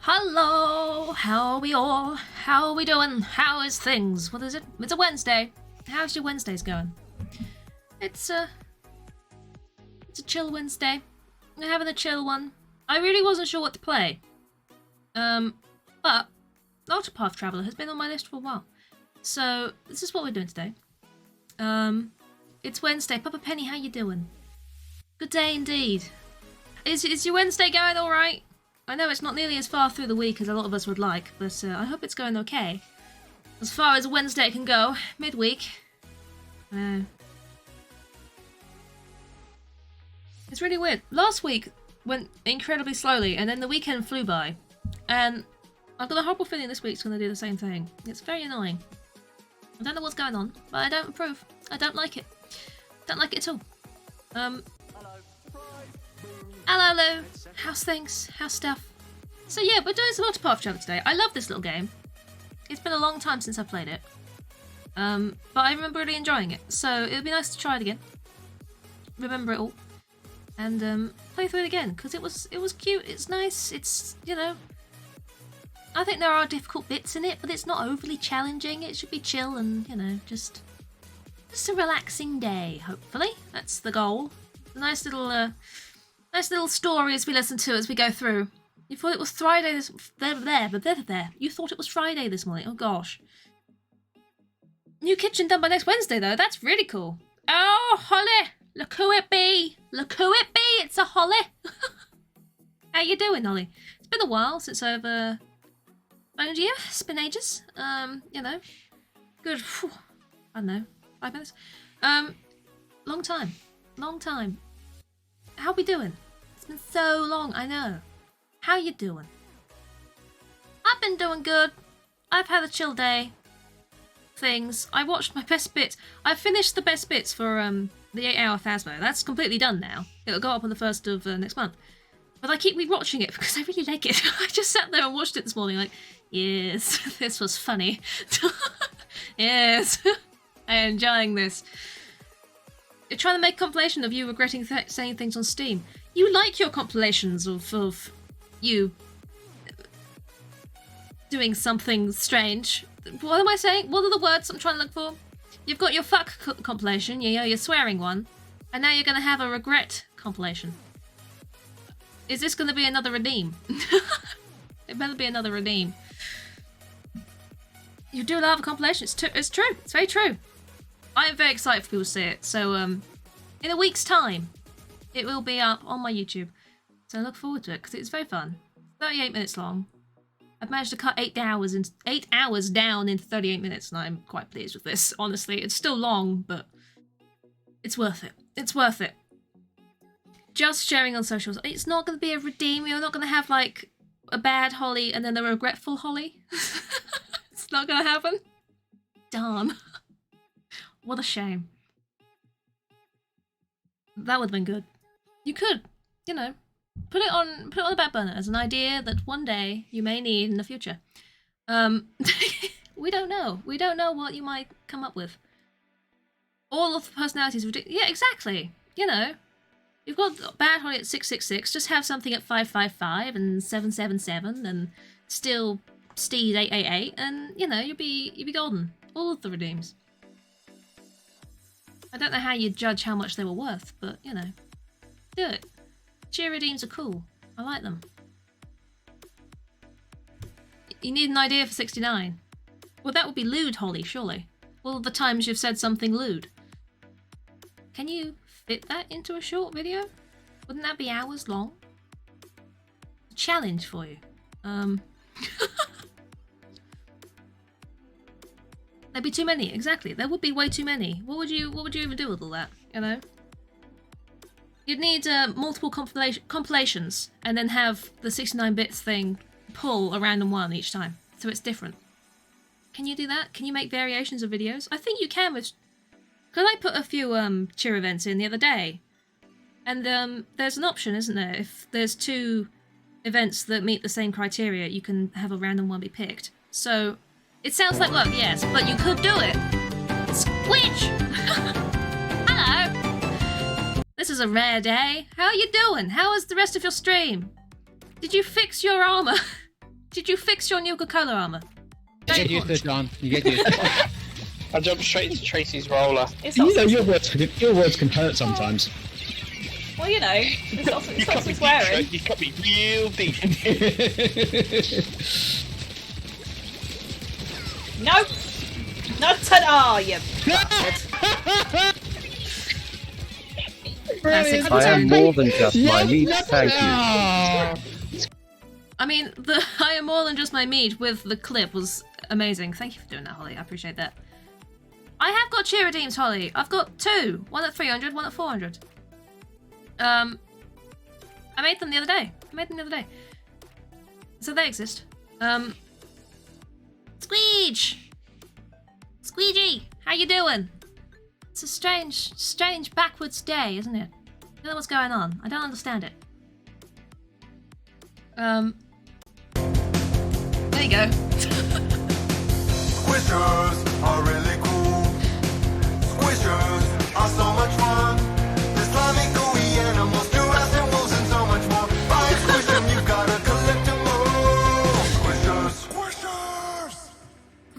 Hello, how are we all? How are we doing? How is things? What is it? It's a Wednesday. How's your Wednesdays going? It's a chill Wednesday. We're having a chill one. I really wasn't sure what to play. But Octopath Traveler has been on my list for a while. So this is what we're doing today. It's Wednesday. Papa Penny, how you doing? Good day indeed. Is your Wednesday going all right? I know it's not nearly as far through the week as a lot of us would like, but I hope it's going okay. As far as Wednesday can go, midweek. It's really weird. Last week went incredibly slowly, and then the weekend flew by. And I've got a horrible feeling this week's going to do the same thing. It's very annoying. I don't know what's going on, but I don't approve. I don't like it. Don't like it at all. Hello, Lou. How's things? How's stuff? So yeah, we're doing some Octopath Traveler today. I love this little game. It's been a long time since I played it. But I remember really enjoying it. So it would be nice to try it again. Remember it all. And play through it again, because it was cute, it's nice, it's, you know... I think there are difficult bits in it, but it's not overly challenging. It should be chill and, you know, just a relaxing day, hopefully. That's the goal. A nice little story as we listen to as we go through. You thought it was Friday this... There. You thought it was Friday this morning. Oh, gosh. New kitchen done by next Wednesday, though. That's really cool. Oh, Holly! Look who it be! Look who it be! It's a Holly! How you doing, Holly? It's been a while since I've, phoned you. It's been ages. You know. Good, whew, I don't know, 5 minutes? Long time. Long time. How we doing? It's been so long, I know. How you doing? I've been doing good. I've had a chill day. Things. I watched my best bits. I finished the best bits for the 8-hour Phasmo. That's completely done now. It'll go up on the 1st of next month. But I keep rewatching it because I really like it. I just sat there and watched it this morning like, yes, this was funny. Yes, I'm enjoying this. You're trying to make a compilation of you regretting saying things on Steam. You like your compilations of you doing something strange. What am I saying? What are the words I'm trying to look for? You've got your fuck compilation, you know, your swearing one, and now you're going to have a regret compilation. Is this going to be another redeem? It better be another redeem. You do love a compilation. It's true. It's very true. I am very excited for people to see it. So, in a week's time, it will be up on my YouTube. So I look forward to it because it's very fun. 38 minutes long. I've managed to cut 8 hours down into 38 minutes, and I'm quite pleased with this. Honestly, it's still long, but it's worth it. It's worth it. Just sharing on socials. It's not going to be a redeem. You're not going to have like a bad Holly and then a regretful Holly. It's not going to happen. Darn. What a shame. That would have been good. You could, you know, put it on the back burner as an idea that one day you may need in the future. We don't know. We don't know what you might come up with. All of the personalities yeah, exactly. You know. You've got Bad Holly at 666, just have something at 555 and 777 and still Steed 888 and, you know, you'll be golden. All of the redeems. I don't know how you judge how much they were worth, but, you know, do it. Cheer redeems are cool. I like them. You need an idea for 69. Well, that would be lewd, Holly, surely. All of the times you've said something lewd. Can you fit that into a short video? Wouldn't that be hours long? A challenge for you. There'd be too many, exactly. There would be way too many. What would you even do with all that, you know? You'd need multiple compilations and then have the 69 bits thing pull a random one each time, so it's different. Can you do that? Can you make variations of videos? I think you can with... Because I put a few cheer events in the other day, and there's an option, isn't there? If there's 2 events that meet the same criteria, you can have a random one be picked. So, it sounds like work, yes, but you could do it. Squitch! Hello! This is a rare day. How are you doing? How is the rest of your stream? Did you fix your armor? Did you fix your Nuka-Cola armor? You get used to it, John. You get used to it. I jumped straight into Tracy's roller. You know, your words can hurt sometimes. Well, you know, it's not some swearing. You cut me real deep. Nope. Not at all, you bastard. I am more than just my meat, thank you. I mean, the I am more than just my meat with the clip was amazing. Thank you for doing that, Holly. I appreciate that. I have got cheer redeems, Holly. I've got 2. One at 300, one at 400. I made them the other day. So they exist. Squeege! Squeegee! How you doing? It's a strange backwards day, isn't it? I don't know what's going on. I don't understand it. There you go. Squishers are really cool. Squishers are so much fun. The slimy, gooey animals, giraffes and wolves and so much more. By squish them, you gotta collect them all. Squishers. Squishers!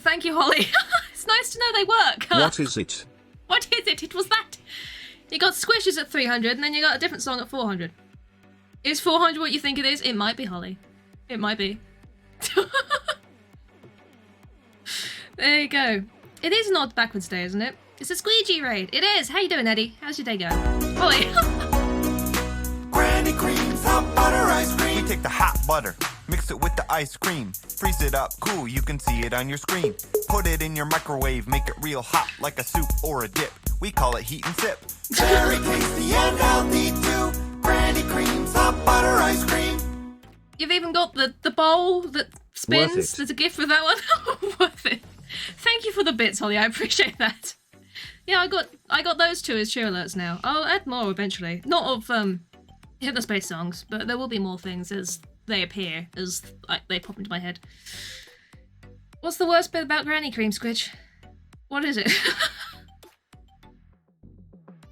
Thank you, Holly. It's nice to know they work. What is it? What is it? It was that. You got squishes at 300 and then you got a different song at 400. Is 400 what you think it is? It might be, Holly. It might be. There you go. It is an odd backwards day, isn't it? It's a squeegee raid. It is. How you doing, Eddie? How's your day going? Holly. Granny creams, hot butter ice cream. We take the hot butter, mix it with the ice cream, freeze it up, cool, you can see it on your screen. Put it in your microwave, make it real hot like a soup or a dip. We call it heat and sip. Very tasty and healthy too. Granny creams, hot butter ice cream. You've even got the bowl that spins. There's a gift with that one. Worth it. Thank you for the bits, Holly. I appreciate that. Yeah, I got those 2 as cheer alerts now. I'll add more eventually. Not of Hypnospace songs, but there will be more things as they appear, as they pop into my head. What's the worst bit about Granny Cream, Squidge? What is it?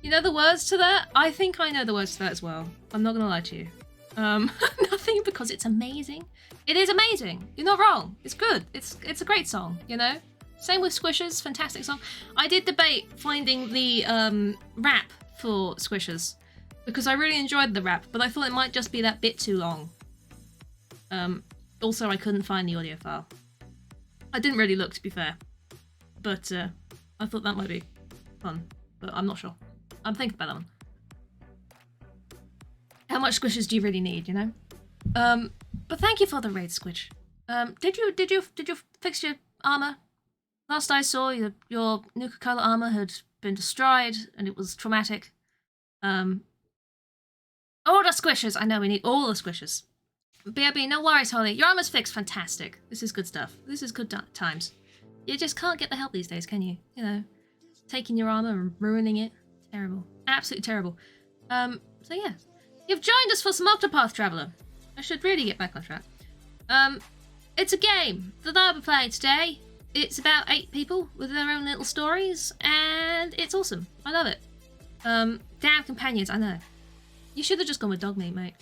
You know the words to that? I think I know the words to that as well. I'm not gonna lie to you. Nothing, because it's amazing. It is amazing. You're not wrong. It's good. It's a great song, you know? Same with Squishers, fantastic song. I did debate finding the rap for Squishers because I really enjoyed the rap, but I thought it might just be that bit too long. Also, I couldn't find the audio file. I didn't really look, to be fair, but I thought that might be fun, but I'm not sure. I'm thinking about that one. How much Squishers do you really need, you know? But thank you for the raid, Squidge. Did you fix your armor? Last I saw, your Nuka-Cola armor had been destroyed, and it was traumatic. All the Squishers! I know, we need all the Squishers. BRB, no worries, Holly. Your armor's fixed. Fantastic. This is good stuff. This is good times. You just can't get the help these days, can you? You know, taking your armor and ruining it. Terrible. Absolutely terrible. So yeah. You've joined us for some Octopath Traveler. I should really get back on track. It's a game that I'll be playing today. It's about 8 people with their own little stories, and it's awesome. I love it. Damn companions, I know. You should have just gone with dog meat, mate.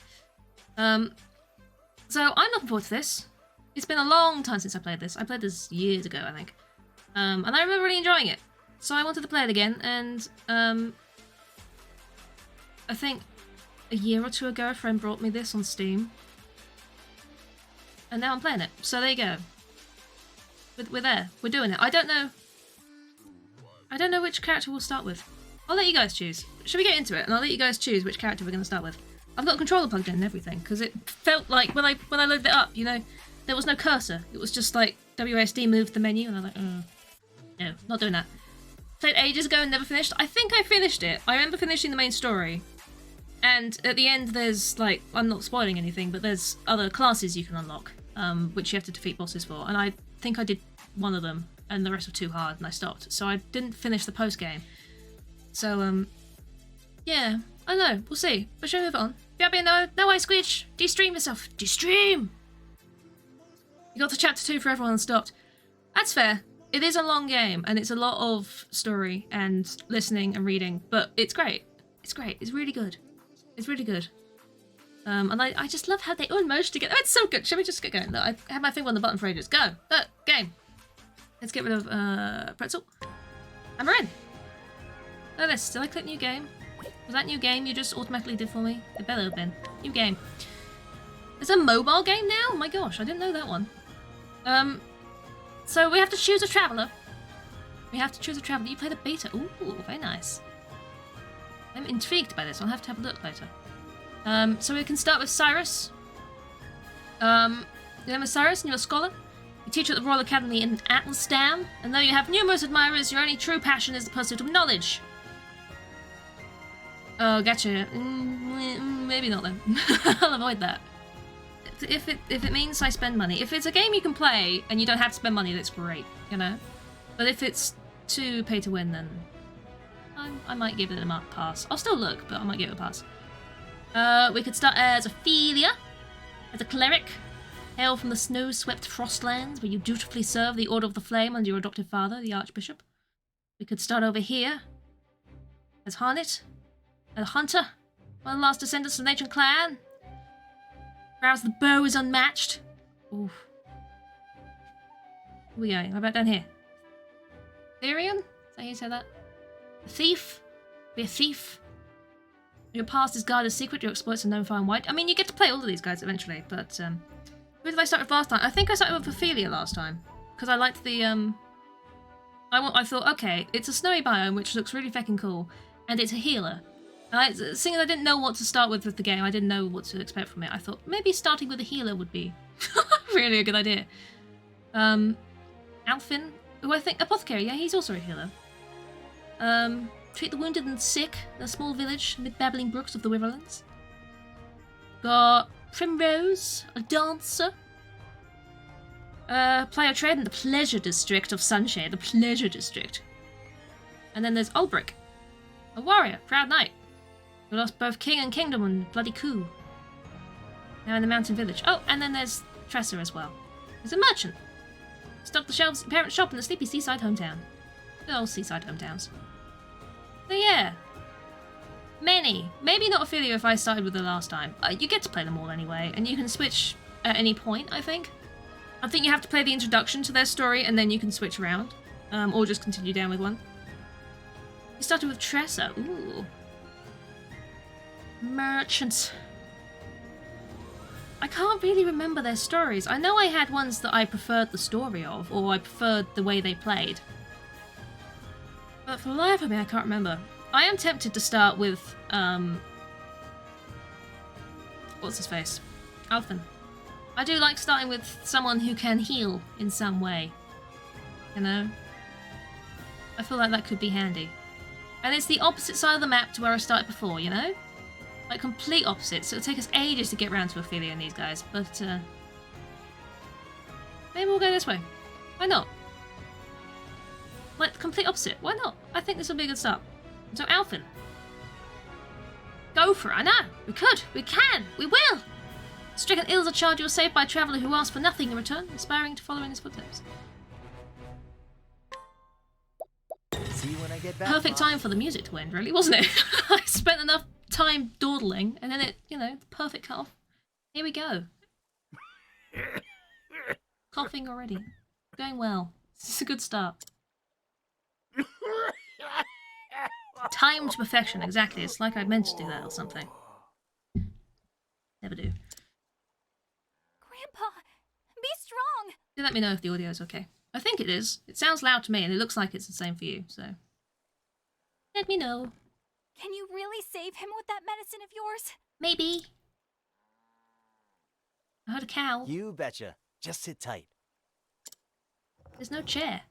So I'm looking forward to this. It's been a long time since I played this. I played this years ago, I think. And I remember really enjoying it. So I wanted to play it again, and I think a year or 2 ago a friend brought me this on Steam. And now I'm playing it. So there you go. We're there. We're doing it. I don't know which character we'll start with. I'll let you guys choose. Should we get into it? And I'll let you guys choose which character we're going to start with. I've got a controller plugged in and everything, because it felt like when I loaded it up, you know, there was no cursor. It was just like WASD moved the menu, and I'm like, no, not doing that. Played ages ago and never finished. I think I finished it. I remember finishing the main story. And at the end there's, like, I'm not spoiling anything, but there's other classes you can unlock, which you have to defeat bosses for. And I think I did one of them, and the rest were too hard, and I stopped. So I didn't finish the post-game. So, yeah, I don't know. We'll see. But should we move on? No way, Squidge! De-stream yourself! De-stream! You got to chapter 2 for everyone and stopped. That's fair. It is a long game, and it's a lot of story and listening and reading, but it's great. It's great. It's really good. It's really good. And I just love how they all merge together. Oh, it's so good. Shall we just get going? Look, I had my finger on the button for ages. Go. Look, game. Let's get rid of pretzel. And we're in. Look at this. Did I click new game? Was that new game you just automatically did for me? It better have been. New game. There's a mobile game now? Oh my gosh, I didn't know that one. So we have to choose a traveller. We have to choose a traveller. You play the beta. Ooh, very nice. I'm intrigued by this. I'll have to have a look later. So we can start with Cyrus. Your name is Cyrus and you're a scholar. You teach at the Royal Academy in Atlasdam, and though you have numerous admirers, your only true passion is the pursuit of knowledge. Oh, gotcha. Maybe not then. I'll avoid that. If it means I spend money. If it's a game you can play and you don't have to spend money, that's great, you know? But if it's too pay to win, then I might give it a pass. I'll still look, but I might give it a pass. We could start as Ophelia, as a cleric. Hail from the snow-swept Frostlands, where you dutifully serve the Order of the Flame under your adoptive father, the Archbishop. We could start over here as Harnett, a hunter, one of the last descendants of the ancient clan. Whereas the bow is unmatched. Oof. Where are we going? How about down here? Therion? Is that how you say that? A thief? Be a thief. Your past is guarded secret, your exploits are known far and wide. I mean, you get to play all of these guys eventually, but who did I start with last time? I think I started with Ophelia last time. Because I liked the, I thought, okay, it's a snowy biome, which looks really fucking cool, and it's a healer. And seeing as I didn't know what to start with the game, I didn't know what to expect from it, I thought maybe starting with a healer would be really a good idea. Alfyn, who I think, Apothecary, yeah, he's also a healer. Treat the wounded and sick in a small village amid babbling brooks of the Riverlands. Got Primrose, a dancer. Play a trade in the Pleasure District of Sunshade, the Pleasure District. And then there's Ulbrich, a warrior, proud knight. We lost both king and kingdom in a bloody coup. Now in the mountain village. Oh, and then there's Tressa as well. He's a merchant. Stocked the shelves at parent shop in the sleepy seaside hometown. Good old seaside hometowns. So yeah. Many. Maybe not Ophelia if I started with the last time. You get to play them all anyway, and you can switch at any point, I think. I think you have to play the introduction to their story, and then you can switch around. Or just continue down with one. You started with Tressa. Ooh. Merchants. I can't really remember their stories. I know I had ones that I preferred the story of, or I preferred the way they played. But for the life of me, I can't remember. I am tempted to start with, what's his face? Alfyn. I do like starting with someone who can heal in some way. You know? I feel like that could be handy. And it's the opposite side of the map to where I started before, you know? Like, complete opposite, so it'll take us ages to get around to Ophelia and these guys, but, maybe we'll go this way. Why not? Like, the complete opposite. Why not? I think this will be a good start. So, Alfyn. Go for it, I know! We could! We can! We will! Stricken ill is a charge you were saved by a traveller who asked for nothing in return, aspiring to follow in his footsteps. See you when I get back. Perfect time for the music to end, really, wasn't it? I spent enough time dawdling, and then it, you know, the perfect cut off. Here we go. Coughing already. Going well. This is a good start. Time to perfection, exactly. It's like I meant to do that or something. Never do. Grandpa, be strong! Do let me know if the audio is okay. I think it is. It sounds loud to me, and it looks like it's the same for you, so... Let me know. Can you really save him with that medicine of yours? Maybe. I heard a cow. You betcha. Just sit tight. There's no chair.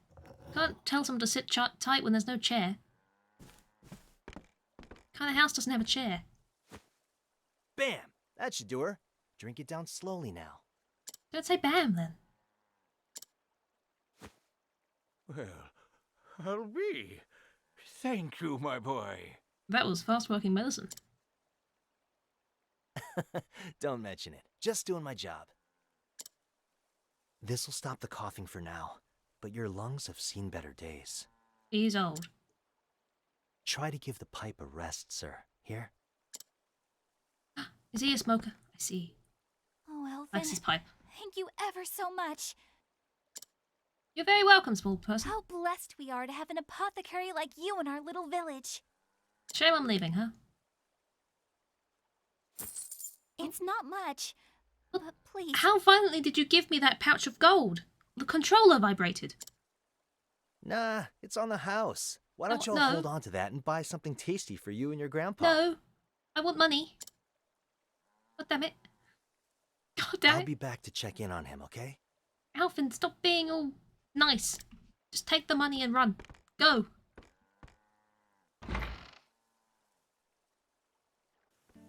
Can't tell someone to sit tight when there's no chair. What kind of house doesn't have a chair? Bam! That should do her. Drink it down slowly now. Don't say bam, then. Well, I'll be. Thank you, my boy. That was fast-working medicine. Don't mention it. Just doing my job. This'll stop the coughing for now, but your lungs have seen better days. He's old. Try to give the pipe a rest, sir. Here? Is he a smoker? I I see. Oh, That's his Alfyn, pipe. thank you ever so much. You're very welcome, small person. How blessed we are to have an apothecary like you in our little village. Shame I'm leaving, huh? It's not much, but please. How violently did you give me that pouch of gold? The controller vibrated. Nah, it's on the house. Why don't No, y'all no. hold on to that and buy something tasty for you and your grandpa? No, I want money. God damn it. God damn I'll it. be back to check in on him, okay? Alfyn, stop being all nice. Just take the money and run. Go.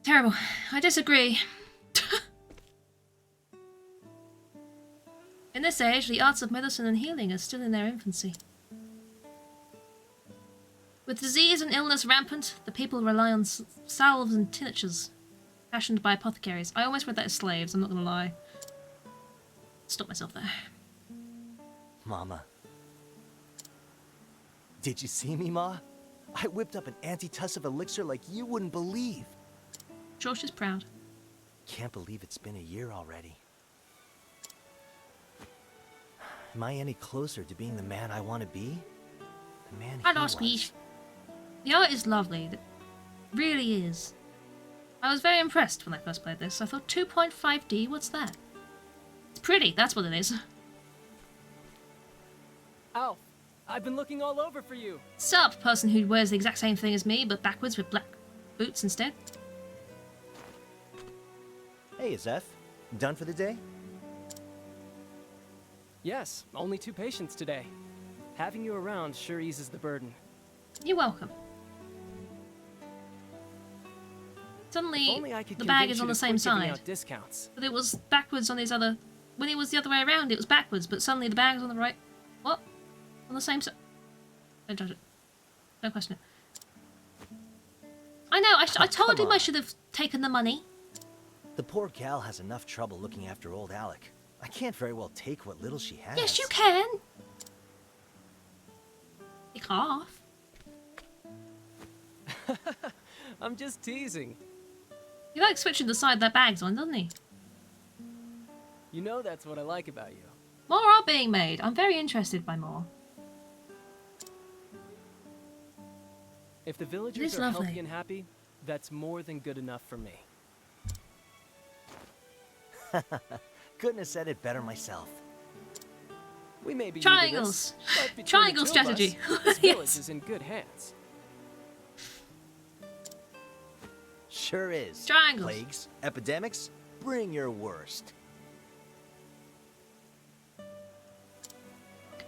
Terrible. I disagree. In this age, the arts of medicine and healing are still in their infancy. With disease and illness rampant, the people rely on salves and tinctures fashioned by apothecaries. I almost read that as slaves, I'm not gonna lie. Stop myself there. Mama. Did you see me, Ma? I whipped up an antitussive elixir like you wouldn't believe. George is proud. Can't believe it's been a year already. Am I any closer to being the man I want to be? The man Hello, he was. Squeeze. The art is lovely. It really is. I was very impressed when I first played this. I thought 2.5D, what's that? It's pretty, that's what it is. Alf, I've been looking all over for you. Sup, person who wears the exact same thing as me, but backwards with black boots instead. Hey, Zeph. Done for the day? Yes, only 2 patients today. Having you around sure eases the burden. You're welcome. If Suddenly, only I could the bag convince is you on to the same quit giving side. out discounts. But it was backwards on his other... When it was the other way around, it was backwards, but suddenly the bag's on the right... What? On the same side? Don't judge it. Don't question it. I know, I told come him I on. should have taken the money. The poor gal has enough trouble looking after old Alec. I can't very well take what little she has. Yes, you can. Take half. I'm just teasing. He likes switching the side that bag's on, doesn't he? You know that's what I like about you. More are being made. I'm very interested by more. If the It villagers is are lovely. healthy and happy, that's more than good enough for me. Couldn't have said it better myself. We may be Triangles. new to this, but between Triangle the two of strategy. us, this village Yes. is in good hands. Sure is. Triangles. Plagues, epidemics, bring your worst.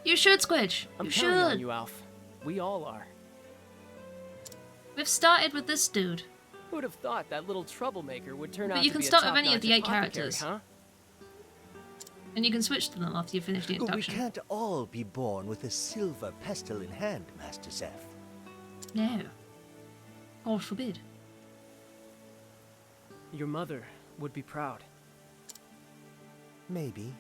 You should, Squidge. I'm You counting on should. you, Alf. We all are. We've started with this dude. Who would have thought that little troublemaker would turn But out you to can be a start with any of top-notch the 8 apothecary, characters. huh? And you can switch to them after you finish the We introduction. can't all be born with a silver pestle in hand, Master Zeph. No. God forbid. Your mother would be proud. Maybe.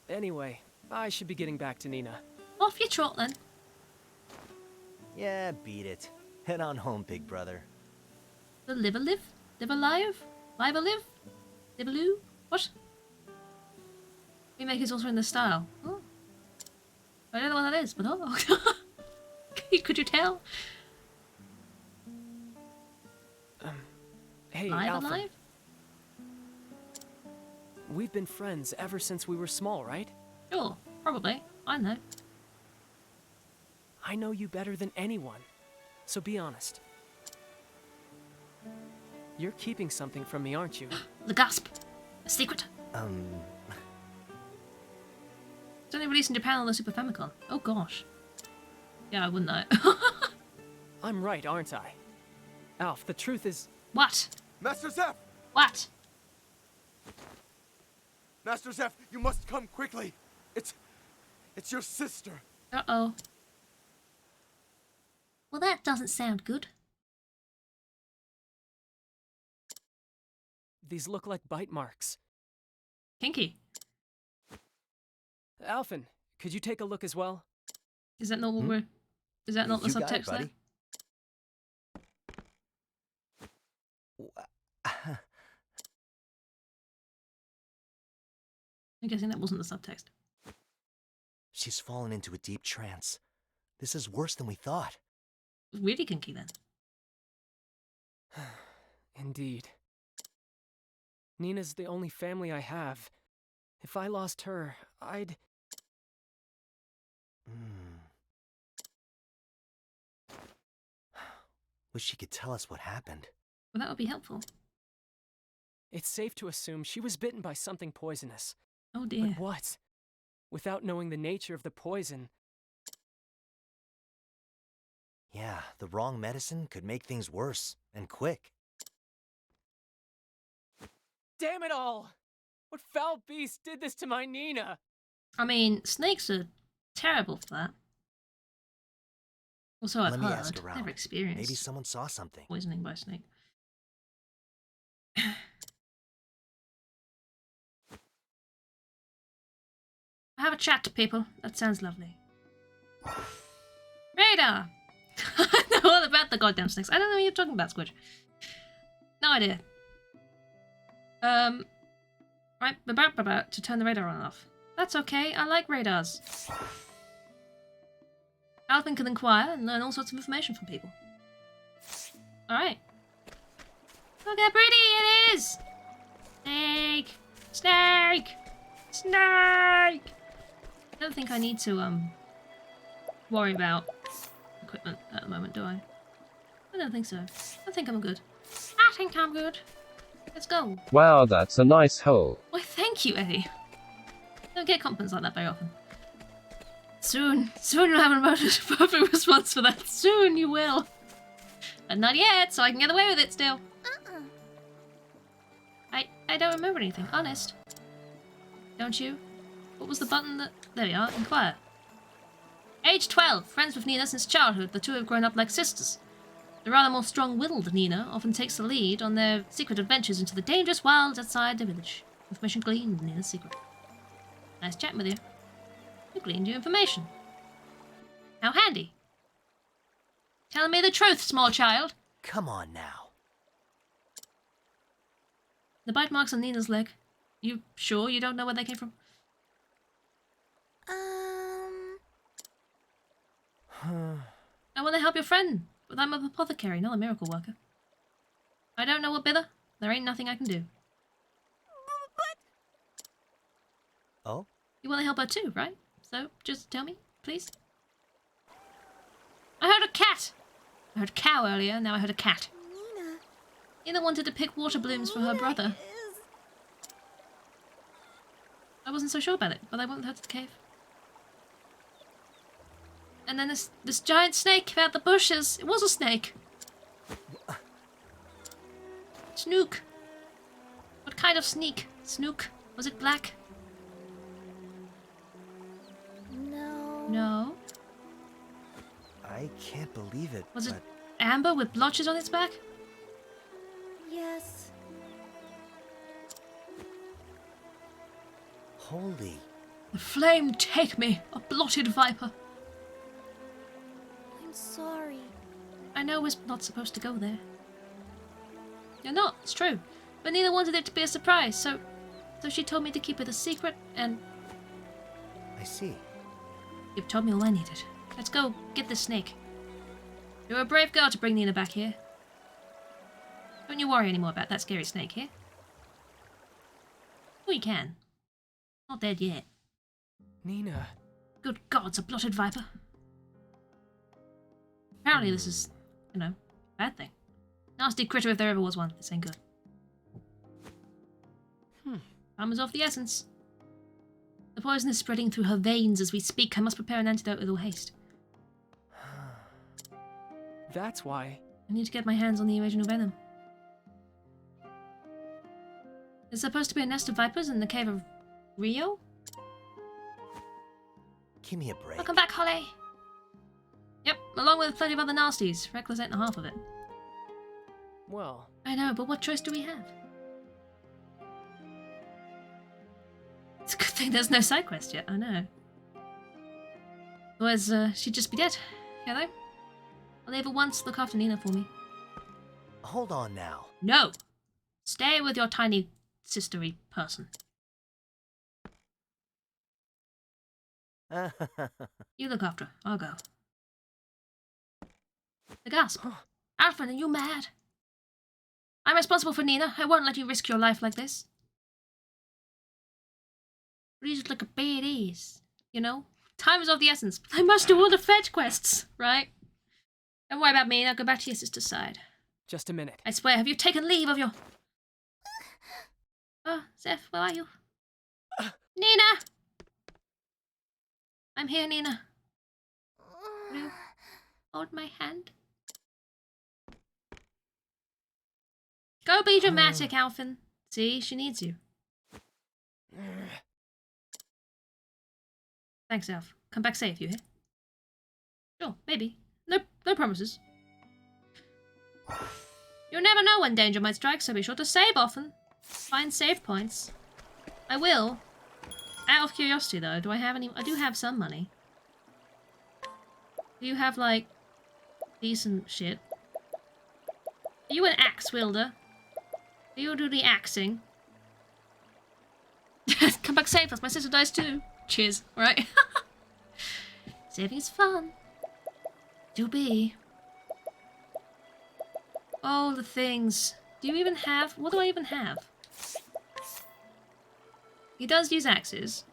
Anyway, I should be getting back to Nina. Off your trot then. Yeah, beat it. Head on home, big brother. The live a live? Live alive? Live a live? Live a loo? What? Remake is also in this style. Oh. I don't know what that is, but oh. Could you tell? Hey, Live Alfyn, alive? we've been friends ever since we were small, right? Sure, probably. I know. I know you better than anyone, so be honest. You're keeping something from me, aren't you? The gasp. A secret. It's only released in Japan on the Super Famicom. Oh gosh. Yeah, I wouldn't know. I'm right, aren't I? Alf, the truth is... What? Master Zeph! What? Master Zeph, you must come quickly. It's your sister. Uh-oh. Well, that doesn't sound good. These look like bite marks. Kinky. Alfyn, could you take a look as well? Is that not what we're... Is that not the You got it, subtext there? buddy. I'm guessing that wasn't the subtext. She's fallen into a deep trance. This is worse than we thought. Really kinky then. Indeed. Nina's the only family I have. If I lost her, I'd... Wish she could tell us what happened. Well, that would be helpful. It's safe to assume she was bitten by something poisonous. Oh dear. But what? Without knowing the nature of the poison... Yeah, the wrong medicine could make things worse, and quick. Damn it all! What foul beast did this to my Nina? I mean, snakes are terrible for that. Also, I've Let me heard. ask around. Never experienced. Maybe someone saw something. Poisoning by a snake. Have a chat to people. That sounds lovely. Radar! I know all about the goddamn snakes. I don't know what you're talking about, Squidge. No idea. Right, about to turn the radar on and off. That's okay, I like radars. Alfyn can inquire and learn all sorts of information from people. Alright. Look how pretty it is! Snake! Snake! Snake! I don't think I need to, worry about equipment at the moment, do I? I don't think so. I think I'm good. I think I'm good. Let's go. Wow, that's a nice hole. Why, thank you, Eddie. Don't get compliments like that very often. Soon you'll have a perfect response for that. Soon you will. But not yet, so I can get away with it still. I don't remember anything, honest. Don't you? What was the button that... There we are, inquire. Age 12, friends with Nina since childhood. The two have grown up like sisters. The rather more strong-willed Nina often takes the lead on their secret adventures into the dangerous wilds outside the village. Information gleaned, Nina's secret. Nice chatting with you. You gleaned your information. How handy. Telling me the truth, small child. Come on now. The bite marks on Nina's leg. You sure you don't know where they came from? I want to help your friend, but I'm an apothecary, not a miracle worker. I don't know what bither. There ain't nothing I can do. Oh? You want to help her too, right? So, just tell me, please. I heard a cat! I heard cow earlier, now I heard a cat. Nina wanted to pick water blooms for her brother. I wasn't so sure about it, but I went with her to the cave. And then this giant snake came out the bushes. It was a snake. Snook. What kind of sneak? Snook. Was it black? No. No. I can't believe it. Was it amber with blotches on its back? Yes. Holy. The flame take me, a blotted viper. I'm sorry. I know we're not supposed to go there. You're not, it's true. But Nina wanted it to be a surprise, so she told me to keep it a secret, and... I see. You've told me all I needed. Let's go get this snake. You're a brave girl to bring Nina back here. Don't you worry anymore about that scary snake here. Oh, you can. Not dead yet. Nina. Good gods, a blotted viper. Apparently this is, you know, a bad thing. Nasty critter if there ever was one. This ain't good. Time is of the essence. The poison is spreading through her veins as we speak. I must prepare an antidote with all haste. That's why. I need to get my hands on the original venom. There's supposed to be a nest of vipers in the cave of Rio? Give me a break. Welcome back, Holly! Yep, along with plenty of other nasties. Reckless ain't half of it. Well. I know, but what choice do we have? It's a good thing there's no side quest yet, I know. Otherwise, she'd just be dead. Hello? I'll leave her once, look after Nina for me. hold on now. No! Stay with your tiny sistery person. You look after her. I'll go. The gasp. Alfyn, are you mad? I'm responsible for Nina. I won't let you risk your life like this. You just look a badass, you know? Time is of the essence. I must do all the fetch quests, right? Don't worry about me. I'll go back to your sister's side. Just a minute. I swear, have you taken leave of your... Oh, Zeph, where are you? Nina! I'm here, Nina. Will you hold my hand? Go be dramatic, Alfyn. See, she needs you. Thanks, Alf. Come back safe, you hear? Sure, maybe. No promises. You'll never know when danger might strike, so be sure to save often. Find save points. I will. Out of curiosity, though, do I have any... I do have some money. Do you have, like, decent shit? Are you an axe wielder? Do you do the axing? Come back safe, as my sister dies too. Cheers, right? Saving is fun. Do be. Oh, the things. Do you even have... What do I even have? He does use axes.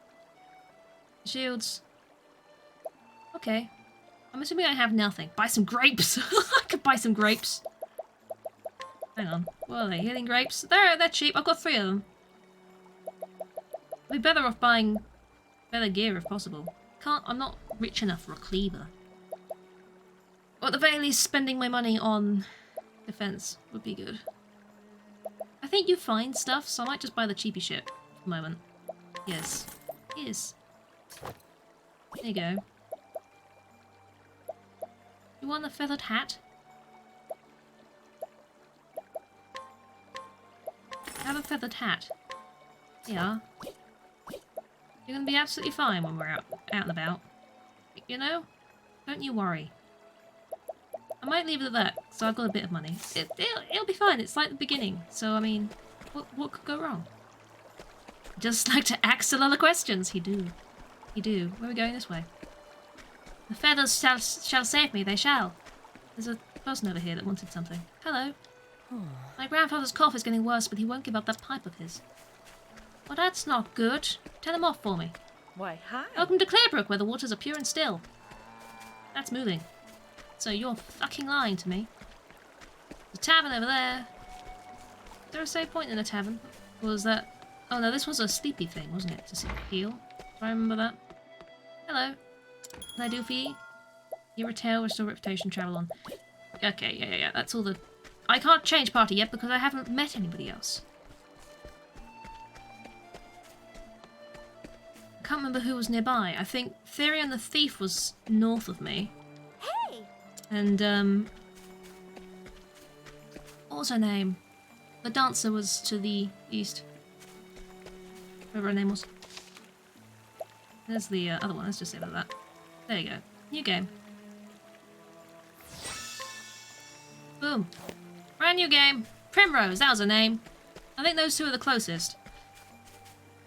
Shields. Okay. I'm assuming I have nothing. Buy some grapes. I could buy some grapes. Hang on. What are they? Healing grapes? They're cheap. I've got 3 of them. I'd be better off buying better gear if possible. I'm not rich enough for a cleaver. Or at the very least, spending my money on defense would be good. I think you find stuff, so I might just buy the cheapy shit for the moment. Yes. Yes. There you go. You want the feathered hat? Have a feathered hat. Yeah. You're gonna be absolutely fine when we're out and about. You know? Don't you worry. I might leave it at that, so I've got a bit of money. It'll be fine, it's like the beginning. So, I mean, what could go wrong? Just like to ask a lot of questions. He do. Where are we going this way? The feathers shall save me, they shall. There's a person over here that wanted something. Hello. My grandfather's cough is getting worse, but he won't give up that pipe of his. Well, that's not good. Turn him off for me. Why, hi. Welcome to Clearbrook, where the waters are pure and still. That's moving. So you're fucking lying to me. There's a tavern over there. Is there a save point in a tavern? Or was that... Oh no, this was a sleepy thing, wasn't it? To heal. Do I remember that? Hello. Can I do for you? Hear a tale, restore reputation, travel on. Okay, yeah. That's all the... I can't change party yet because I haven't met anybody else. I can't remember who was nearby. I think Therion the Thief was north of me. Hey! And, what was her name? The dancer was to the east. Whatever her name was. There's the other one. Let's just say that. There you go. New game. Boom. Brand new game. Primrose, that was her name. I think those two are the closest.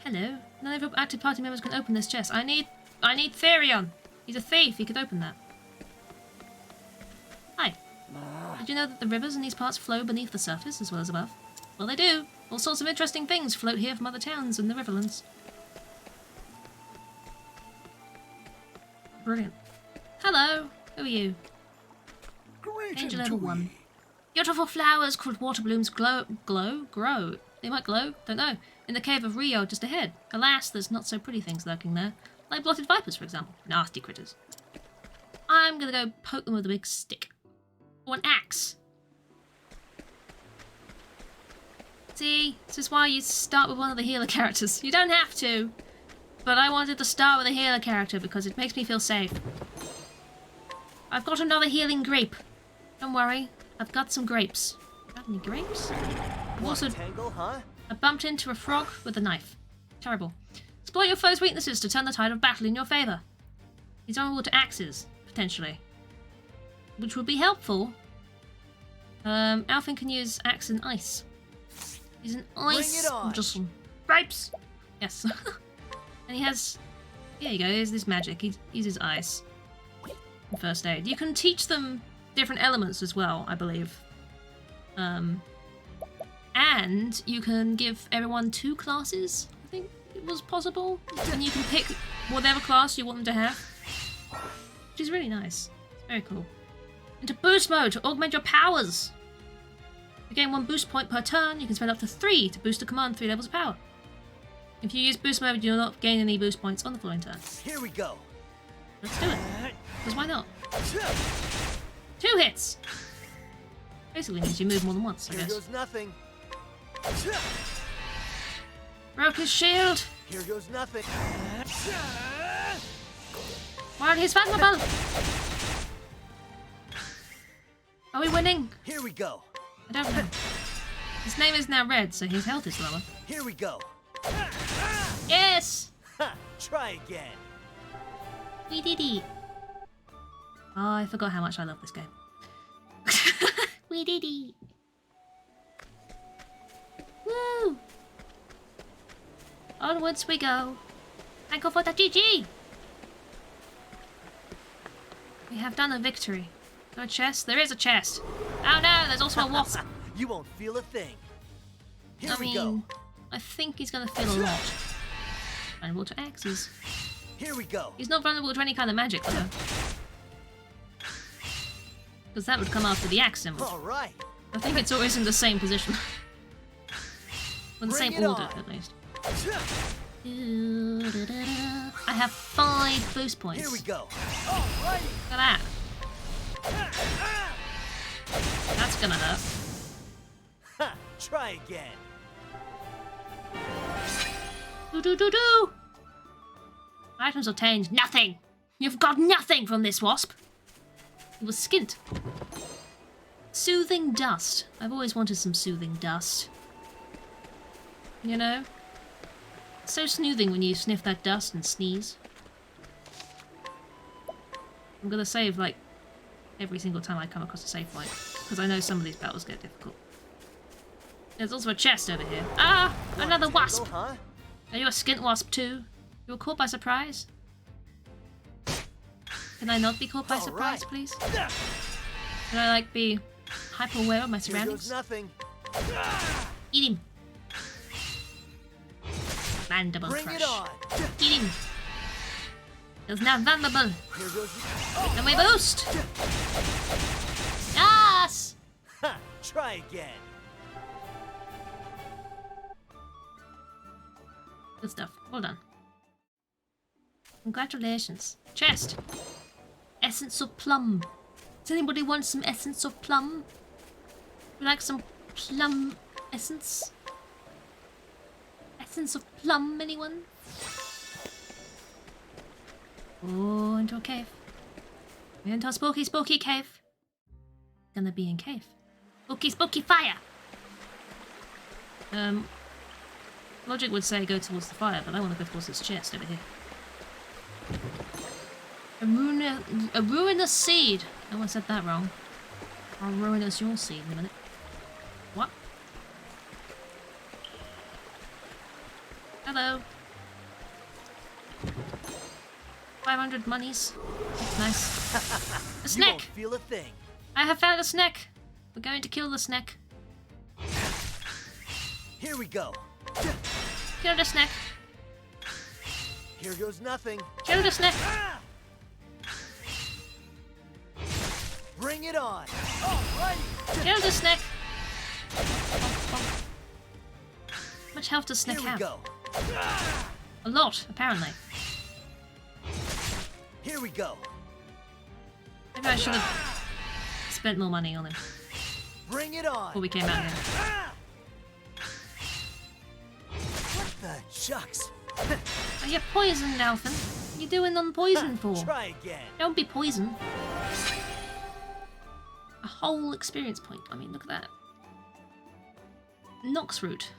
Hello. None of your active party members can open this chest. I need Therion. He's a thief. He could open that. Hi. Did you know that the rivers in these parts flow beneath the surface as well as above? Well, they do. All sorts of interesting things float here from other towns in the Riverlands. Brilliant. Hello. Who are you? Angel level 1. Beautiful flowers called water blooms grow. They might glow, don't know, in the cave of Rio just ahead. Alas, there's not so pretty things lurking there. Like blotted vipers, for example. Nasty critters. I'm gonna go poke them with a big stick. Or an axe. See, this is why you start with one of the healer characters. You don't have to. But I wanted to start with a healer character because it makes me feel safe. I've got another healing grape. Don't worry, I've got some grapes. Got any grapes? Also, Tangle, huh? I bumped into a frog with a knife. Terrible. Exploit your foe's weaknesses to turn the tide of battle in your favour. He's vulnerable to axes, potentially. Which would be helpful. Alfyn can use axe and ice. He's an ice. it on. Just some grapes. Yes. And he has. Here you go. Here's this magic. He uses ice. And first aid. You can teach them different elements as well, I believe. And you can give everyone 2 classes. I think it was possible, and you can pick whatever class you want them to have, which is really nice. It's very cool. Into boost mode to augment your powers. You gain 1 boost point per turn. You can spend up to 3 to boost a command 3 levels of power. If you use boost mode, you'll not gain any boost points on the following turn. Here we go. Let's do it. Because why not? 2 hits. Basically means you move more than once, I Here guess. goes nothing. Broke his shield. Here goes nothing. While he's vulnerable. Are we winning? Here we go. I don't know. His name is now red, so his health is lower. Here we go. Yes! Ha! Try again. We did it. Oh, I forgot how much I love this game. We did it. Woo! Onwards we go. Thank you for the GG. We have done a victory. No chest? There is a chest. Oh no, there's also a wasp. You won't feel a thing. Here I we mean, go. I think he's gonna feel a lot. Vulnerable to axes. Here we go. He's not vulnerable to any kind of magic though. Because that would come after the axe symbol. All right. I think it's always in the same position. Or the Bring same it order, on. at least. I have 5 boost points. Here we go. All right. Look at that. That's gonna hurt. Ha! Try again. Do. Items obtained. Nothing. You've got nothing from this wasp. It was skint. Soothing dust. I've always wanted some soothing dust. You know? It's so soothing when you sniff that dust and sneeze. I'm gonna save, like, every single time I come across a save point. Because I know some of these battles get difficult. There's also a chest over here. Ah! Another wasp! Huh? Are you a skint wasp too? You were caught by surprise? Can I not be caught by All surprise, right. please? Can I, like, be hyper aware of my Here surroundings? goes nothing. Eat him! Mandible Bring crush. it on. Eat him! He's now vulnerable. Here goes. And we boost! Yes! Ha! Try again. Good stuff. Well done. Congratulations. Chest. Essence of plum. Does anybody want some essence of plum? Would you like some plum essence? Essence of plum, anyone? Oh, into a cave. Into a spooky, spooky cave. Gonna be in cave. Spooky, spooky fire! Logic would say go towards the fire, but I want to go towards this chest over here. A ruinous seed! Oh, I said that wrong. I'll ruinous your seed in a minute. What? Hello. 500 monies. That's nice. A You snake! won't feel a thing. I have found a snake! We're going to kill the snake. Here we go. Kill the snake. Here goes nothing. Kill the snake. Ah! Bring it on. All right. Kill the snake. Bonk, bonk. How much health does snake Here we have? go. A lot, apparently. Here we go. Maybe I should have spent more money on him Bring it on. before we came out here. Ah! What the shucks? Are you poisoned, Alfyn? What are you doing non-poison for? Try again. Don't be poisoned. A whole experience point. I mean, look at that. Nox root.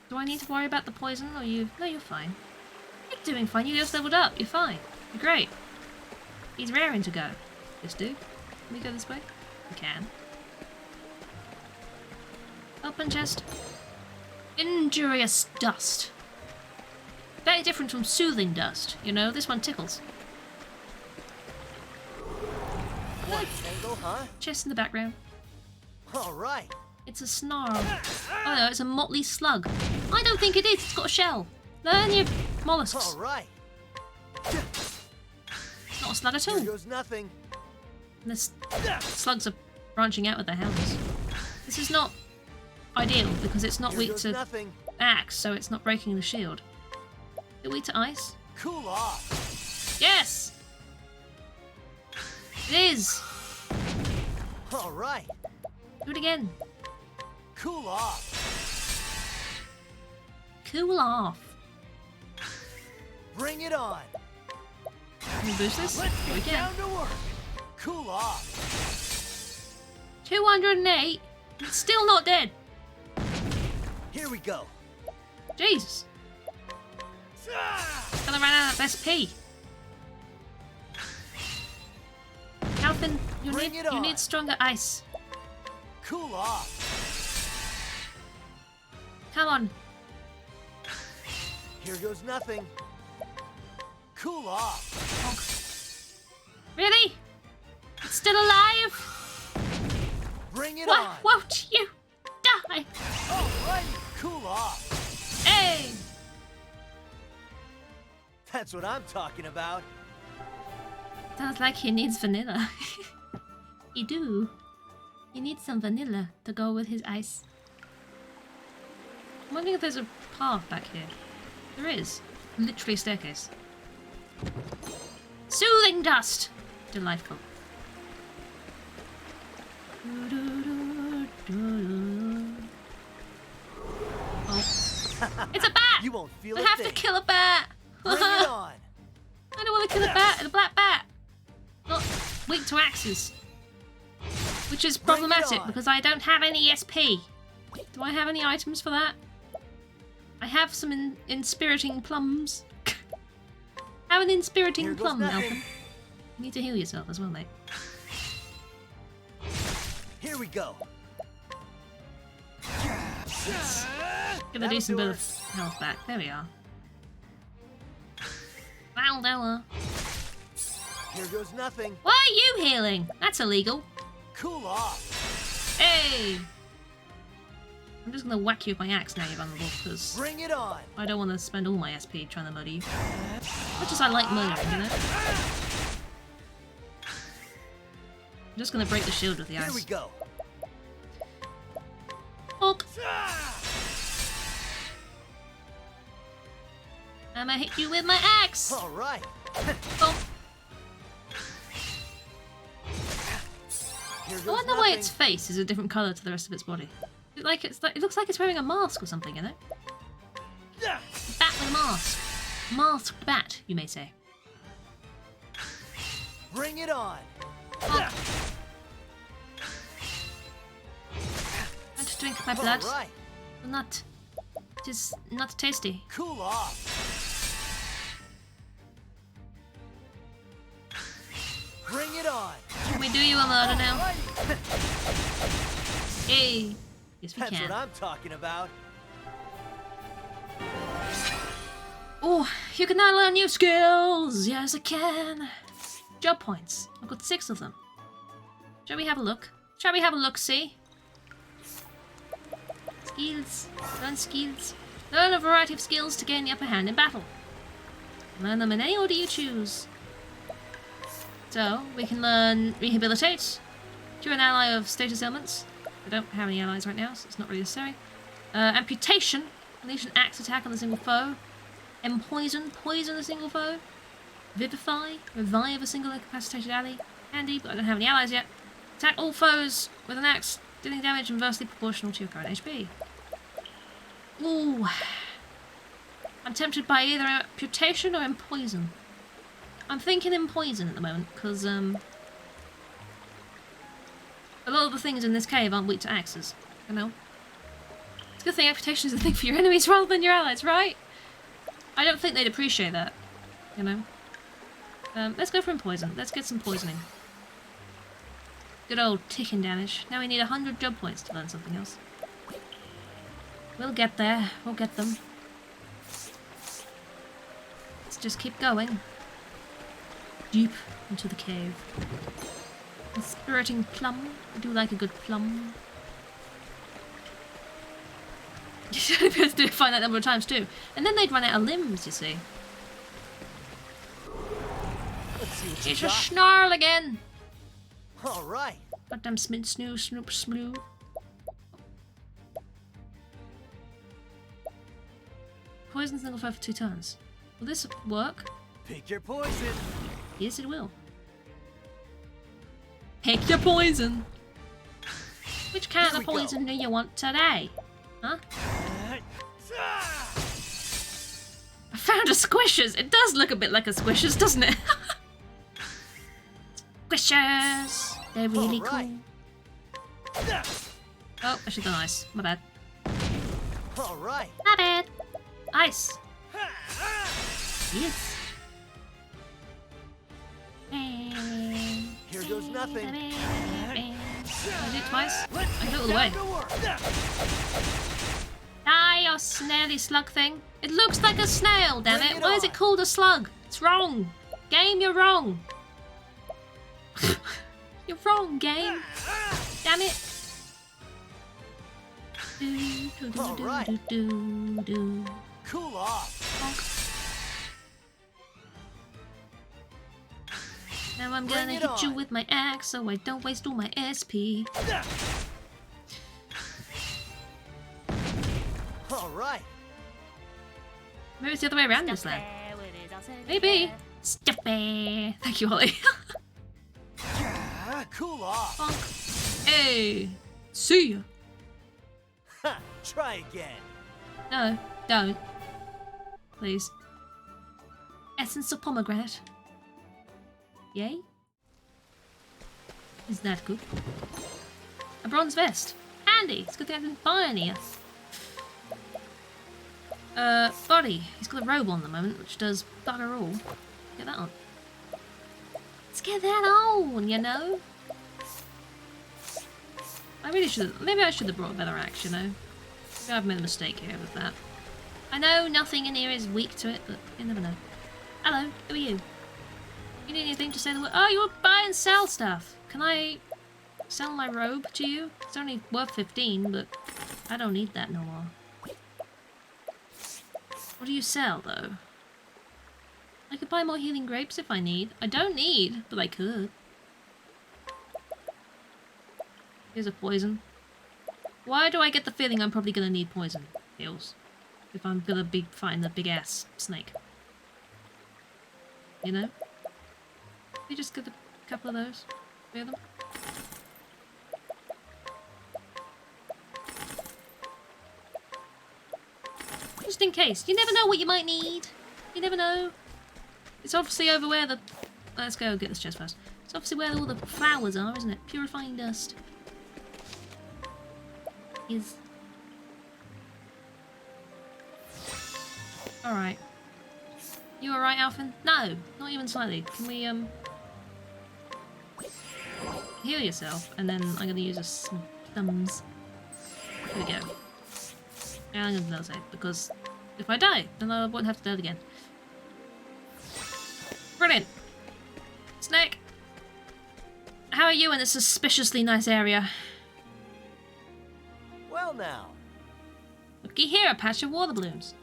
Do I need to worry about the poison, or you? No, you're fine. You're doing fine. You just leveled up. You're fine. You're great. He's raring to go. This dude. Can we go this way? We can. Open chest. Injurious dust. Very different from soothing dust, you know? This one tickles. One tangle, huh? Chest in the background. All right. It's a snarl. Oh no, it's a motley slug. I don't think it is. It's got a shell. Learn your mollusks. All right. It's not a slug at all. Here goes nothing. And the slugs are branching out with their hands. This is not ideal because it's not Here weak goes to nothing. axe, so it's not breaking the shield. Is it weak to ice? Cool off. Yes! It is! All right. Do it again. Cool off. Cool off. Bring it on. Can we boost this? Let's Here we get go. down to work. Cool off. 208. It's still not dead. Here we go. Jesus. Gonna run out of SP. Alfyn, Bring it you on. need stronger ice. Cool off. Come on. Here goes nothing. Cool off. Really? It's still alive? Bring it Why on. won't you die? Alrighty. Cool off. Hey! That's what I'm talking about. Sounds like he needs vanilla. He do. He needs some vanilla to go with his ice. I'm wondering if there's a path back here. There is. Literally a staircase. Soothing dust! Delightful. Oh. It's a bat! You won't feel I a have thing. to kill a bat! Bring it on. I don't want to kill a bat, a black bat. Not weak to axes. Which is Bring it problematic on. because I don't have any SP. Do I have any items for that? I have some inspiriting plums. Have an Here inspiriting goes plum, nothing. Alfyn. You need to heal yourself as well, mate. Here we go. Get a decent bit of health back. There we are. Valdella. Here goes nothing. Why are you healing? That's illegal. Cool off. Hey! I'm just gonna whack you with my axe now, you're vulnerable, because Bring it on. I don't want to spend all my SP trying to murder you. Much as I like murdering, you know? I'm just gonna break the shield with the Here we ice. go. Bonk! I'm gonna hit you with my axe! All right. Bonk! Here goes I wonder why nothing. its face is a different colour to the rest of its body. It looks like it's wearing a mask or something, you know? A bat with a mask. Masked bat, you may say. Bring it on. Bonk. Want to drink my blood? All right. Will not. It is not tasty. Cool off. Bring it on. Can we do you a murder now? Alrighty. Hey! Yes, we That's can. what I'm talking about. Oh, you can now learn new skills! Yes, I can! Job points. I've got 6 of them. Shall we have a look? Shall we have a look-see? Skills. Learn skills. Learn a variety of skills to gain the upper hand in battle. Learn them in any order you choose. So, we can learn Rehabilitate. Cure an ally of status ailments. I don't have any allies right now, so it's not really necessary. Amputation. Unleash an axe attack on a single foe. Empoison. Poison a single foe. Vivify. Revive a single incapacitated ally. Handy, but I don't have any allies yet. Attack all foes with an axe, dealing damage inversely proportional to your current HP. Ooh. I'm tempted by either amputation or empoison. I'm thinking empoison at the moment, because a lot of the things in this cave aren't weak to axes, you know? It's a good thing amputation is a thing for your enemies rather than your allies, right? I don't think they'd appreciate that, you know? Let's go for empoison. Let's get some poisoning. Good old ticking damage. Now we need 100 job points to learn something else. We'll get there. We'll get them. Let's just keep going. Deep into the cave. Inspiriting plum. I do like a good plum. You should be able to find that number of times too. And then they'd run out of limbs, you see. Let's see what It's you a got. snarl again. All right. Goddamn smid snoo snoop smoo. Poison single fire for 2 turns. Will this work? Pick your poison. Yes, it will. Pick your poison. Which kind Here of we go. poison do you want today? Huh? I found a Squishers. It does look a bit like a Squishers, doesn't it? Squishers. They're really All right. cool. Oh, I should have done ice. My bad. All right. My bad. Ice. Yes. Here goes nothing. Can I do it twice? I can do it all the way. Time to work. Die, you snaily slug thing. It looks like a snail, damn Bring it. it Why is on. it called a slug? It's wrong. Game, you're wrong. You're wrong, game. Damn it. All right. Do. Cool off. Now I'm Bring gonna it hit you on. with my axe so I don't waste all my SP. All right. Maybe it's the other way around this land. Maybe. Stuffy. Thank you, Holly. Yeah, cool off. Bonk. Hey. See ya. Ha, try again. No, don't. Please. Essence of pomegranate. Yay? Is that good? A bronze vest. Handy. It's good thing I didn't buy any. Body. He's got a robe on at the moment, which does bugger all. Get that on. Let's get that on, you know? I really should. Maybe I should have brought a better axe, you know? Maybe I've made a mistake here with that. I know nothing in here is weak to it, but you never know. Hello, who are you? You need anything to say the word? Oh, you want to buy and sell stuff. Can I sell my robe to you? It's only worth 15, but I don't need that no more. What do you sell, though? I could buy more healing grapes if I need. I don't need, but I could. Here's a poison. Why do I get the feeling I'm probably going to need poison heals if I'm going to be fighting the big-ass snake? You know? We just get a couple of those. 3 of them. Just in case. You never know what you might need. You never know. It's obviously over where the... Let's go get this chest first. It's obviously where all the flowers are, isn't it? Purifying dust. Is... Alright. You alright, Alfyn? No, not even slightly. Can we, heal yourself, and then I'm gonna use some thumbs. Here we go. And I'm gonna do another save, because if I die, then I won't have to do it again. Brilliant! Snake! How are you in this suspiciously nice area? Well now. Looky here, a patch of water blooms.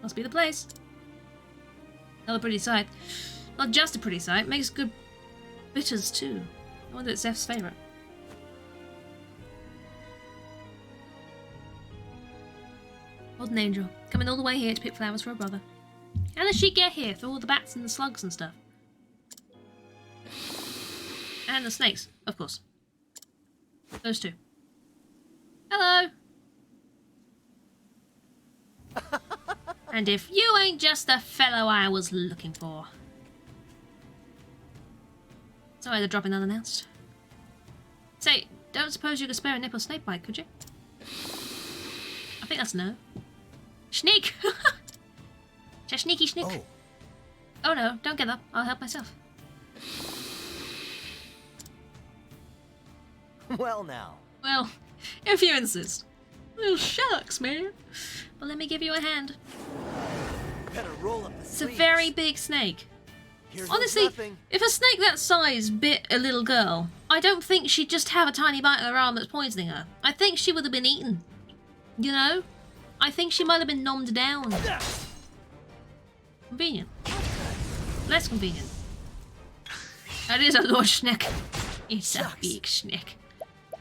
Must be the place. Another pretty sight. Not just a pretty sight, makes good bitters too. I wonder if it's Zeph's favourite. What an angel. Coming all the way here to pick flowers for her brother. How does she get here through all the bats and the slugs and stuff? And the snakes, of course. Those two. Hello! And if you ain't just the fellow I was looking for. Sorry to drop in unannounced. Say, don't suppose you could spare a nipple snake bite, could you? I think that's no. Sneak! Just sneaky sneak. Oh, Oh no, don't get up. I'll help myself. Well now. Well, if you insist. Well, shucks, man. Well, let me give you a hand. Better roll up the It's a very big snake. Honestly, if a snake that size bit a little girl, I don't think she'd just have a tiny bite in her arm that's poisoning her. I think she would have been eaten. You know? I think she might have been nommed down. Convenient. Less convenient. That is a large snake. It's a big snake.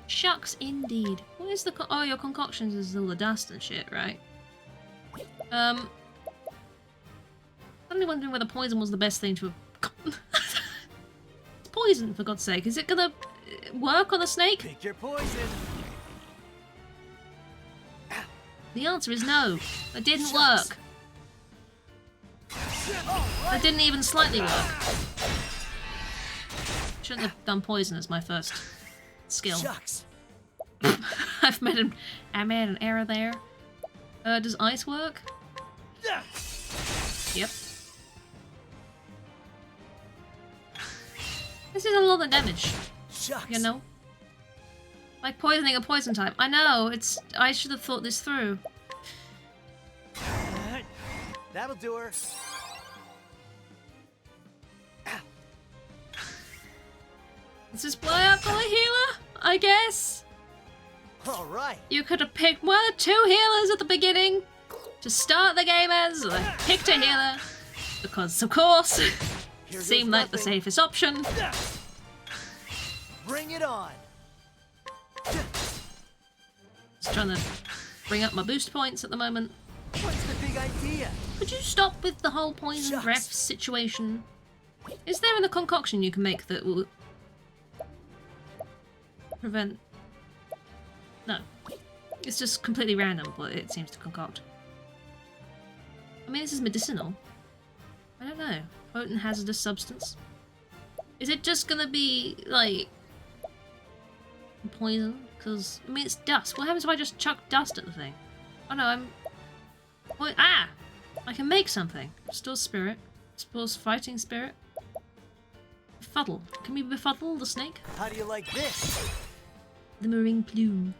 Shucks, indeed. What is the oh, your concoctions is all the dust and shit, right? Suddenly wondering whether poison was the best thing to have... It's poison, for God's sake. Is it gonna work on the snake? Pick your poison. The answer is no. It didn't work. It didn't even slightly work. Shouldn't have done poison as my first skill. I made an error there. Does ice work? Yep. This is a lot of damage. You know? Like poisoning a poison type. I know, it's... I should have thought this through. That'll do her. Let's just play up for a healer, I guess. Alright. You could have picked one or two healers at the beginning to start the game as. I picked a healer because, of course, it seemed like the safest option. Bring it on. Just trying to bring up my boost points at the moment. What's the big idea? Could you stop with the whole poison breath situation? Is there in a concoction you can make that will prevent... No. It's just completely random what it seems to concoct. I mean, this is medicinal. I don't know. Potent hazardous substance. Is it just gonna be, like... poison? Because, I mean, it's dust. What happens if I just chuck dust at the thing? Oh no, I'm... What? Ah! I can make something. Restores spirit. Restores fighting spirit. Befuddle. Can we befuddle the snake? How do you like this? The marine plume.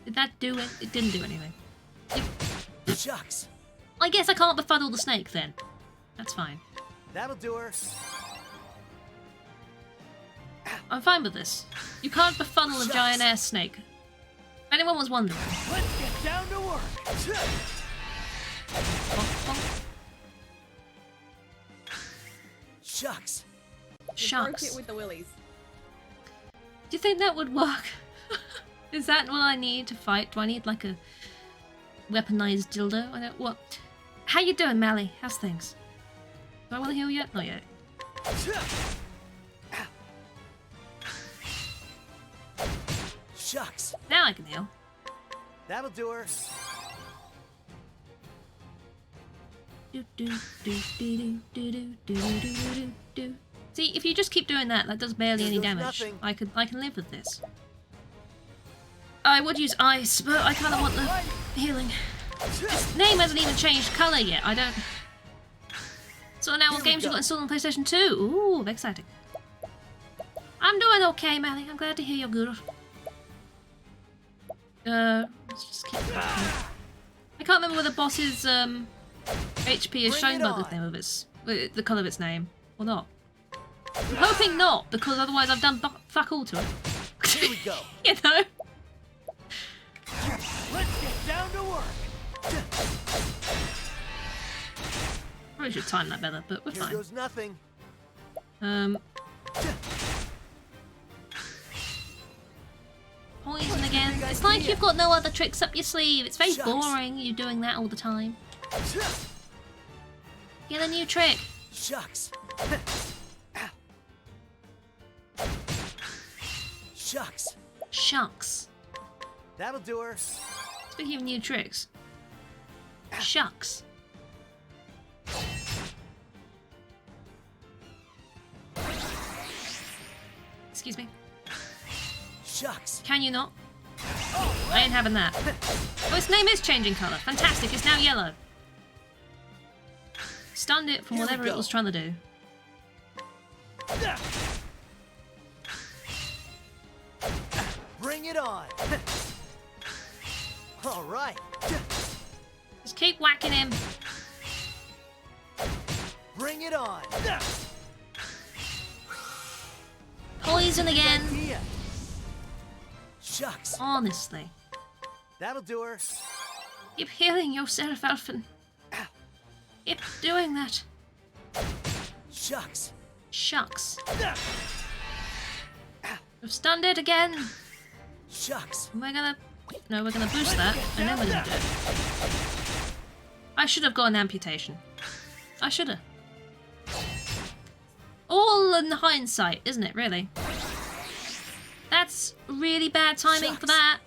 Did that do it? It didn't do anything. Shucks. I guess I can't befuddle the snake then. That's fine. That'll do her. I'm fine with this. You can't befuddle a giant ass snake. If anyone was wondering. Let's get down to work. Bonk, bonk. Shucks. Shucks. Broke it with the willies. Do you think that would work? Is that what I need to fight? Do I need like a weaponized dildo? I don't what. How you doing, Mally? How's things? Do I want to heal yet? Not yet. Shucks. Now I can heal. That'll do her. Do, do, do, do, do, do, do, do, do, do. See, if you just keep doing that, that does barely any damage. Nothing. I can live with this. I would use ice, but I kind of want the healing. Its name hasn't even changed colour yet. I don't. So now, what games you got installed on PlayStation 2? Ooh, exciting. I'm doing okay, Mally. I'm glad to hear you're good. Let's just keep going. I can't remember whether the boss's HP is shown by the name of its, the colour of its name, or not. I'm hoping not, because otherwise I've done fuck all to it. Here we go. You know? Let's get down to work. Probably should time that better, but we're Here fine. goes nothing. Poison again. It's like you've got no other tricks up your sleeve. It's very boring, you doing that all the time. Get a new trick. Shucks. Shucks. Shucks. That'll do her. Speaking of new tricks. Shucks. Excuse me. Shucks. Can you not? I ain't having that. Oh, its name is changing colour. Fantastic, it's now yellow. Stunned it from whatever it was trying to do. Bring it on. All right. Just keep whacking him. Bring it on. Poison again. Idea. Shucks. Honestly. That'll do her. Keep healing yourself, Alfyn. Keep doing that. Shucks. Shucks. We've stunned it again. Shucks. We're gonna boost that, and then we're gonna do it. I should have got an amputation. I should have. All in hindsight, isn't it, really? That's really bad timing for that.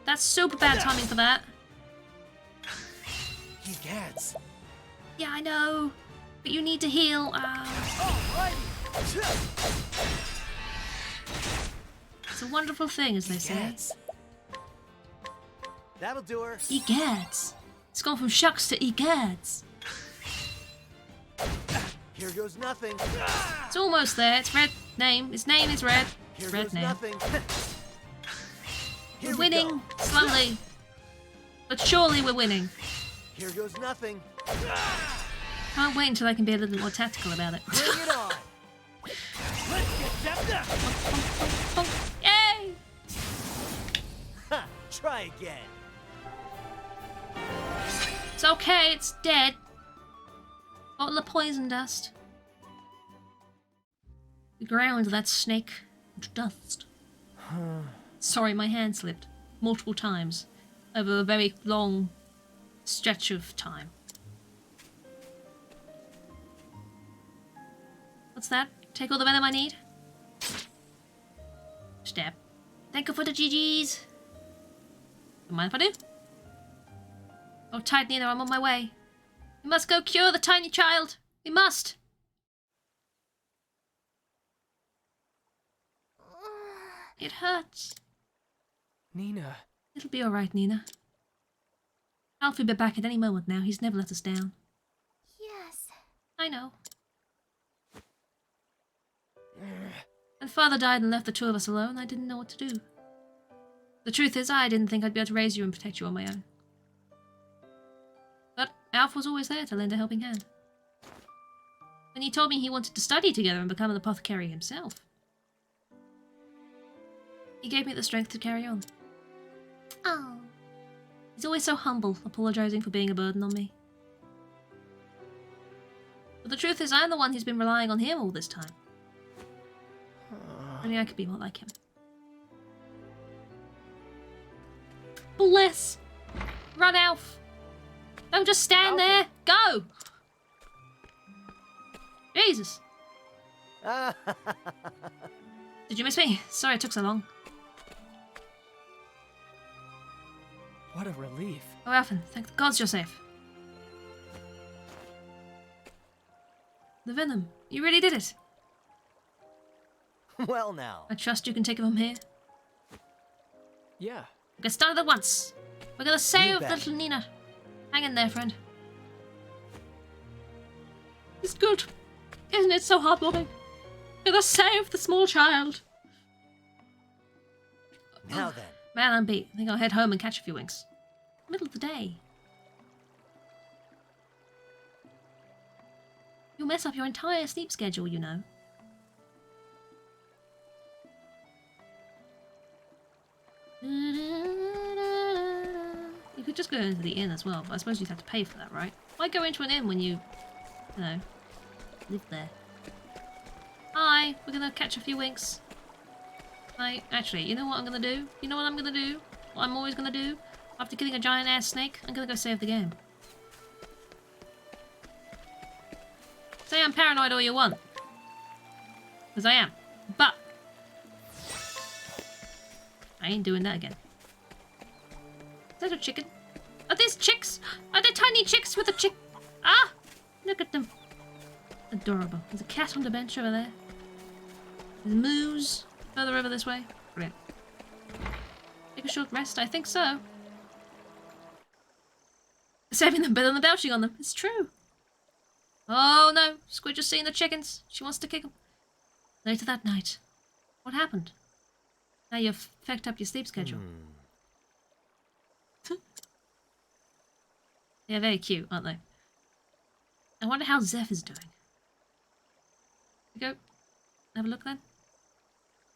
That's super bad timing for that. He gets. Yeah, I know. But you need to heal. It's a wonderful thing, as they say. That'll do her. Egads. It's gone from shucks to egads. Here goes nothing. It's almost there. It's red name. His name is red. Here Red goes name. nothing. We're winning slowly, but surely we're winning. Here goes nothing. Can't wait until I can be a little bit more tactical about it. Bring it on. Let's get that. Yay! Ha, try again. It's okay. It's dead. Bottle of poison dust. We ground that snake into dust. Sorry, my hand slipped multiple times over a very long stretch of time. What's that? Take all the venom I need? Stab. Thank you for the GGs. Don't mind if I do? Oh, tight, Nina, I'm on my way. We must go cure the tiny child. We must. It hurts. Nina. It'll be alright, Nina. Alfyn will be back at any moment now. He's never let us down. Yes. I know. When Father died and left the two of us alone, I didn't know what to do. The truth is, I didn't think I'd be able to raise you and protect you on my own. But Alf was always there to lend a helping hand. When he told me he wanted to study together and become an apothecary himself, he gave me the strength to carry on. Oh. He's always so humble, apologising for being a burden on me. But the truth is, I'm the one who's been relying on him all this time. Only I could be more like him. Bless! Run, Alf! Don't just stand there! Go! Jesus! Did you miss me? Sorry it took so long. What a relief. Oh, Alfyn, thank the gods you're safe. The venom. You really did it. Well now. I trust you can take it from here. Yeah. Get started at once. We're gonna save bet. little Nina. Hang in there, friend. It's good. Isn't it so heartwarming? We're gonna save the small child. Now then. Man, I'm beat. I think I'll head home and catch a few winks. Middle of the day. You'll mess up your entire sleep schedule, you know. You could just go into the inn as well, but I suppose you'd have to pay for that, right? Why go into an inn when you know, live there? Hi, we're gonna catch a few winks. Hi, actually, you know what I'm gonna do? You know what I'm gonna do? What I'm always gonna do? After killing a giant ass snake, I'm gonna go save the game. Say I'm paranoid all you want. Because I am. But I ain't doing that again. Is that a chicken? Are these chicks? Are they tiny chicks with a chick? Ah! Look at them. Adorable. There's a cat on the bench over there. There's moose further over this way. Brilliant. Take a short rest? I think so. Saving them better than belching on them. It's true. Oh no. Squid just seen the chickens. She wants to kick them. Later that night. What happened? Now you've fucked up your sleep schedule. Yeah, very cute, aren't they? I wonder how Zeph is doing. We go. Have a look then.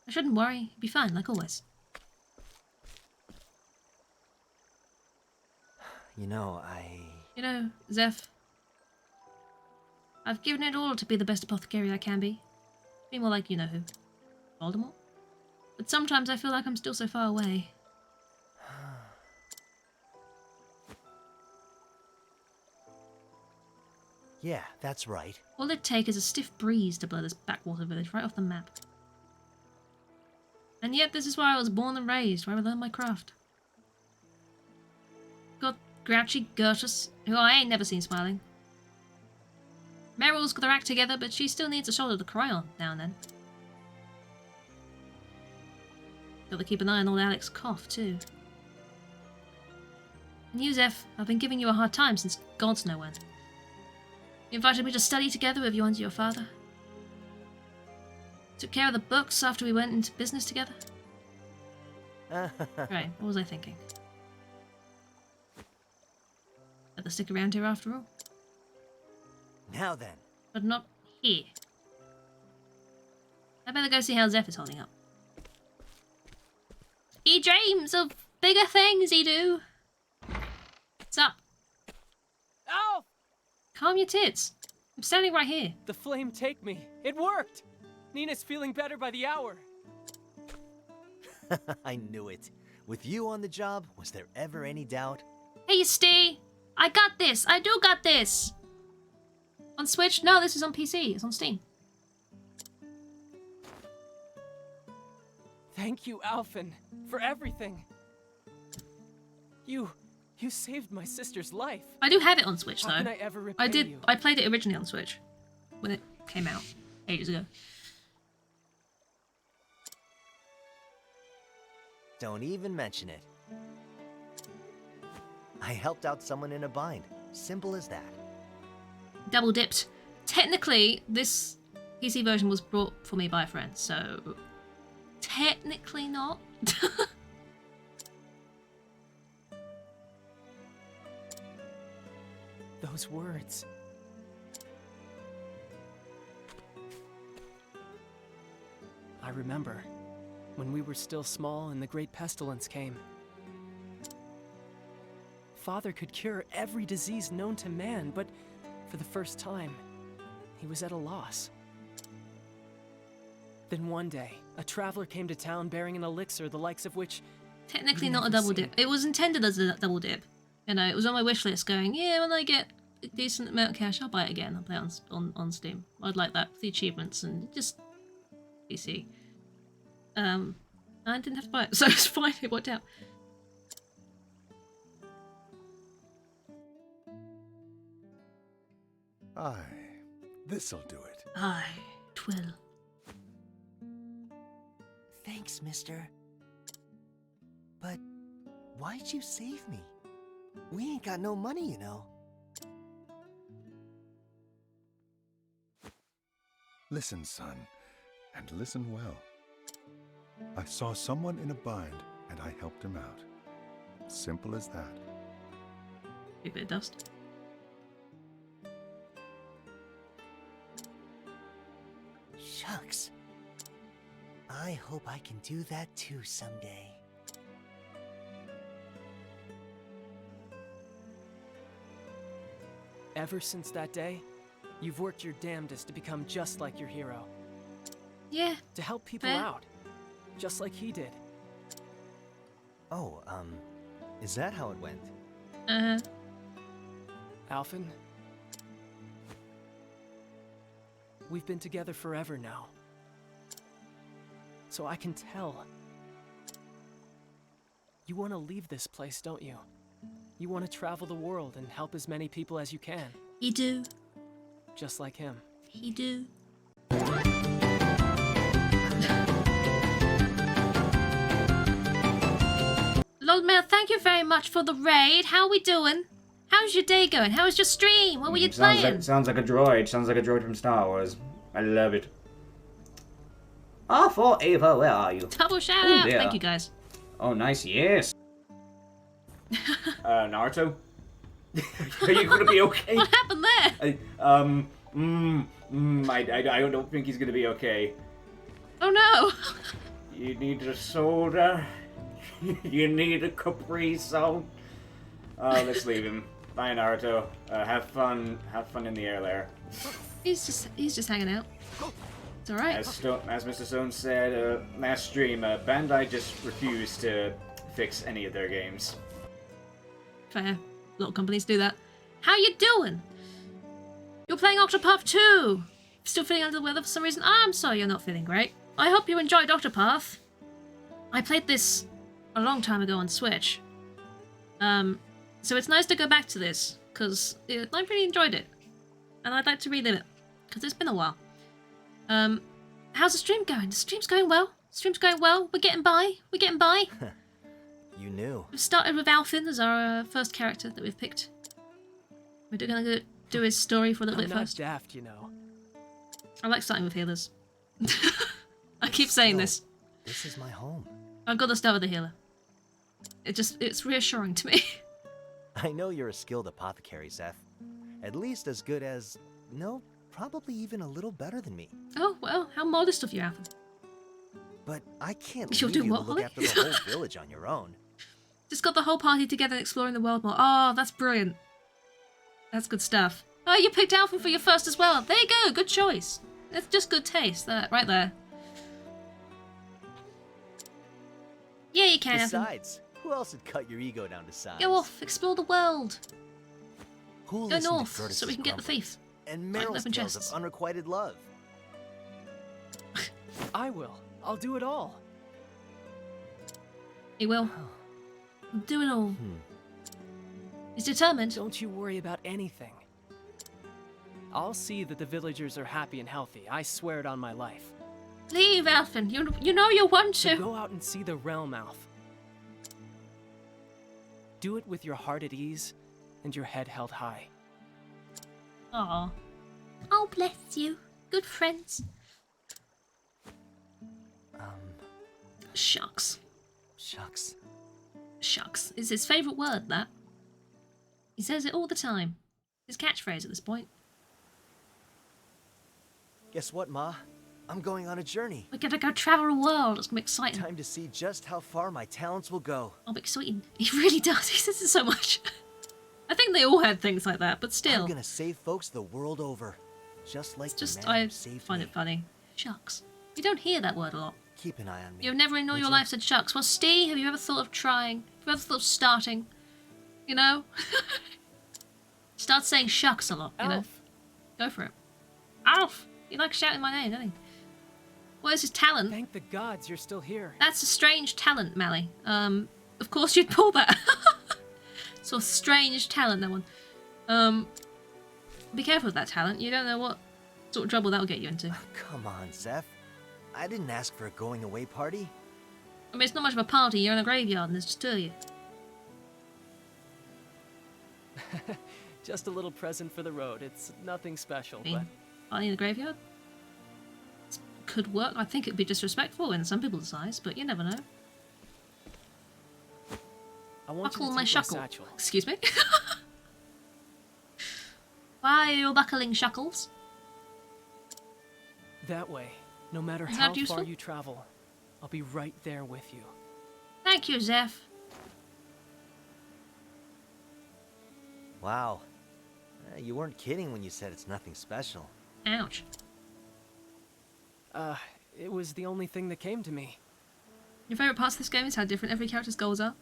I shouldn't worry. He'll be fine, like always. You know, You know, Zeph. I've given it all to be the best apothecary I can be. Be more like you-know-who. Voldemort. But sometimes I feel like I'm still so far away. Yeah, that's right. All it'd take is a stiff breeze to blow this backwater village right off the map. And yet this is where I was born and raised, where I learned my craft. Got grouchy Gertus, who I ain't never seen smiling. Meryl's got her act together, but she still needs a shoulder to cry on now and then. Got to keep an eye on old Alec's cough, too. And you, Zeph, I've been giving you a hard time since God's know when. You invited me to study together with you and your father. Took care of the books after we went into business together. Right, what was I thinking? Better stick around here after all. Now then. But not here. I better go see how Zeph is holding up. He dreams of bigger things, he do. What's up? Alf! Calm your tits. I'm standing right here. The flame take me. It worked! Nina's feeling better by the hour. I knew it. With you on the job, was there ever any doubt? Hey, Steve! I got this! I do got this! On Switch? No, this is on PC. It's on Steam. Thank you, Alfyn, for everything. You saved my sister's life. I do have it on Switch, though. How can I ever repay you? I played it originally on Switch. When it came out. Ages ago. Don't even mention it. I helped out someone in a bind. Simple as that. Double dipped. Technically, this PC version was brought for me by a friend, so... Technically not. Those words. I remember when we were still small and the Great Pestilence came. Father could cure every disease known to man, but for the first time, he was at a loss. Then one day, a traveler came to town bearing an elixir the likes of which... Technically not a double dip. It was intended as a double dip. You know, it was on my wish list going, yeah, when I get a decent amount of cash, I'll buy it again. I'll play it on Steam. I'd like that for the achievements and just PC. I didn't have to buy it, so it's fine, it worked out. Aye, this'll do it. Aye, twill. Thanks, mister. But why'd you save me? We ain't got no money, you know. Listen, son, and listen well. I saw someone in a bind, and I helped him out. Simple as that. A bit of dust. Shucks. I hope I can do that too someday. Ever since that day, you've worked your damnedest to become just like your hero. Yeah. To help people fair. out, just like he did. Oh, is that how it went? Uh-huh. Alfyn, we've been together forever now. So I can tell. You want to leave this place, don't you? You want to travel the world and help as many people as you can. He do. Just like him. He do. Lord Mayor, thank you very much for the raid. How are we doing? How's your day going? How was your stream? What were you playing? Sounds like a droid. Sounds like a droid from Star Wars. I love it. Ah, for Ava, where are you? Double shout Oh, out. dear. Thank you guys. Oh, nice, yes. Naruto? Are you gonna be okay? What happened there? I don't think he's gonna be okay. Oh no. You need a soda. You need a Capri Sun. Let's leave him. Bye, Naruto. Have fun in the air there. He's just hanging out. It's all right. As Mr. Stone said last stream, Bandai just refused to fix any of their games. Fair. A lot of companies do that. How you doing? You're playing Octopath 2. Still feeling under the weather for some reason? I'm sorry you're not feeling great. I hope you enjoyed Octopath. I played this a long time ago on Switch. So it's nice to go back to this, because I really enjoyed it. And I'd like to relive it, because it's been a while. How's the stream going? The stream's going well. Stream's going well. We're getting by. We're getting by. You knew. We've started with Alfyn as our first character that we've picked. We're gonna do his story for a little bit first. I'm not daft, you know. I like starting with healers. I keep saying this. This is my home. I've got to start with the healer. It's reassuring to me. I know you're a skilled apothecary, Seth. At least as good as, no, probably even a little better than me. Oh, well, how modest of you, Alfyn. But I can't You'll leave do you what, to look Holly? after the whole village on your own. Just got the whole party together and exploring the world more. Oh, that's brilliant. That's good stuff. Oh, you picked Alfyn for your first as well. There you go, good choice. That's just good taste, that right there. Yeah, you can, Alfyn. Besides, who else would cut your ego down to size? Go off, explore the world. Who'll Go listen to north, Curtis's so we can get the grumble? thief. And Like Meryl's open tales chests. of unrequited love. I will. I'll do it all. He will. Do it all. He's determined. Don't you worry about anything. I'll see that the villagers are happy and healthy. I swear it on my life. Leave, Alfyn. You know you want So to. go out and see the realm, Alf. Do it with your heart at ease and your head held high. Aw. Oh, bless you. Good friends. Shucks. Shucks. Shucks is his favourite word, that. He says it all the time. His catchphrase at this point. Guess what, Ma? I'm going on a journey. We're gonna go travel the world. It's gonna be exciting. Time to see just how far my talents will go. I'll be exciting. He really does. He says it so much. I think they all had things like that, but still. I'm gonna save folks the world over. Just like Just, the man I who saved find me. it funny. Shucks. You don't hear that word a lot. Keep an eye on me. You've never in all would your you? life said shucks. Well, Steve, have you ever thought of trying? Have you ever thought of starting? You know? Start saying shucks a lot, you know? Alf. Go for it. Alf! You like shouting my name, don't you? What is his talent? Thank the gods you're still here. That's a strange talent, Mally. Of course you'd pull that. So strange talent, that one. Be careful with that talent. You don't know what sort of trouble that'll get you into. Come on, Seth. I didn't ask for a going away party. I mean, it's not much of a party. You're in a graveyard and there's just two of you. Just a little present for the road. It's nothing special, I mean, party in the graveyard? Could work. I think it'd be disrespectful in some people's eyes, but you never know. I want Buckle you to my take shackle. satchel. Excuse me? Why are you buckling shackles? That way, no matter Is how that useful? far you travel, I'll be right there with you. Thank you, Zeph. Wow. You weren't kidding when you said it's nothing special. Ouch. It was the only thing that came to me. Your favourite parts of this game is how different every character's goals are.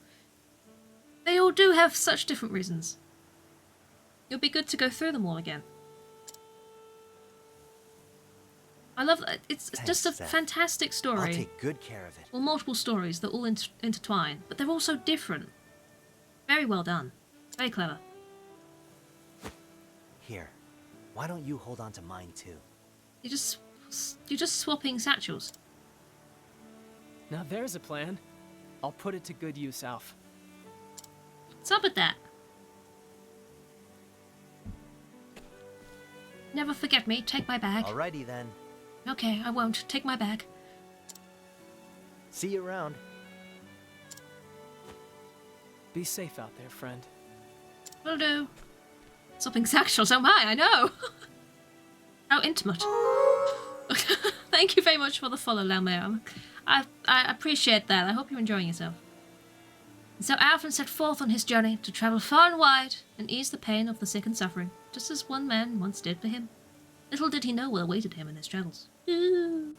They all do have such different reasons. It'll be good to go through them all again. I love that. It's Thanks, just a Seth. fantastic story. I'll take good care of it. Well, multiple stories that all intertwine, but they're all so different. Very well done. Very clever. Here, why don't you hold on to mine too? You're just swapping satchels. Now there's a plan. I'll put it to good use, Alf. What's up with that? Never forget me. Take my bag. Alrighty then. Okay, I won't. Take my bag. See you around. Be safe out there, friend. Will do. Something sexual, so am I know. How intimate. Thank you very much for the follow, Lameo. I appreciate that. I hope you're enjoying yourself. And so Alfyn set forth on his journey to travel far and wide and ease the pain of the sick and suffering, just as one man once did for him. Little did he know what awaited him in his travels. Ooh.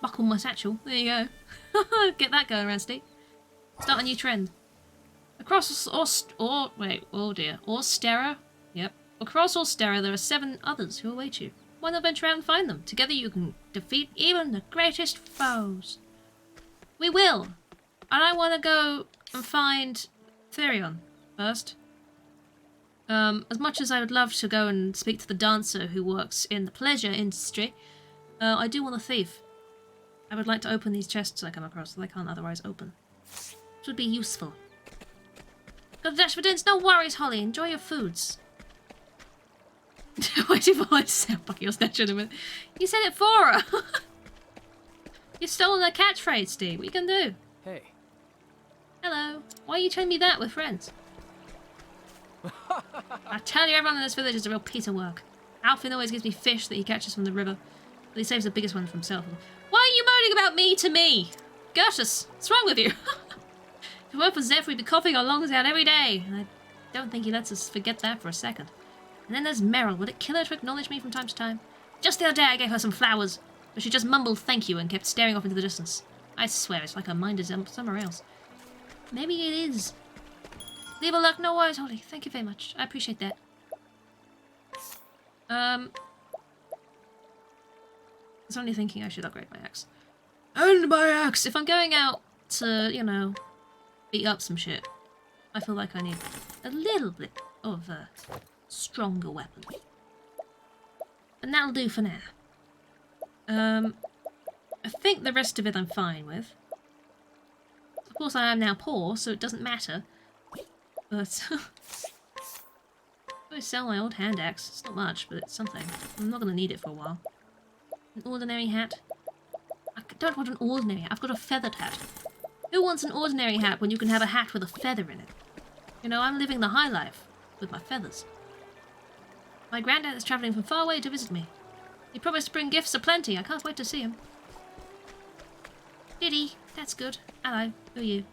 Buckle my satchel. There you go. Get that going, Rusty. Start a new trend. Across Austera. Yep. Across Austera there are 7 others who await you. Why not venture out and find them? Together you can defeat even the greatest foes. We will. And I want to go and find Therion first. As much as I would love to go and speak to the dancer who works in the pleasure industry, I do want a thief. I would like to open these chests I come across that I can't otherwise open. It would be useful. Got the dash for dinner? No worries, Holly. Enjoy your foods. Waiting for her to say, fuck your snatcher in a minute. You said it for her. You've stolen her catchphrase, Steve. What are you gonna do? Hey. Hello. Why are you telling me that with friends? I tell you, everyone in this village is a real piece of work. Alfyn always gives me fish that he catches from the river, but he saves the biggest one for himself. Why are you moaning about me to me? Gertus, what's wrong with you? If it weren't for Zeph, we'd be coughing our lungs out every day, and I don't think he lets us forget that for a second. And then there's Meryl. Would it kill her to acknowledge me from time to time? Just the other day I gave her some flowers, but she just mumbled thank you and kept staring off into the distance. I swear it's like her mind is somewhere else. Maybe it is. Leave a luck, no worries, Holly. Thank you very much. I appreciate that. I was only thinking I should upgrade my axe. And my axe! If I'm going out to, you know, beat up some shit, I feel like I need a little bit of a stronger weapon. And that'll do for now. I think the rest of it I'm fine with. Of course I am now poor, so it doesn't matter. But I sell my old hand axe. It's not much, but it's something. I'm not going to need it for a while. An ordinary hat. I don't want an ordinary hat. I've got a feathered hat. Who wants an ordinary hat when you can have a hat with a feather in it? You know, I'm living the high life with my feathers. My granddad is travelling from far away to visit me. He promised to bring gifts aplenty. I can't wait to see him. Did he? That's good. Hello. Who are you?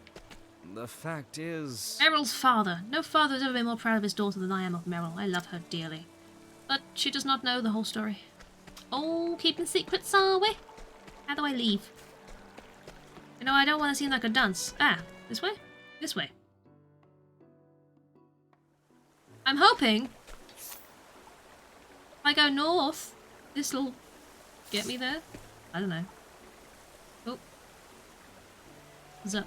The fact is... Meryl's father. No father has ever been more proud of his daughter than I am of Meryl. I love her dearly. But she does not know the whole story. Oh, keeping secrets, are we? How do I leave? You know, I don't want to seem like a dunce. Ah, this way? This way. I'm hoping if I go north, this'll get me there. I don't know. Oh. What's up?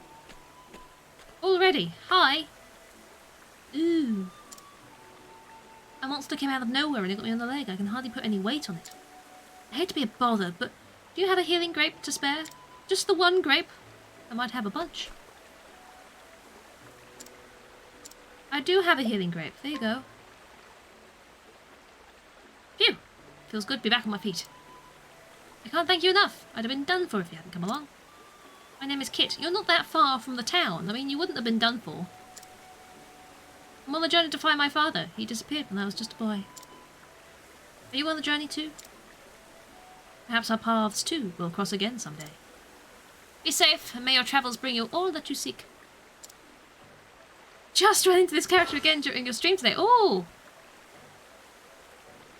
Already. Hi. Ooh. A monster came out of nowhere and it got me on the leg. I can hardly put any weight on it. I hate to be a bother, but do you have a healing grape to spare? Just the one grape? I might have a bunch. I do have a healing grape. There you go. Phew. Feels good to be back on my feet. I can't thank you enough. I'd have been done for if you hadn't come along. My name is Kit. You're not that far from the town. I mean, you wouldn't have been done for. I'm on the journey to find my father. He disappeared when I was just a boy. Are you on the journey too? Perhaps our paths too will cross again someday. Be safe, and may your travels bring you all that you seek. Just ran into this character again during your stream today. Oh!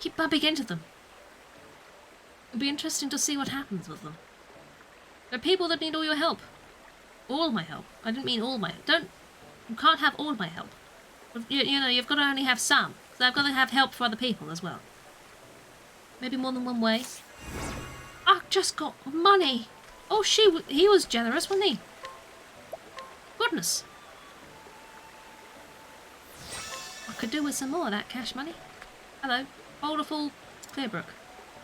Keep bumping into them. It'll be interesting to see what happens with them. There are people that need all your help. All my help. I didn't mean all my... You can't have all my help. You know, you've got to only have some. So I've got to have help for other people as well. Maybe more than one way. I just got money. Oh, he was generous, wasn't he? Goodness. I could do with some more of that cash money. Hello. Boulderful, Clearbrook.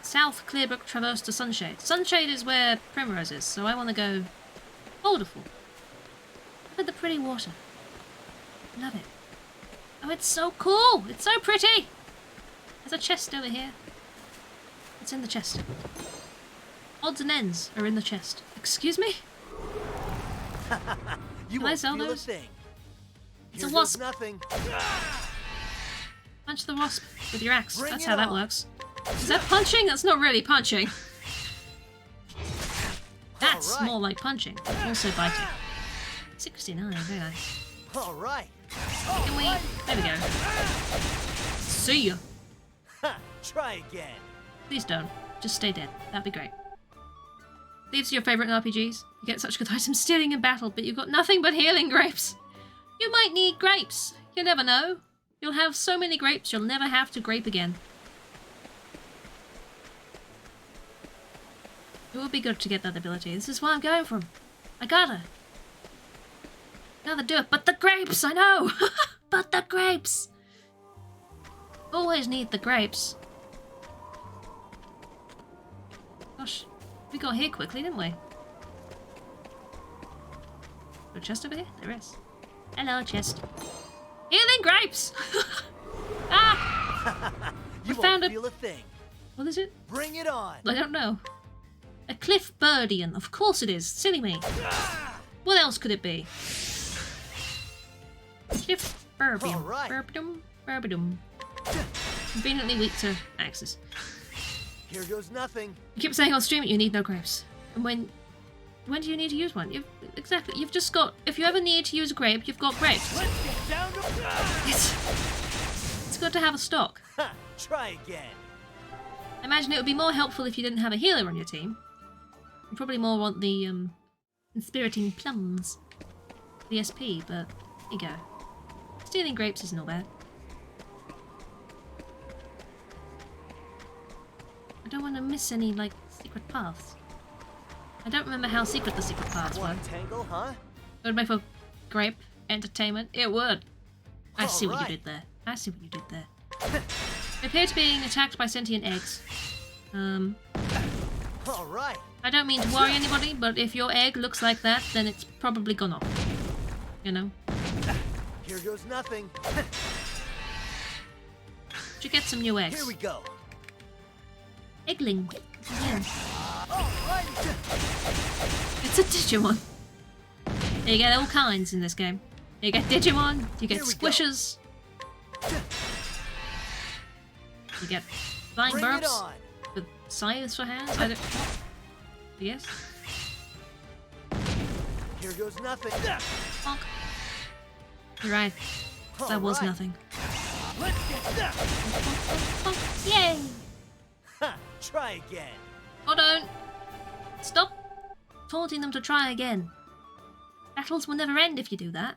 South Clearbrook traverse to Sunshade. Sunshade is where Primrose is, so I want to go Boulderful. Look at the pretty water. Love it. Oh, it's so cool. It's so pretty. There's a chest over here. It's in the chest. Odds and ends are in the chest. Excuse me? You Can I won't sell feel a those? thing. It's a Here goes wasp. Nothing. Punch the wasp with your axe. Bring That's it how that on. works. Is that punching? That's not really punching. That's All right. more like punching, but also biting. 69, very nice. All right. Can we... There we go. See ya. Try again. Please don't. Just stay dead. That'd be great. These are your favourite RPGs. You get such good items stealing in battle, but you've got nothing but healing grapes. You might need grapes. You never know. You'll have so many grapes, you'll never have to grape again. It would be good to get that ability. This is what I'm going for. I gotta do it. But the grapes, I know! But the grapes! Always need the grapes. Gosh, we got here quickly, didn't we? A chest over here? There is. Hello, chest. Healing grapes! Ah! You We found won't a... feel a thing. What is it? Bring it on. I don't know. A cliff birdian. Of course it is. Silly me. What else could it be? Cliff birdian. All right. Burbadum, burbadum. Conveniently weak to axes. Here goes nothing. You keep saying on stream that you need no grapes. And when do you need to use one? Exactly. You've just got... If you ever need to use a grape, you've got grapes. Let's get down to... It's good to have a stock. Try again. I imagine it would be more helpful if you didn't have a healer on your team. You probably more want the inspiriting plums, the SP, but there you go. Stealing grapes isn't all bad. I don't want to miss any, like, secret paths. I don't remember how secret the secret paths were. One tangle, huh? It would make for grape entertainment. It would. I see what you Alright. did there. I see what you did there. They appear to be being attacked by sentient eggs. All right. I don't mean to worry anybody, but if your egg looks like that, then it's probably gone off. You know? Here goes nothing. Should you get some new eggs? Here we go. Eggling. Yeah. All right. It's a Digimon. You get all kinds in this game. You get Digimon, you get Here we go. squishers, you get flying Bring it burps on. with scythes for hands. I don't... Yes? Here goes nothing. Bonk. You're right. That was Alright. nothing. Let's get that. Bonk. Yay! Try again. Hold on. Stop taunting them to try again. Battles will never end if you do that.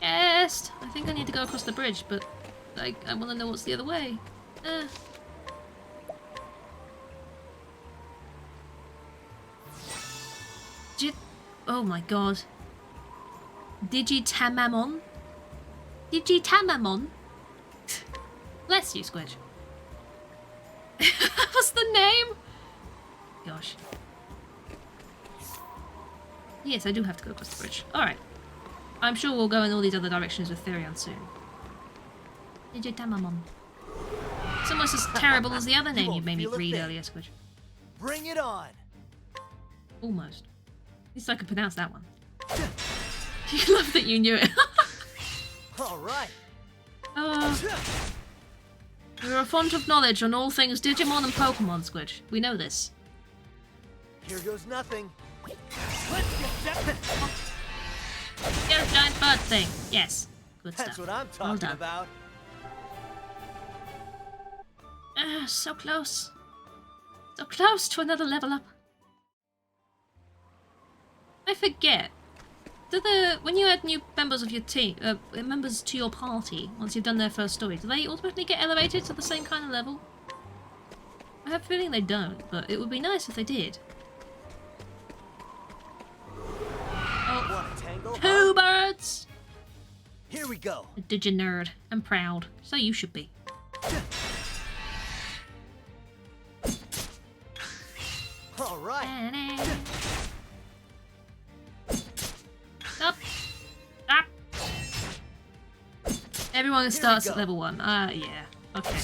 Yes! I think I need to go across the bridge, but I want to know what's the other way. Oh my god. Digitamamon? Digitamamon? Bless you, Squidge. What's the name? Gosh. Yes, I do have to go across the bridge. Alright. I'm sure we'll go in all these other directions with Therion soon. Digitamamon. It's almost as terrible as the other name you won't made me feel a read thing. earlier, Squidge. Bring it on. Almost. At least I could pronounce that one. You love that you knew it. All right. You're a font of knowledge on all things Digimon and Pokemon, Squidge. We know this. Here goes nothing. Let's get that. Get a giant bird thing. Yes. Good That's stuff. what I'm Well talking done. about. So close. So close to another level up. I forget. When you add new members of your team, members to your party, once you've done their first story, do they automatically get elevated to the same kind of level? I have a feeling they don't, but it would be nice if they did. Oh, Want a tangle? two birds! Here we go. A digi-nerd. I'm proud. So you should be. All right. Stop! Stop! Everyone starts at level 1. Yeah. Okay.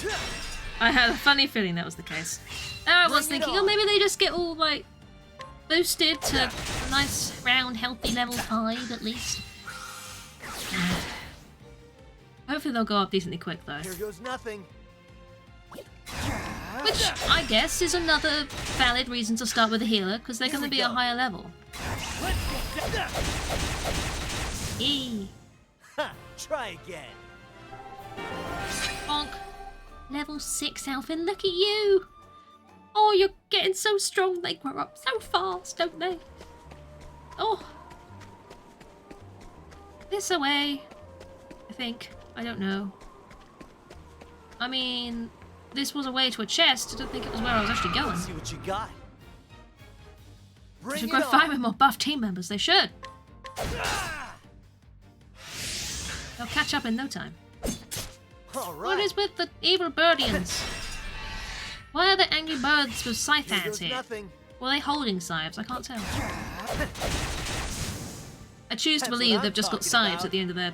I had a funny feeling that was the case. I was thinking, oh, maybe they just get all, like, boosted to a nice, round, healthy level 5 at least. Hopefully they'll go up decently quick, though. Here goes nothing. Which, I guess, is another valid reason to start with a healer, because they're going to be a higher level. Eee. Ha! Try again. Bonk. Level 6, Alfyn, look at you! Oh, you're getting so strong. They grow up so fast, don't they? Oh. This away. I think. I don't know. I mean, this was a way to a chest. I don't think it was where I was actually going. Let's see what you got. They should go find with more buff team members. They should. They'll catch up in no time. All right. What is with the evil birdians? Why are there angry birds with scythe hands here? Nothing. Were they holding scythes? I can't tell. I choose to believe they've just got scythes at the end of their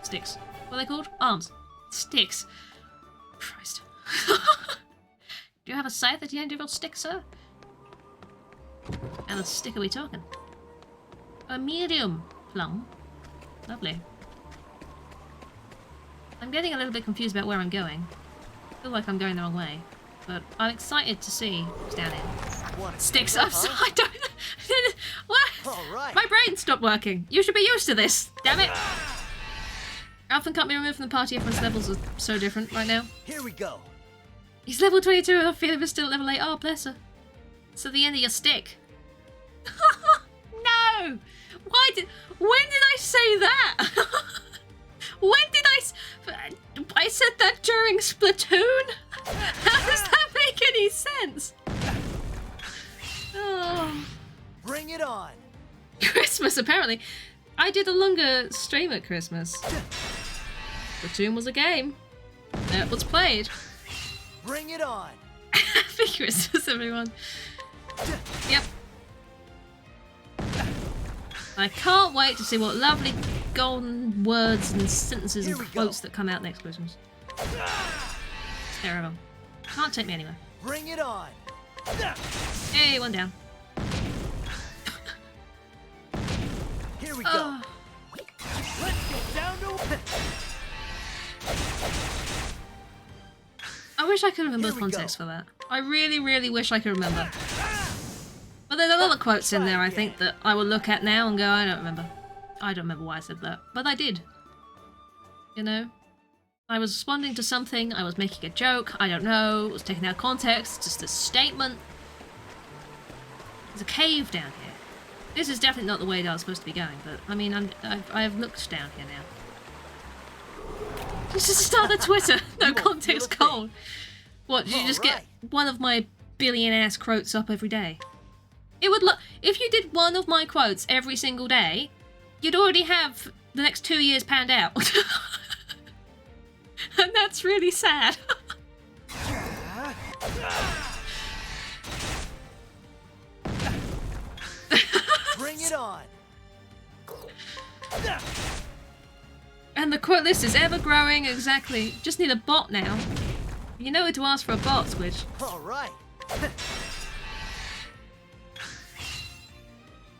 sticks. What are they called? Arms. Sticks. Christ. Do you have a scythe at the end of your stick, sir? How the stick are we talking? A medium plum. Lovely. I'm getting a little bit confused about where I'm going. I feel like I'm going the wrong way. But I'm excited to see what's down here. Sticks up. I don't. What? Right. My brain stopped working. You should be used to this. Damn it. Alfyn can't be removed from the party. Everyone's levels are so different right now. Here we go. He's level 22 and I feel he's still at level 8. Oh, bless her. It's at the end of your stick. No! When did I say that? When did I said that during Splatoon? How does that make any sense? Oh. Bring it on. Christmas, apparently. I did a longer stream at Christmas. Splatoon was a game. It was played. Bring it on. Happy Christmas, everyone. Yep. I can't wait to see what lovely golden words and sentences and quotes that come out next Christmas. It's terrible. Can't take me anywhere. Bring it on. Hey, one down. Here we go. Let's get down to. I wish I could remember the context for that. I really, really wish I could remember. But there's a lot of quotes in there, I think, that I will look at now and go, I don't remember. I don't remember why I said that. But I did. You know? I was responding to something, I was making a joke, I don't know, it was taken out of context, just a statement. There's a cave down here. This is definitely not the way that I was supposed to be going, but, I mean, I've looked down here now. This is the start of Twitter, no context cold. What, did you just get one of my billion-ass quotes up every day? It would look if you did one of my quotes every single day, you'd already have the next 2 years panned out. And that's really sad. Bring it on. And the quote list is ever growing, exactly. Just need a bot now. You know who to ask for a bot, Squidge. All right.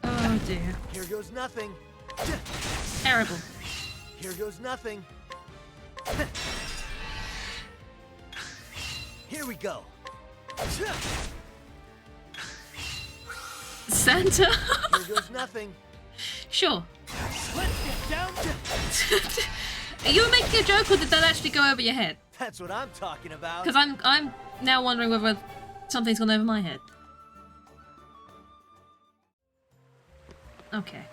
Oh dear. Here goes nothing. Terrible. Here goes nothing. Here we go. Santa? Here goes nothing. Sure. Let's get down to. Are you making a joke or did that actually go over your head? That's what I'm talking about. Because I'm now wondering whether something's gone over my head. Okay.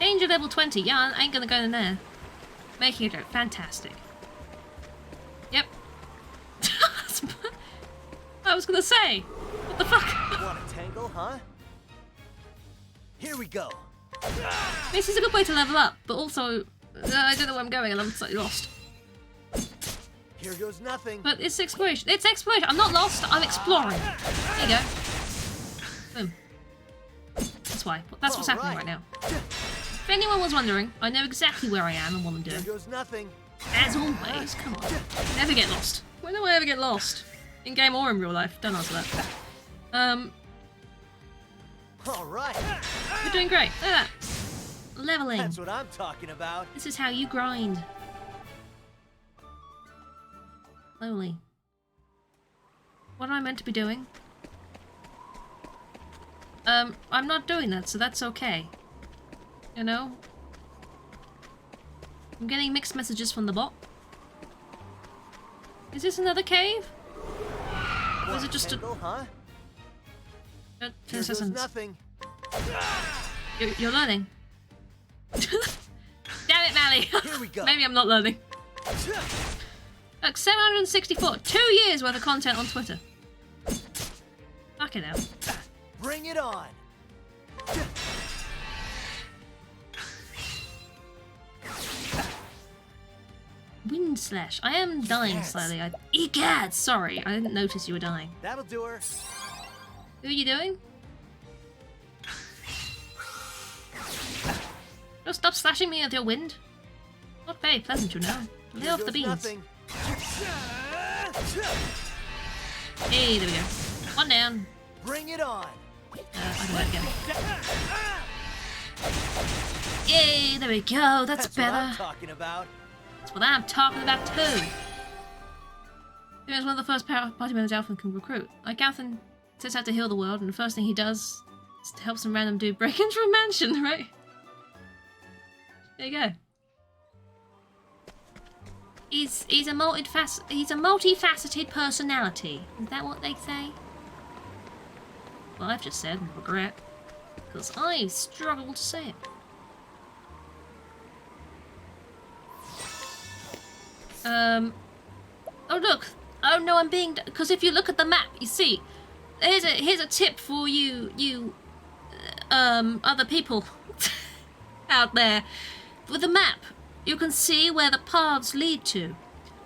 Danger level 20. Yeah, I ain't gonna go in there. Making a joke. Fantastic. Yep. I was gonna say. What the fuck? Want a tangle, huh? Here we go. This is a good way to level up, but also I don't know where I'm going and I'm slightly lost. Here goes nothing. But it's exploration. It's exploration. I'm not lost. I'm exploring. There you go. Boom. That's why. That's what's happening right now. If anyone was wondering, I know exactly where I am and what I'm doing. Here goes nothing. As always, come on. Never get lost. When do I ever get lost? In game or in real life? Don't answer that. Alright. You're doing great. Look at that. Leveling. That's what I'm talking about. This is how you grind. Slowly. What am I meant to be doing? I'm not doing that, so that's okay. You know? I'm getting mixed messages from the bot. Is this another cave? Or is it just a... Huh? 10 Here goes seconds. nothing. You're learning. Damn it, Mally! Here we go. Maybe I'm not learning. Look, 764. 2 years worth of content on Twitter. Fuck it out. Bring it on. Wind slash. I am dying slightly. Egad! Sorry, I didn't notice you were dying. That'll do her. Who are you doing? Don't stop slashing me with your wind. Not very pleasant, you know. Lay off the beans. Nothing. Hey, there we go. One down. Bring it on. I do that again. Yay, there we go. That's better. What I'm talking about. That's what I'm talking about too. He was one of the first party members Alfyn can recruit. Like Alfyn sets out to heal the world, and the first thing he does is to help some random dude break into a mansion, right? There you go. He's a multifaceted personality. Is that what they say? Well, I've just said and regret, because I struggled to say it. Oh look! Oh no, I'm being... Because if you look at the map, you see, here's a tip for you other people out there. With the map, you can see where the paths lead to.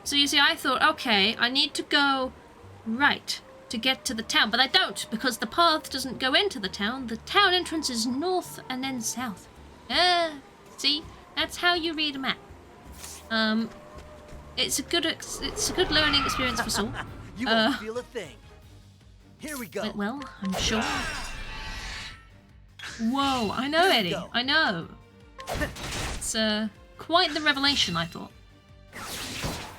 So you see, I thought, okay, I need to go right to get to the town, but I don't, because the path doesn't go into the town. The town entrance is north and then south. See, that's how you read a map. It's a good learning experience for Saul. You won't feel a thing. Here we go. Went well, I'm sure. Whoa, I know, Eddie. I know. It's quite the revelation, I thought.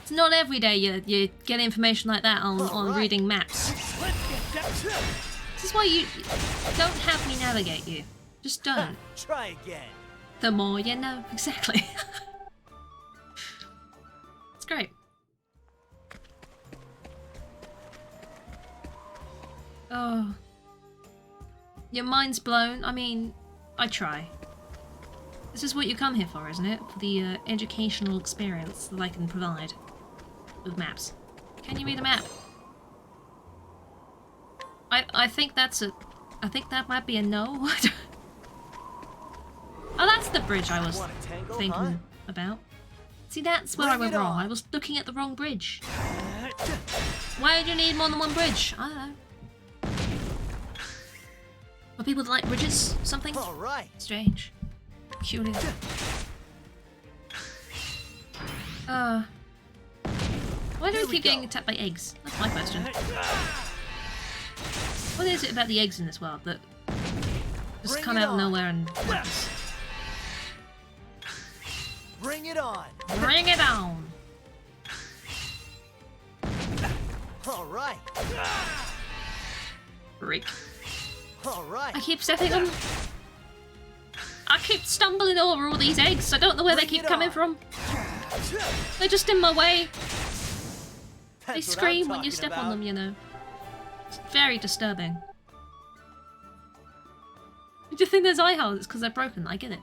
It's not every day you get information like that on reading maps. This is why you don't have me navigate you. Just don't. Try again. The more you know. Exactly. It's great. Oh. Your mind's blown. I mean, I try. This is what you come here for, isn't it? For the educational experience that I can provide with maps. Can you read a map? I think that's a... I think that might be a no. Oh, that's the bridge I was thinking about. See, that's where I went wrong. I was looking at the wrong bridge. Why do you need more than one bridge? I don't know. For people that like bridges, something? Strange. Peculiar. Why do we keep getting attacked by eggs? That's my question. What is it about the eggs in this world that just come out of nowhere and hurt us? Bring it on. Bring it on. All right. Freak. All right. I keep stepping on. I keep stumbling over all these eggs. I don't know where they keep coming from. They're just in my way. They scream when you step on them, you know. It's very disturbing. Do you think there's eye holes? It's because they're broken. I get it.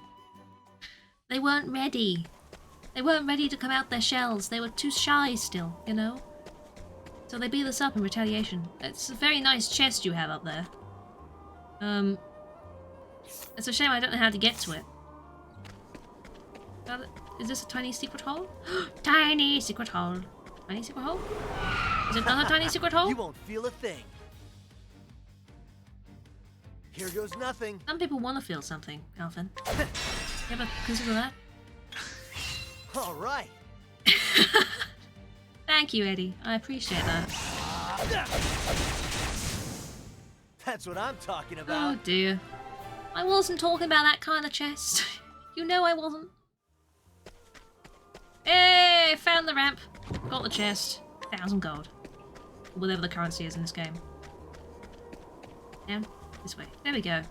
They weren't ready. They weren't ready to come out their shells. They were too shy still, you know? So they beat us up in retaliation. It's a very nice chest you have up there. It's a shame I don't know how to get to it. Is this a tiny secret hole? Tiny secret hole. Tiny secret hole? Is it not a tiny secret hole? You won't feel a thing. Here goes nothing. Some people want to feel something, Alfyn. You ever consider that? All right. Thank you, Eddie. I appreciate that. That's what I'm talking about. Oh dear. I wasn't talking about that kind of chest. You know I wasn't. Hey, found the ramp. Got the chest. 1,000 gold. Or whatever the currency is in this game. Down. This way. There we go.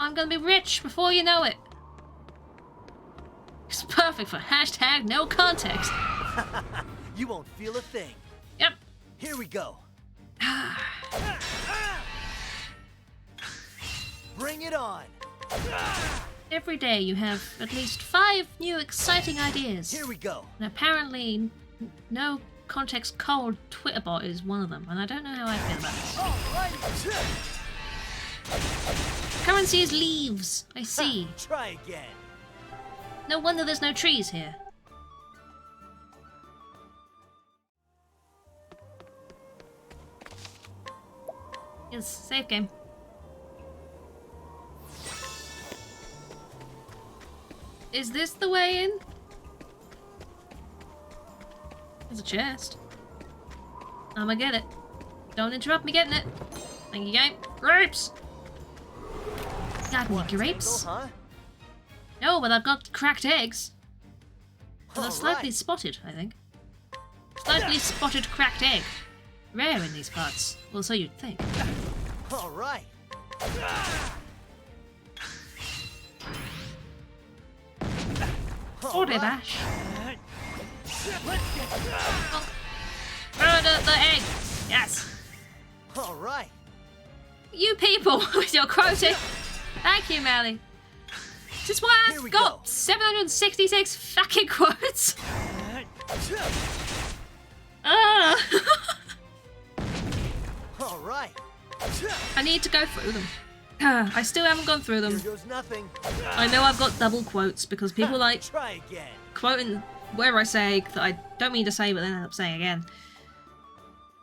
I'm gonna be rich before you know it. It's perfect for hashtag no context. You won't feel a thing. Yep. Here we go. Bring it on. Every day you have at least 5 new exciting ideas. Here we go. And apparently, no context cold Twitter bot is one of them, and I don't know how I feel about this. Currency is leaves. I see. Try again. No wonder there's no trees here. Yes, save game. Is this the way in? There's a chest. I'ma get it. Don't interrupt me getting it. Thank you, game. Grapes! Got any grapes? Huh? No, but I've got cracked eggs. They're All slightly right. spotted, I think. Slightly spotted cracked egg. Rare in these parts. Well, so you'd think. All right. Forty bash. Murder the egg! Yes! All right. You people with your quoting! Thank you, Melly. This is why Here we I've got go. 766 fucking quotes! Ah! All right. I need to go through them. I still haven't gone through them. Here goes nothing. I know I've got double quotes because people like Try again. quoting where I say that I don't mean to say but then end up saying again.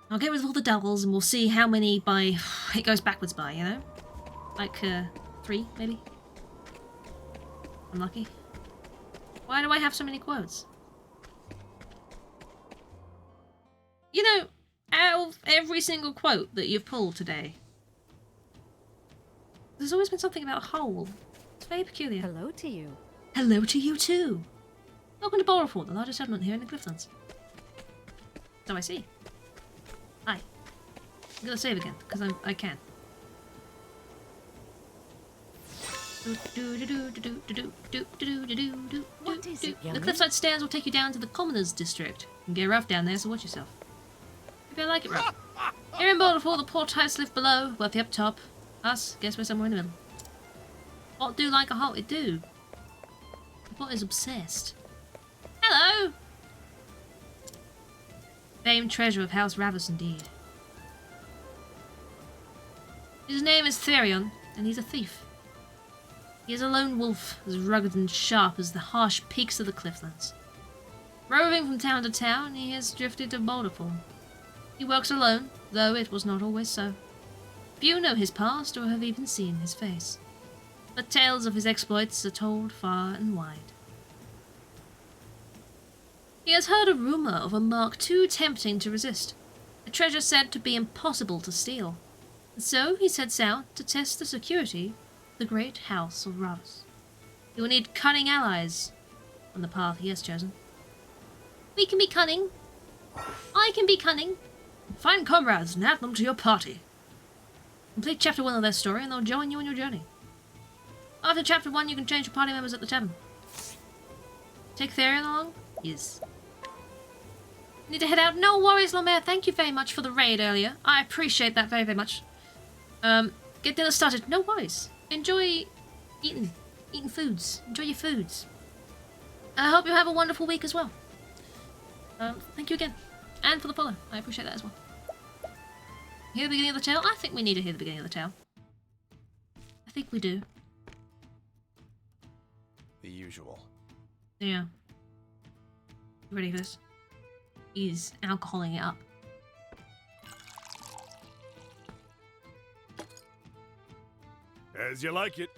I'll get rid of all the doubles and we'll see how many by it goes backwards by, you know? Like 3 maybe? Unlucky. Why do I have so many quotes? You know, out of every single quote that you've pulled today, there's always been something about a hole. It's very peculiar. Hello to you. Hello to you too. Welcome to Boulderford, the largest settlement here in the Clifflands. So I see. Hi. I'm gonna save again, because I can. What is it, The young'un? cliffside stairs will take you down to the Commoners District. You can get rough down there, so watch yourself. Maybe I like it rough. Here in Boulderford, the poor types live below, wealthy up top. Us, guess we're somewhere in the middle. What do like a hearted do? What is obsessed? Hello! Famed treasure of House Ravis indeed. His name is Therion, and he's a thief. He is a lone wolf, as rugged and sharp as the harsh peaks of the Clifflands. Roving from town to town, he has drifted to Boulderford. He works alone, though it was not always so. Few know his past or have even seen his face. But tales of his exploits are told far and wide. He has heard a rumour of a mark too tempting to resist, a treasure said to be impossible to steal, and so he sets out to test the security of the great house of Ravis. He will need cunning allies on the path he has chosen. We can be cunning. I can be cunning. Find comrades and add them to your party. Complete chapter 1 of their story and they'll join you on your journey. After chapter 1 you can change your party members at the tavern. Take Therion along? Yes. Need to head out? No worries, Lomere. Thank you very much for the raid earlier. I appreciate that very, very much. Get dinner started. No worries. Enjoy eating foods. Enjoy your foods. I hope you have a wonderful week as well. Thank you again. And for the follow. I appreciate that as well. Hear the beginning of the tale? I think we need to hear the beginning of the tale. I think we do. The usual. Yeah. You ready for this? He's alcoholing it up. As you like it.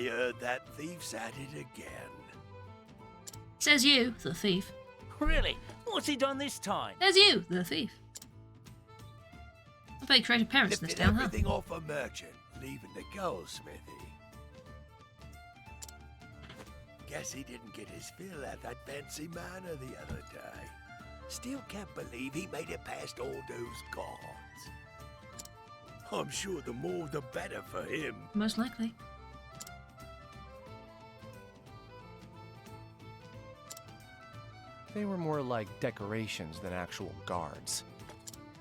I heard that thief's at it again. Says you, the thief. Really? What's he done this time? Says you, the thief. I'm very creative parents in this Lifted town, huh? everything off a merchant, leaving the goldsmithy. Guess he didn't get his fill at that fancy manor the other day. Still can't believe he made it past all those guards. I'm sure the more the better for him. Most likely. They were more like decorations than actual guards.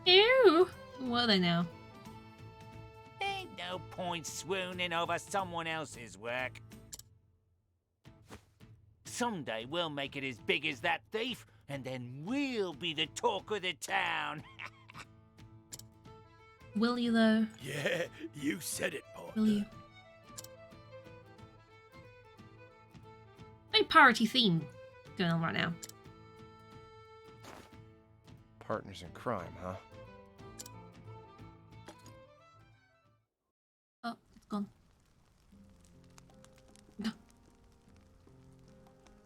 Ew! What are they now? Ain't no point swooning over someone else's work. Someday we'll make it as big as that thief, and then we'll be the talk of the town. Will you, though? Yeah, you said it, partner. Will you? Very piratey theme going on right now. Partners in crime, huh? Oh, it's gone.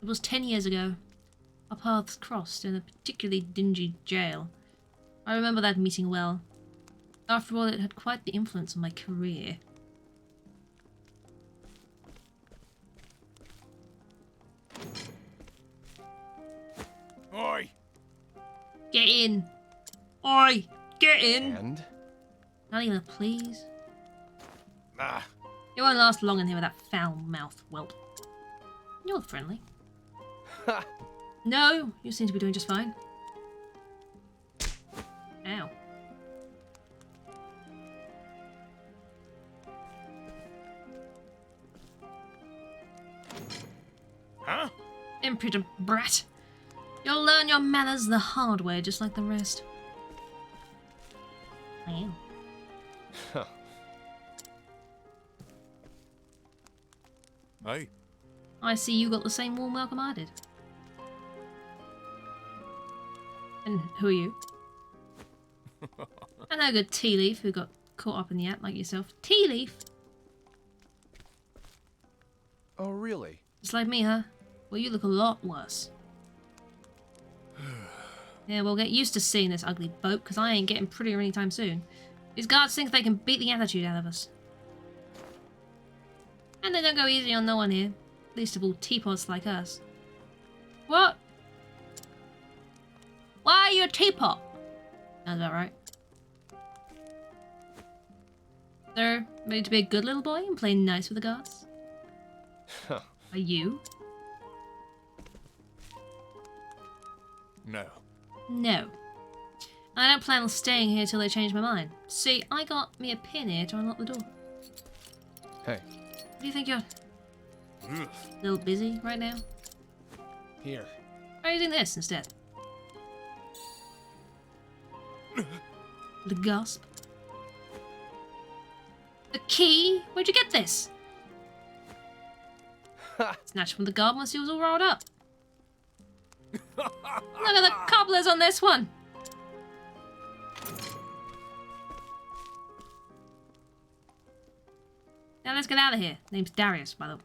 It was 10 years ago. Our paths crossed in a particularly dingy jail. I remember that meeting well. After all, it had quite the influence on my career. Oi! Get in! Oi! Get in! And? Not even a please. Ah. You won't last long in here with that foul-mouthed whelp. You're friendly. No, you seem to be doing just fine. Ow. Huh? Impudent brat. You'll learn your manners the hard way, just like the rest. I am. Hey. I see you got the same warm welcome I did. And who are you? I know a good tea leaf who got caught up in the act like yourself. Tea leaf? Oh, really? Just like me, huh? Well, you look a lot worse. Yeah, well, get used to seeing this ugly boat, because I ain't getting prettier anytime soon. These guards think they can beat the attitude out of us. And they don't go easy on no one here. Least of all teapots like us. What? Why are you a teapot? Sounds about right. Sir, ready to be a good little boy and play nice with the guards? Are you? No. No. I don't plan on staying here till they change my mind. See, I got me a pin here to unlock the door. Hey. What do you think you're... a little busy right now? Here. Why are you doing this instead? The gasp. The key? Where'd you get this? Snatched from the garden once he was all rolled up. Look at the cobblers on this one. Now let's get out of here. Name's Darius, by the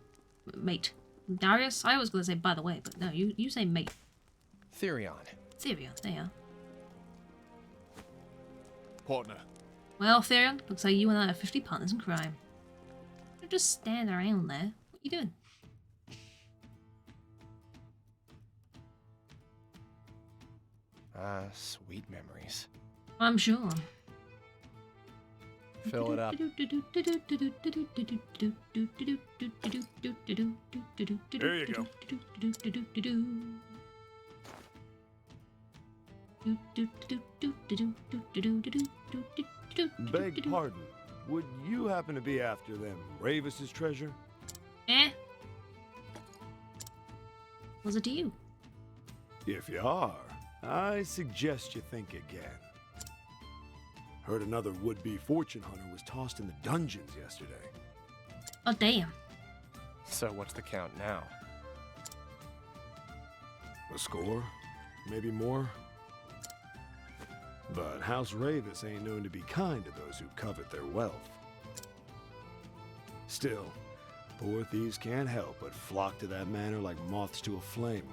mate. Darius? I always gonna say by the way, but no, you say mate. Therion. Therion, there you are. Partner. Well, Therion, looks like you and I are 50 partners in crime. Don't just stand around there. What you doing? Ah, sweet memories. I'm sure. Fill it up. There you go. Beg pardon. Would you happen to be after them Ravis's treasure? Eh? Was it to you? If you are, I suggest you think again. Heard another would-be fortune hunter was tossed in the dungeons yesterday. Oh, damn. So what's the count now? A score? Maybe more? But House Ravis ain't known to be kind to those who covet their wealth. Still, Poor thieves can't help but flock to that manor like moths to a flame.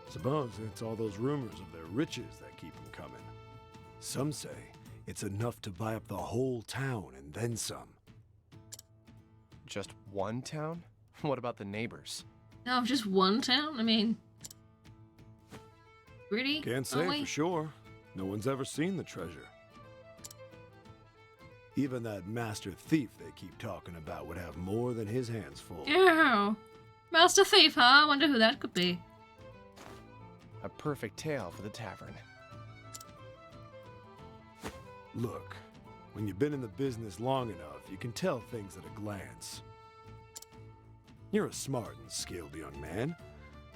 Suppose it's all those rumors of their riches that keep them coming. Some say it's enough to buy up the whole town and then some. Just one town? What about the neighbors? No, just one town? I mean... Really? Can't say for sure. No one's ever seen the treasure. Even that master thief they keep talking about would have more than his hands full. Oh, Master Thief, huh? I wonder who that could be. A perfect tale for the tavern. Look, when you've been in the business long enough, you can tell things at a glance. You're a smart and skilled young man.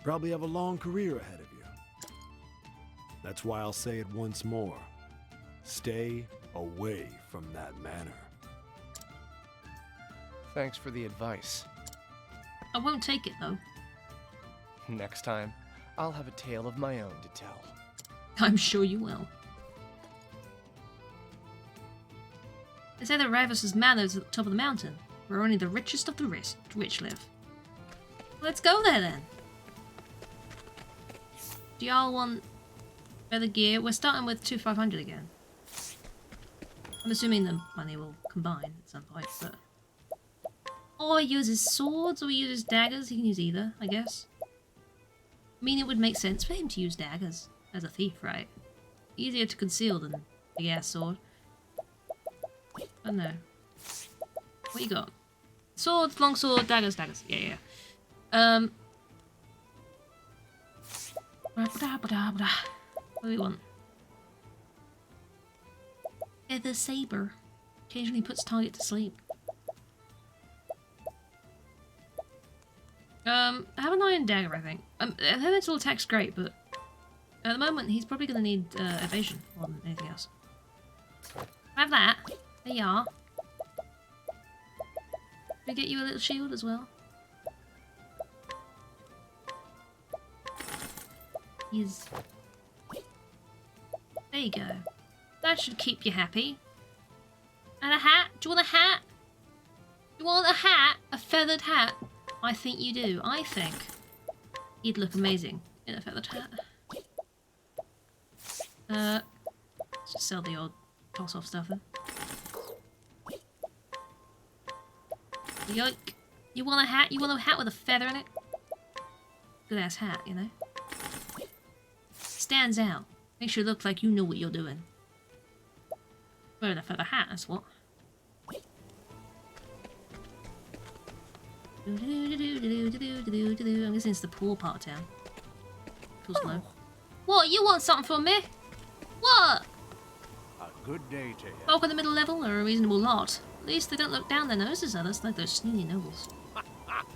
Probably have a long career ahead of you. That's why I'll say it once more. Stay away from that manor. Thanks for the advice. I won't take it, though. Next time, I'll have a tale of my own to tell. I'm sure you will. They say that Ravus's manor is at the top of the mountain, where only the richest of the rich live. Let's go there, then. Do y'all want better gear? We're starting with 2,500 again. I'm assuming the money will combine at some point, but... Or he uses swords, or he uses daggers. He can use either, I guess. I mean, it would make sense for him to use daggers as a thief, right? Easier to conceal than a big-ass sword. Oh no. What you got? Swords, longsword, daggers, daggers. Yeah. What do we want? Feather saber. Occasionally puts target to sleep. I have an iron dagger, I think. Elemental attack's great, but at the moment he's probably going to need evasion more than anything else. Have that. There you are. We get you a little shield as well. Yes. There you go. That should keep you happy. And a hat? Do you want a hat? Do you want a hat? A feathered hat? I think you do. I think he'd look amazing in a feathered hat. Let's just sell the old toss-off stuff then. Yoink. You want a hat? You want a hat with a feather in it? Good ass hat, you know? Stands out. Makes you look like you know what you're doing. Wearing a feather hat, that's what. I'm guessing it's the poor part of town. Feels low. What? You want something from me? What? A good day to you. Folk of the middle level are a reasonable lot. At least they don't look down their noses at us like those snooty nobles.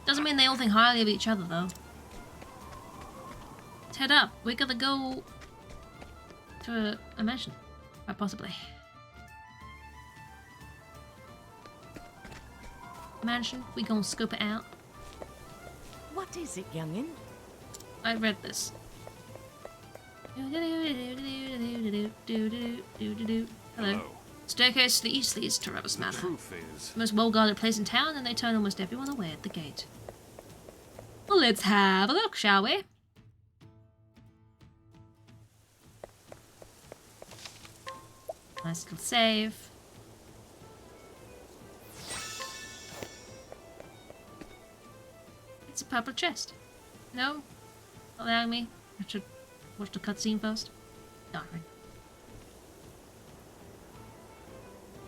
Doesn't mean they all think highly of each other, though. Let's head up. We gotta go to a mansion. Quite possibly. Mansion. We gonna scope it out. What is it, youngin? I read this. Hello. Staircase to the east leads to Ravus Manor. Truth is, The most well-guarded place in town, and they turn almost everyone away at the gate. Well, let's have a look, shall we? Nice little save. It's a purple chest. No? Not allowing me? I should watch the cutscene first. Darn.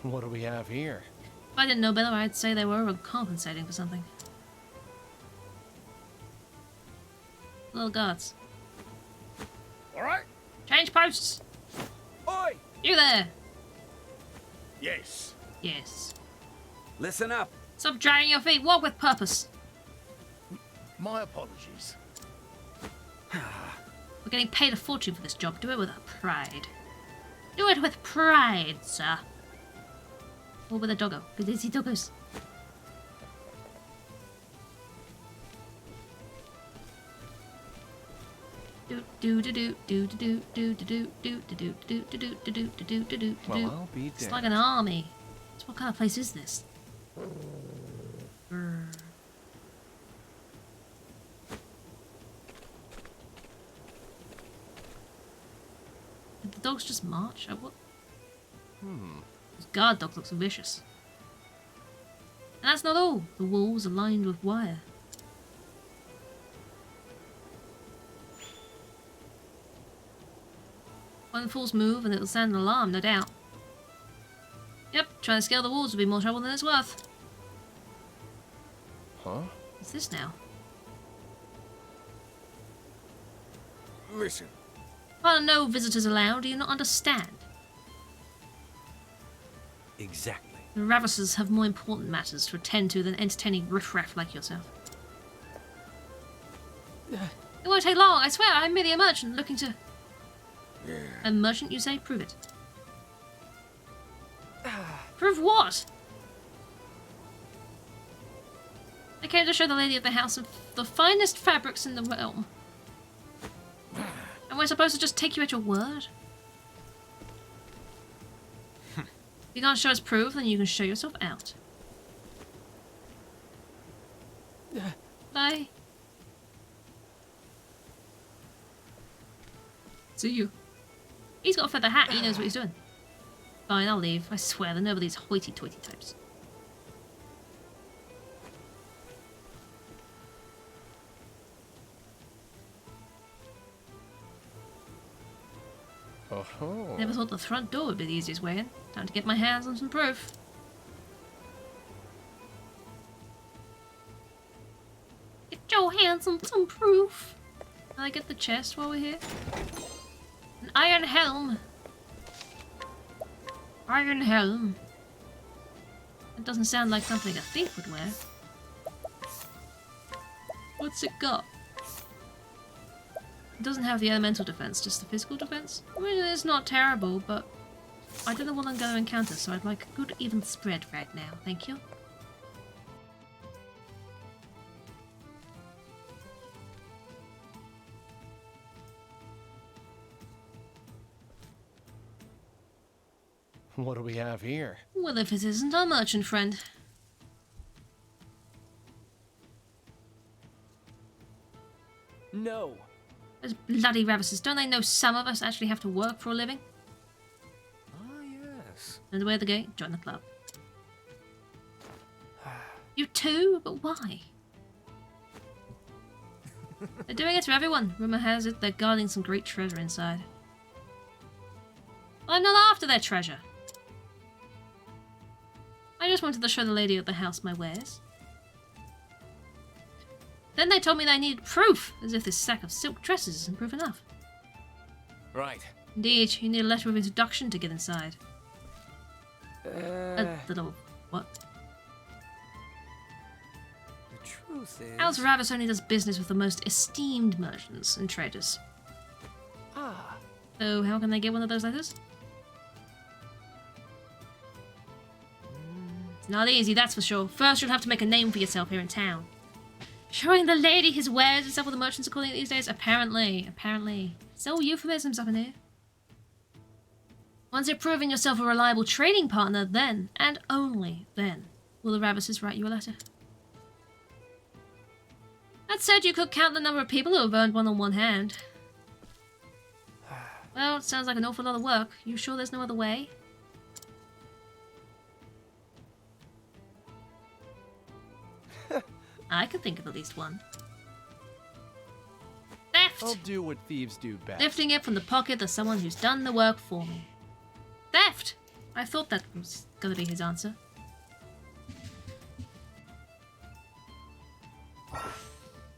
What do we have here? If I didn't know better, I'd say they were overcompensating for something. Little guards. Alright. Change posts! Oi! You there! Yes. Yes. Listen up. Stop dragging your feet, walk with purpose! My apologies. We're getting paid a fortune for this job. Do it with pride. Do it with pride, sir. Or with a doggo. Because they see doggos. Well, I'll be It's damned. like an army. So what kind of place is this? Grr. dogs just march? What? This guard dog looks vicious. And that's not all. The walls are lined with wire. When the fools move and it'll sound an alarm, no doubt. Yep, trying to scale the walls would be more trouble than it's worth. Huh? What's this now? Listen. Well, no visitors allowed, do you not understand? Exactly. The Ravissers have more important matters to attend to than entertaining riffraff like yourself. It won't take long, I swear, I'm merely a merchant looking to... Yeah. A merchant, you say? Prove it. Prove what? I came to show the lady of the house the finest fabrics in the realm. And we're supposed to just take you at your word? If you can't show us proof, then you can show yourself out. Bye. See you. He's got a feather hat, he knows what he's doing. Fine, I'll leave. I swear, they're nobody's hoity-toity types. Oh. Never thought the front door would be the easiest way in. Time to get my hands on some proof. Get your hands on some proof. Can I get the chest while we're here? An iron helm. Iron helm. It doesn't sound like something a thief would wear. What's it got? It doesn't have the elemental defense, just the physical defense. I mean, it's not terrible, but I don't know what I'm going to encounter, so I'd like a good even spread right now. Thank you. What do we have here? Well, if it isn't our merchant friend. No. Those bloody Ravissers, don't they know some of us actually have to work for a living? Ah, yes. And away the gate, join the club. You too? But why? They're doing it to everyone. Rumour has it they're guarding some great treasure inside. I'm not after their treasure. I just wanted to show the lady of the house my wares. Then they told me they needed proof, as if this sack of silk dresses isn't proof enough. Right. Indeed, you need a letter of introduction to get inside. The What? truth is... House Ravis only does business with the most esteemed merchants and traders. Ah. So how can they get one of those letters? It's not easy, that's for sure. First you'll have to make a name for yourself here in town. Showing the lady his wares and stuff what the merchants are calling it these days? Apparently. It's all euphemisms up in here. Once you're proving yourself a reliable trading partner, then, and only then, will the Ravissers write you a letter. That said, you could count the number of people who have earned one on one hand. Well, it sounds like an awful lot of work. You sure there's no other way? I could think of at least one. Theft! I'll do what thieves do best. Lifting it from the pocket of someone who's done the work for me. Theft! I thought that was gonna be his answer.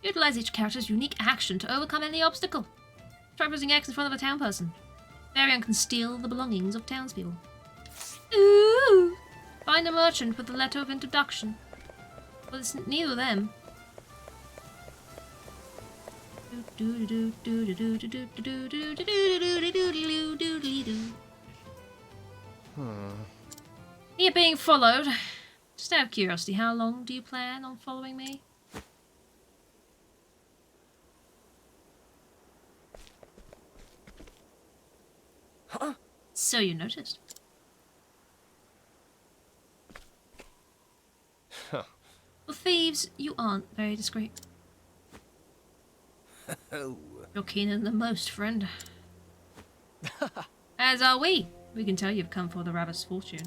Utilize each character's unique action to overcome any obstacle. Try pressing X in front of a town person. Varian can steal the belongings of townspeople. Ooh! Find a merchant with a letter of introduction. Well, it's neither of them. You're being followed. Just out of curiosity, how long do you plan on following me? Huh? So you noticed. For thieves, you aren't very discreet. Oh. You're keener than most, friend. As are we. We can tell you've come for the rabbit's fortune.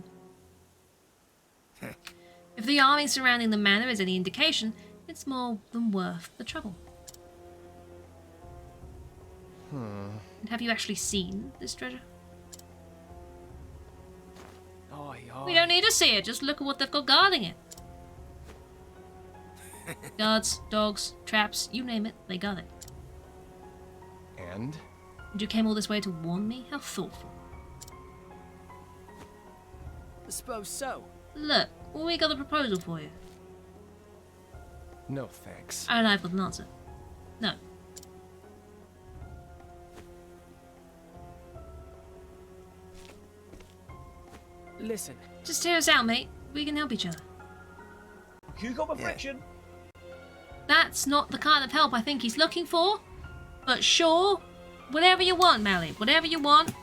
If the army surrounding the manor is any indication, it's more than worth the trouble. And have you actually seen this treasure? We don't need to see it, just look at what they've got guarding it. Guards, dogs, traps, you name it, they got it. And? And you came all this way to warn me? How thoughtful. I suppose so. Look, we got a proposal for you. No thanks. And I've got an answer. No. Listen. Just hear us out, mate. We can help each other. You got my friction. That's not the kind of help I think he's looking for. But sure, whatever you want, Mally. Whatever you want.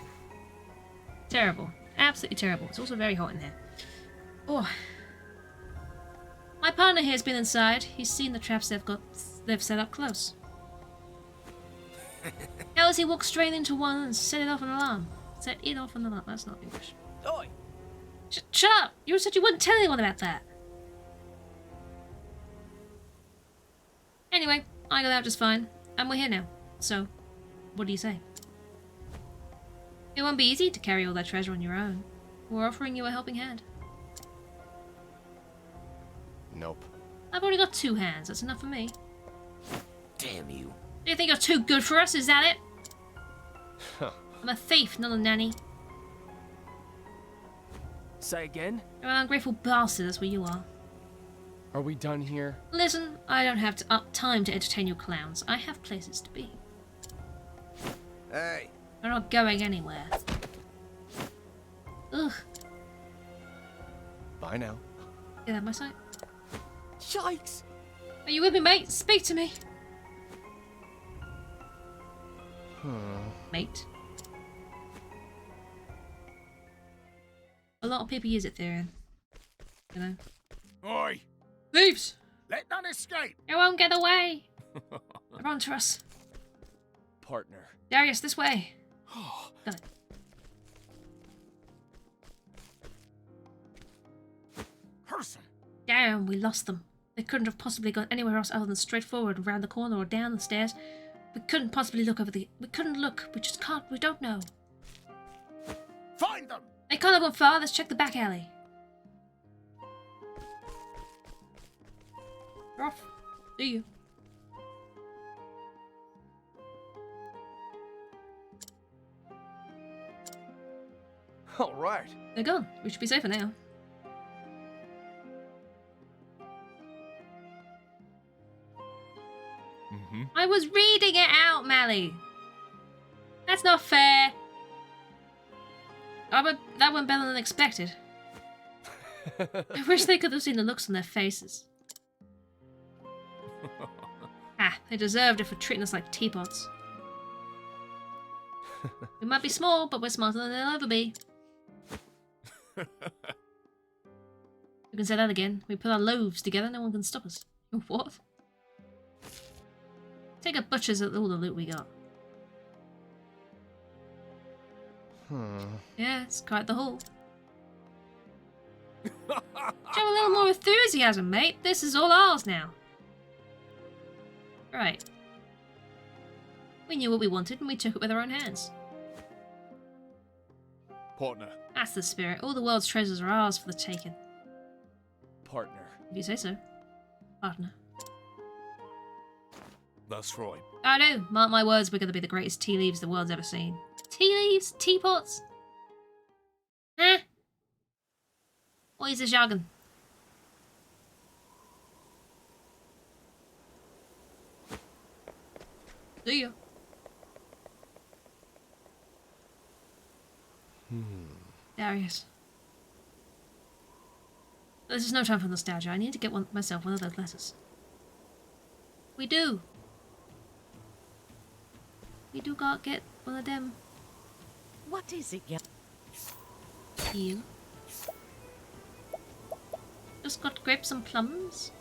Terrible. Absolutely terrible. It's also very hot in here. Oh. My partner here has been inside. He's seen the traps they've set up close. How does he walk straight into one and set it off an alarm? Set it off an alarm. That's not English. Oi! Shut up! You said you wouldn't tell anyone about that. Anyway, I got out just fine, and we're here now. So, what do you say? It won't be easy to carry all that treasure on your own. We're offering you a helping hand. Nope. I've already got 2 hands. That's enough for me. Damn you. Do you think you're too good for us? Is that it? I'm a thief, not a nanny. Say again? You're an ungrateful bastard, that's what you are. Are we done here? Listen, I don't have time to entertain you clowns. I have places to be. Hey. We're not going anywhere. Ugh. Bye now. Get out of my sight. Yikes! Are you with me, mate? Speak to me. Mate. A lot of people use it there, you know. Oi! Thieves! Let none escape! You won't get away! Run to us. Partner. Darius, this way. Got it. Person! Damn, we lost them. They couldn't have possibly gone anywhere else other than straight forward, around the corner, or down the stairs. We couldn't possibly look over the... We couldn't look. We just can't. We don't know. Find them! They can't have gone far. Let's check the back alley. We're off. See you. All right. They're gone. We should be safer now. I was reading it out, Mally. That's not fair. That went better than expected. I wish they could have seen the looks on their faces. They deserved it for treating us like teapots. We might be small, but we're smarter than they'll ever be. You can say that again. We put our loaves together, no one can stop us. What? Take a butcher's at all the loot we got. Yeah, it's quite the haul. Show a little more enthusiasm, mate. This is all ours now. Right. We knew what we wanted and we took it with our own hands. Partner. That's the spirit. All the world's treasures are ours for the taking. Partner. If you say so. Partner. That's right. I know. Mark my words, we're going to be the greatest tea leaves the world's ever seen. Tea leaves? Teapots? Huh? What is the jargon? See ya. Darius. This is no time for nostalgia. I need to get myself one of those letters. We do. We do got get one of them. What is it, yeah? You. Just got grapes and plums.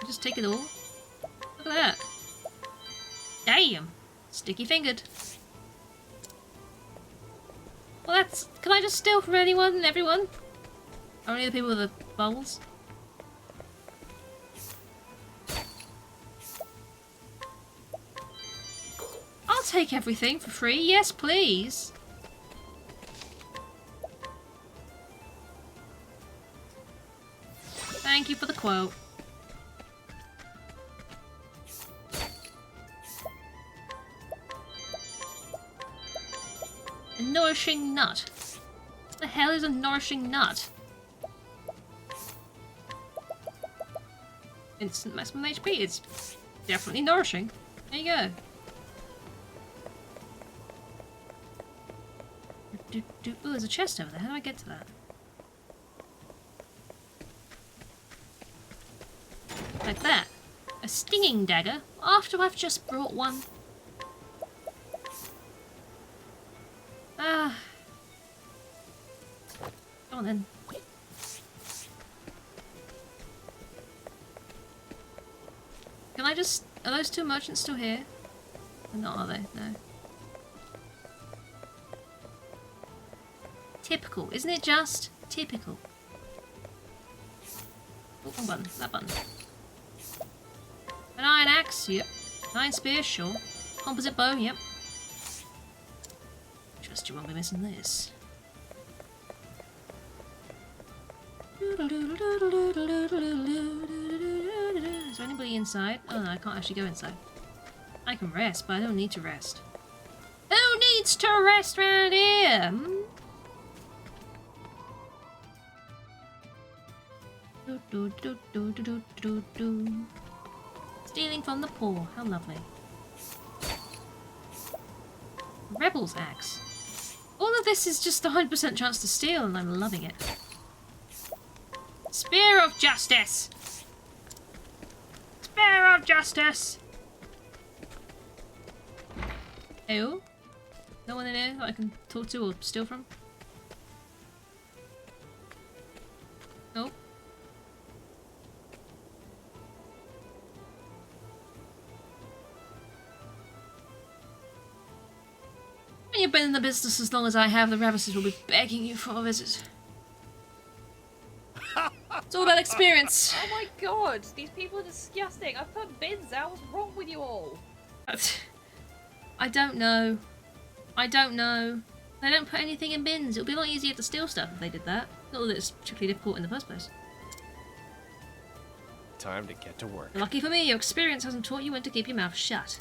Just take it all. Look at that. Damn. Sticky fingered. Well, that's... Can I just steal from anyone and everyone? Only the people with the bubbles? I'll take everything for free. Yes, please. Thank you for the quote. A nourishing nut. What the hell is a nourishing nut? Instant maximum HP. It's definitely nourishing. There you go. Ooh, there's a chest over there. How do I get to that? Like that. A stinging dagger? After I've just brought one. Ah. Come on then. Can I just... Are those two merchants still here? Or not, are they? No. Typical. Isn't it just? Typical. Oh, one button. That button. An iron axe? Yep. Iron spear? Sure. Composite bow? Yep. Trust you won't be missing this. Is there anybody inside? Oh no, I can't actually go inside. I can rest, but I don't need to rest. Who needs to rest around here? Hmm? Stealing from the poor. How lovely. Rebel's axe. All of this is just a 100% chance to steal, and I'm loving it. Spear of Justice! Spear of Justice! Ew. No one in here that I can talk to or steal from? Nope. When you've been in the business as long as I have, the ravishes will be begging you for a visit. It's all about experience. Oh my god, these people are disgusting. I've put bins out. What's wrong with you all? I don't know. I don't know. They don't put anything in bins. It would be a lot easier to steal stuff if they did that. Not that it's particularly difficult in the first place. Time to get to work. Lucky for me, your experience hasn't taught you when to keep your mouth shut.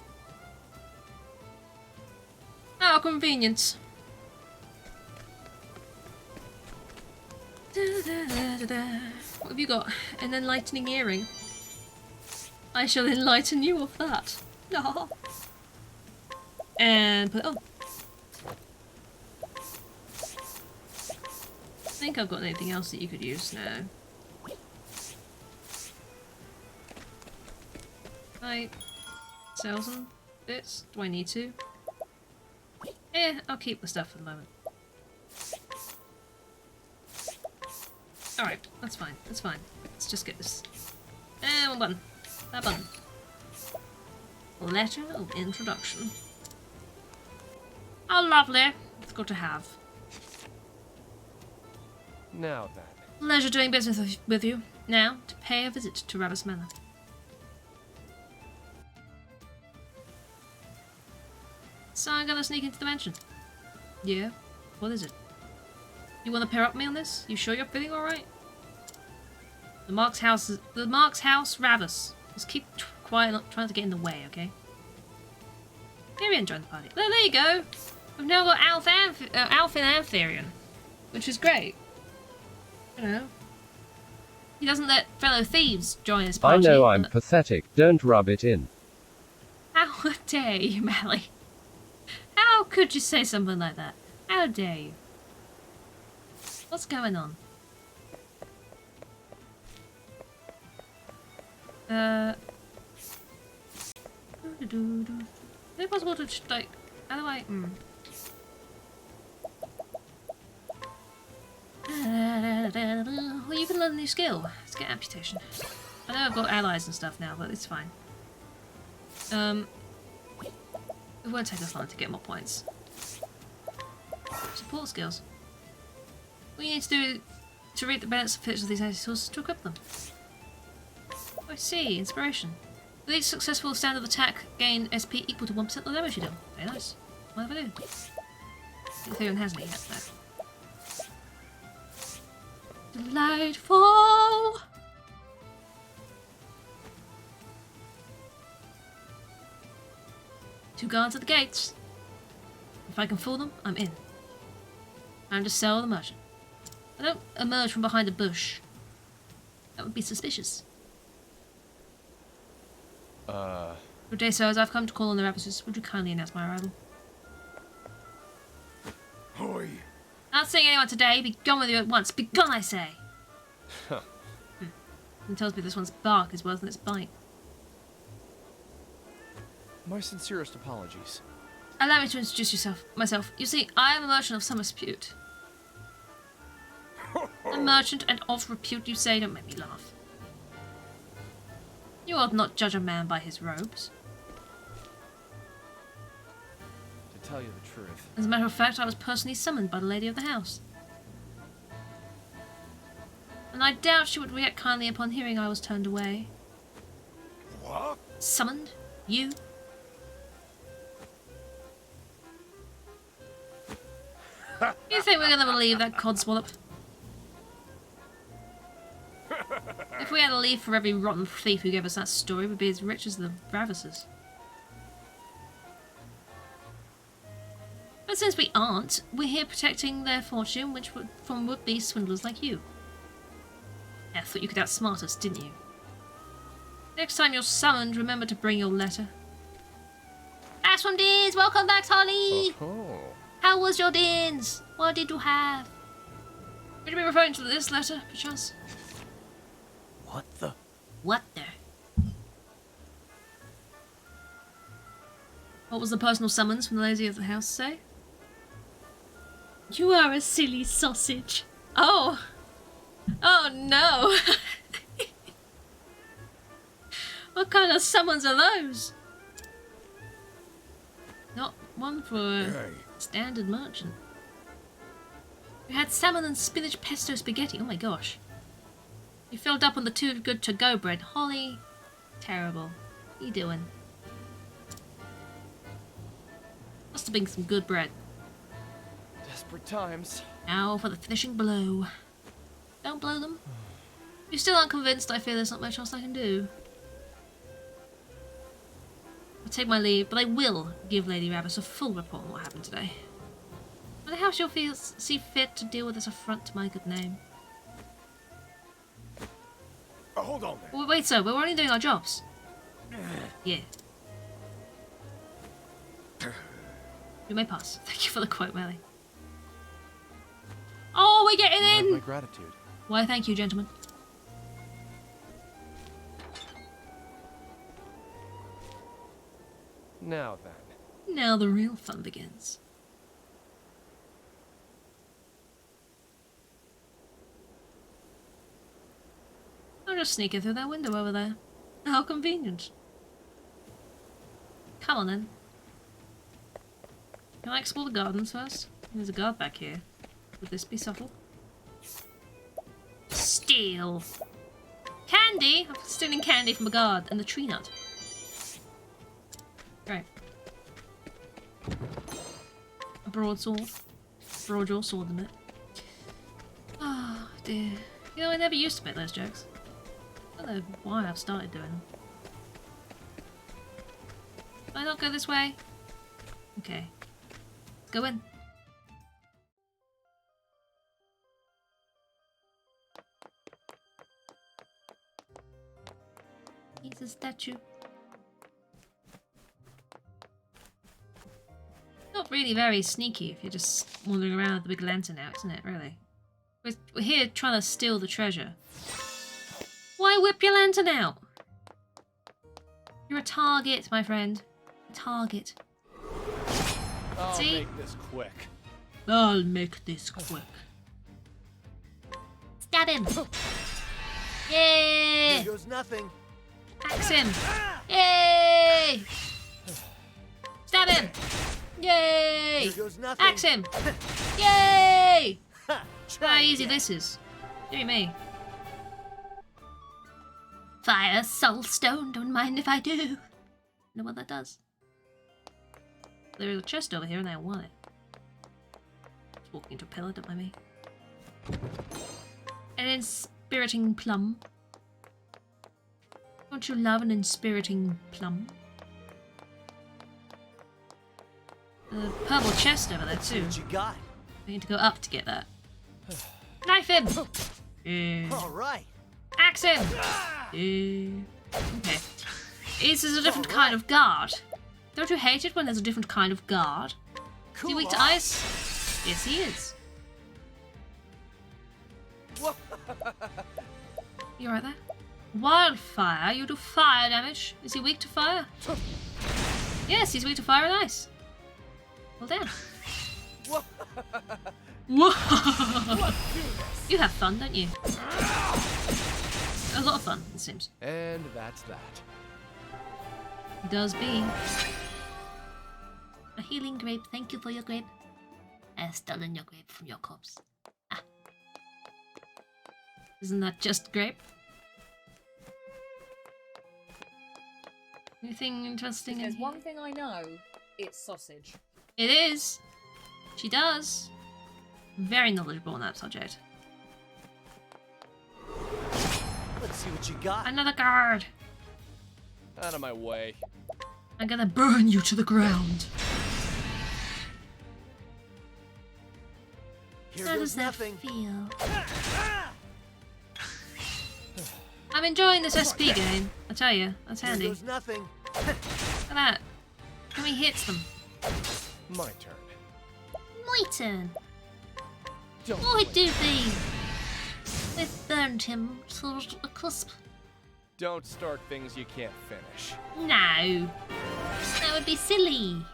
How convenient. What have you got? An enlightening earring. I shall enlighten you of that. No. And put it on. I think I've got anything else that you could use now. I sell some bits. Do I need to? I'll keep the stuff for the moment. Alright, that's fine. That's fine. Let's just get this. And one button. That button. Letter of introduction. How lovely. It's good to have. Now then. Pleasure doing business with you. Now, to pay a visit to Ravis Manor. So I'm gonna sneak into the mansion. Yeah? What is it? You wanna pair up me on this? You sure you're feeling alright? The Mark's house Ravis. Just keep quiet, not trying to get in the way, okay? Maybe enjoy the party. There you go! We've now got Alfyn Antherian, which is great. You know. He doesn't let fellow thieves join his party. I know I'm pathetic, don't rub it in. How dare you, Mally? How could you say something like that? How dare you? What's going on? Is it possible to, like, how do I, Well, you can learn a new skill. Let's get amputation. I know I've got allies and stuff now, but it's fine. It won't take us long to get more points. Support skills. What you need to do to reap the benefits of these tools is to equip them. Oh, I see. Inspiration. With each successful standard attack, gain SP equal to 1% of the damage you deal. Very nice. What have I do? Ethereum has any yet, though. Delightful! Two guards at the gates. If I can fool them, I'm in. And just sell the merchant. I don't emerge from behind a bush. That would be suspicious. Good day, sirs. I've come to call on the Ravagers. Would you kindly announce my arrival? Hoi. Not seeing anyone today. Be gone with you at once. Be gone, I say. And tells me this one's bark is worse than its bite. My sincerest apologies. Allow me to introduce myself. You see, I am a merchant of some repute. A merchant and of repute, you say? Don't make me laugh. You ought not judge a man by his robes. To tell you the truth. As a matter of fact, I was personally summoned by the lady of the house. And I doubt she would react kindly upon hearing I was turned away. What? Summoned? You? You think we're gonna believe that codswallop? If we had a leaf for every rotten thief who gave us that story, we'd be as rich as the Ravagers. But since we aren't, we're here protecting their fortune, from would-be swindlers like you. I thought you could outsmart us, didn't you? Next time you're summoned, remember to bring your letter. Ash from Deans, welcome back, Holly! Oh. How was your Deans? What did you have? Would you be referring to this letter, perchance? What the? What the? What was the personal summons from the lady of the house say? You are a silly sausage. Oh. Oh no. What kind of summons are those? Not one for a standard merchant. We had salmon and spinach pesto spaghetti. Oh my gosh. You filled up on the too good to go bread. Holly. Terrible. What are you doing? Must have been some good bread. Desperate times. Now for the finishing blow. Don't blow them. If you still aren't convinced, I fear there's not much else I can do. I'll take my leave, but I will give Lady Rabbit a full report on what happened today. And how she'll see fit to deal with this affront to my good name. Oh, hold on there. Wait, sir, we're only doing our jobs. Yeah. You may pass. Thank you for the quote, Melly. Oh, we're getting in! My gratitude. Why, thank you, gentlemen. Now then. Now the real fun begins. I'm just sneaking through that window over there. How convenient. Come on then. Can I explore the gardens first? There's a guard back here. Would this be subtle? Steal! Candy! I'm stealing candy from a guard and the tree nut. Right. A broadsword. Broadjaw sword in it. Oh dear. You know, I never used to make those jokes. I don't know why I've started doing them. Can I not go this way? Okay. Let's go in. He's a statue. Not really very sneaky if you're just wandering around with the big lantern out, isn't it, really? We're here trying to steal the treasure. Why whip your lantern out? You're a target, my friend. A target. I'll See? make this quick. I'll make this quick. Stab him! Yay! Here goes nothing. Axe him! Yay! Stab Stab him! Yay! Here goes nothing. Axe him! Yay! How easy this is. Dear me. Fire, soul stone, don't mind if I do. Know what that does. There's a chest over here and I want it. Just walking into a pillar, don't mind me. An inspiriting plum. Don't you love an inspiriting plum? A purple chest over there too. What you got? I need to go up to get that. Knife him! All right. Axe him! Okay. This is a different kind of guard. Don't you hate it when there's a different kind of guard? Is he weak to ice? Yes, he is. You right there? Wildfire? You do fire damage. Is he weak to fire? Yes, he's weak to fire and ice. Well done. You have fun, don't you? A lot of fun, it seems. And that's that. Does be. A healing grape. Thank you for your grape. I have stolen your grape from your corpse. Ah. Isn't that just grape? Anything interesting in There's here? one thing I know, it's sausage. It is. She does. Very knowledgeable on that subject. Let's see what you got. Another guard. Out of my way. I'm gonna burn you to the ground. Here How goes does that nothing. feel? I'm enjoying this SP game. I tell you, that's handy. Here goes nothing. Look at that. How many hits them? My turn. My turn. Don't Oh, it do be. We've burned him to a crisp. Don't start things you can't finish. No. That would be silly.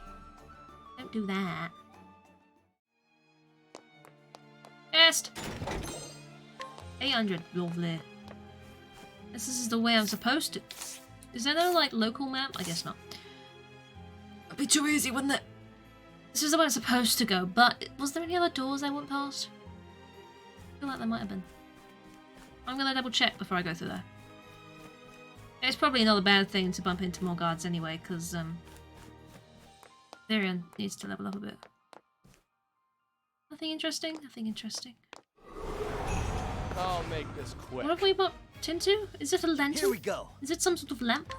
Don't do that. Best. 800, lovely. This is the way I'm supposed to. Is there no, like, local map? I guess not. It'd be too easy, wouldn't it? This is the way I'm supposed to go, but was there any other doors I went past? I feel like there might have been. I'm gonna double check before I go through there. It's probably another bad thing to bump into more guards anyway, because, Varian needs to level up a bit. Nothing interesting? Nothing interesting. I'll make this quick. What have we bumped into? Is it a lantern? Here we go. Is it some sort of lamp?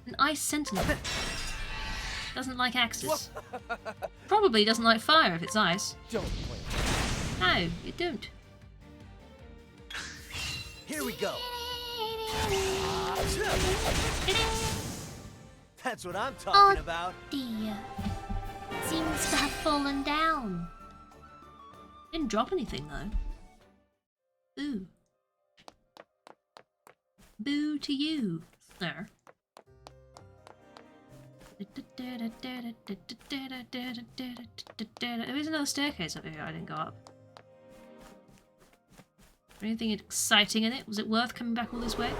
An ice sentinel. Doesn't like axes. Probably doesn't like fire if it's ice. Don't blame. No, you don't. Here we go. That's what I'm talking about. Dear. Seems to have fallen down. Didn't drop anything though. Ooh. Boo to you, sir. There is another staircase over here. I didn't go up. Anything exciting in it? Was it worth coming back all this way?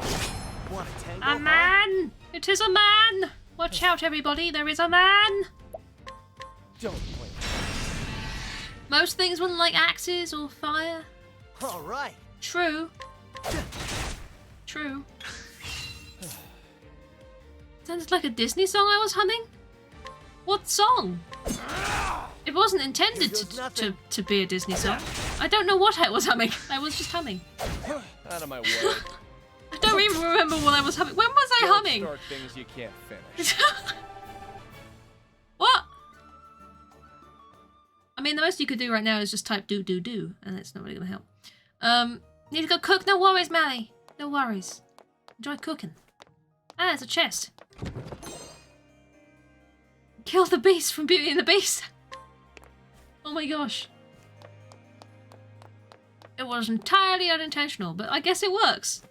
Want a tango, A man! It is a man! Watch out, everybody! There is a man! Don't blame. Most things wouldn't like axes or fire. All right. True. True. Sounds like a Disney song I was humming. What song? It wasn't intended to be a Disney song. I don't know what I was humming. I was just humming. Out of my way. I don't even remember what I was humming. When was I humming? Don't start things you can't finish. What? I mean, the most you could do right now is just type do, and it's not really gonna help. Need to go cook? No worries, Mally. No worries. Enjoy cooking. Ah, it's a chest. Kill the beast from Beauty and the Beast. Oh my gosh. It was entirely unintentional, but I guess it works.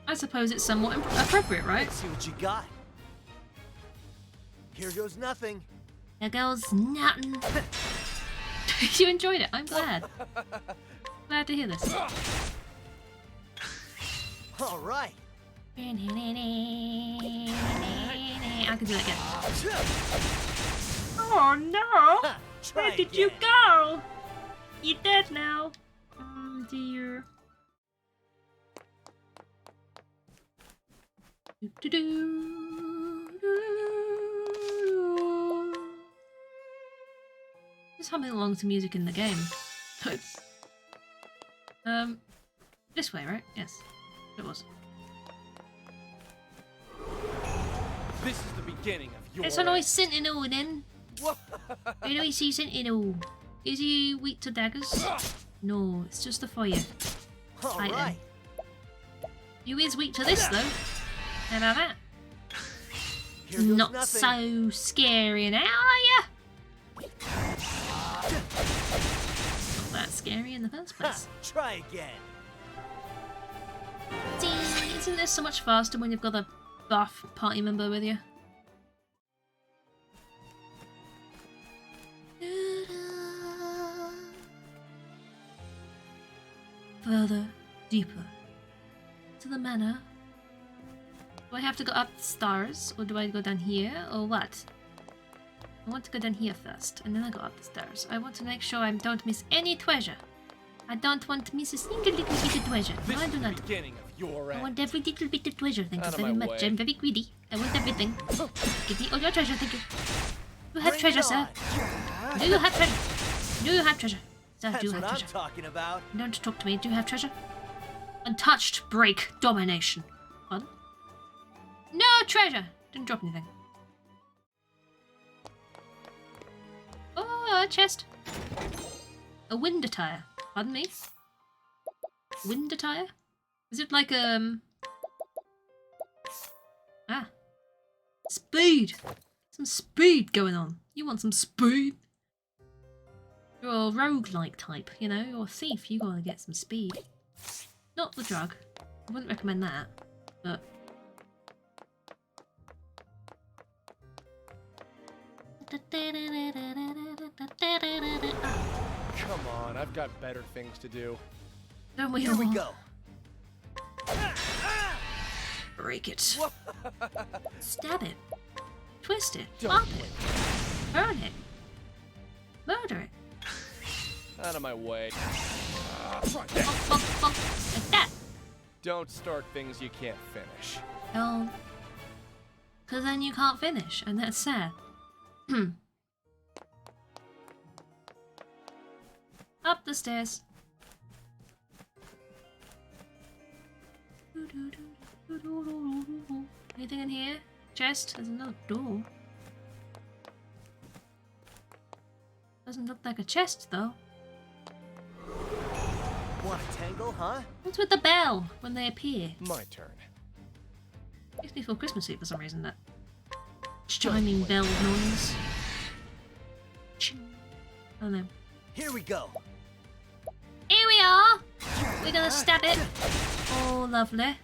I suppose it's somewhat appropriate, right? Let's see what you got. Here goes nothing. There goes nothing. You enjoyed it. I'm glad. Glad to hear this. All right. I can do it again. Oh no! Where did you go? You're dead now. Oh dear. Just humming along to music in the game. This way, right? Yes, it was. This is the beginning of your. It's a nice sentinel then. Where do we see sentinel? Is he weak to daggers? No, it's just the fire. Right. You is weak to this though. How about that? Not nothing. so scary now, are ya? Not that scary in the first place. Try again. See, isn't this so much faster when you've got a buff party member with you? Further, deeper, to the manor. Do I have to go up the stairs, or do I go down here, or what? I want to go down here first, and then I go up the stairs. I want to make sure I don't miss any treasure. I don't want to miss a single little bit of treasure. No, I do not. I want every little bit of treasure, thank you very much. I'm very greedy. I want everything. Give me all your treasure, thank you. You have treasure, sir. Do you have treasure? Do you have treasure? Sir, do you have treasure? That's what I'm talking about. Don't talk to me. Do you have treasure? Untouched, break, domination. Pardon? No treasure! Didn't drop anything. Oh, a chest. A wind attire. Pardon me? Wind attire? Is it like, Ah. Speed! Some speed going on. You want some speed? You're a roguelike type, you know? You're a thief. You gotta get some speed. Not the drug. I wouldn't recommend that. But... Come on, I've got better things to do. Don't we Here all? we go. Break it. Stab it. Twist it. Pop it. Burn it. Murder it. Out of my way. Like that. Don't start things you can't finish. Oh. Because then you can't finish, and that's sad. Up the stairs. Anything in here? Chest? There's another door. Doesn't look like a chest, though. Want a tangle, huh? What's with the bell when they appear? My turn. Makes me feel Christmassy for some reason, that chiming bell noise. I don't know. Here we go. Here we are! We're gonna stab it. Oh, lovely.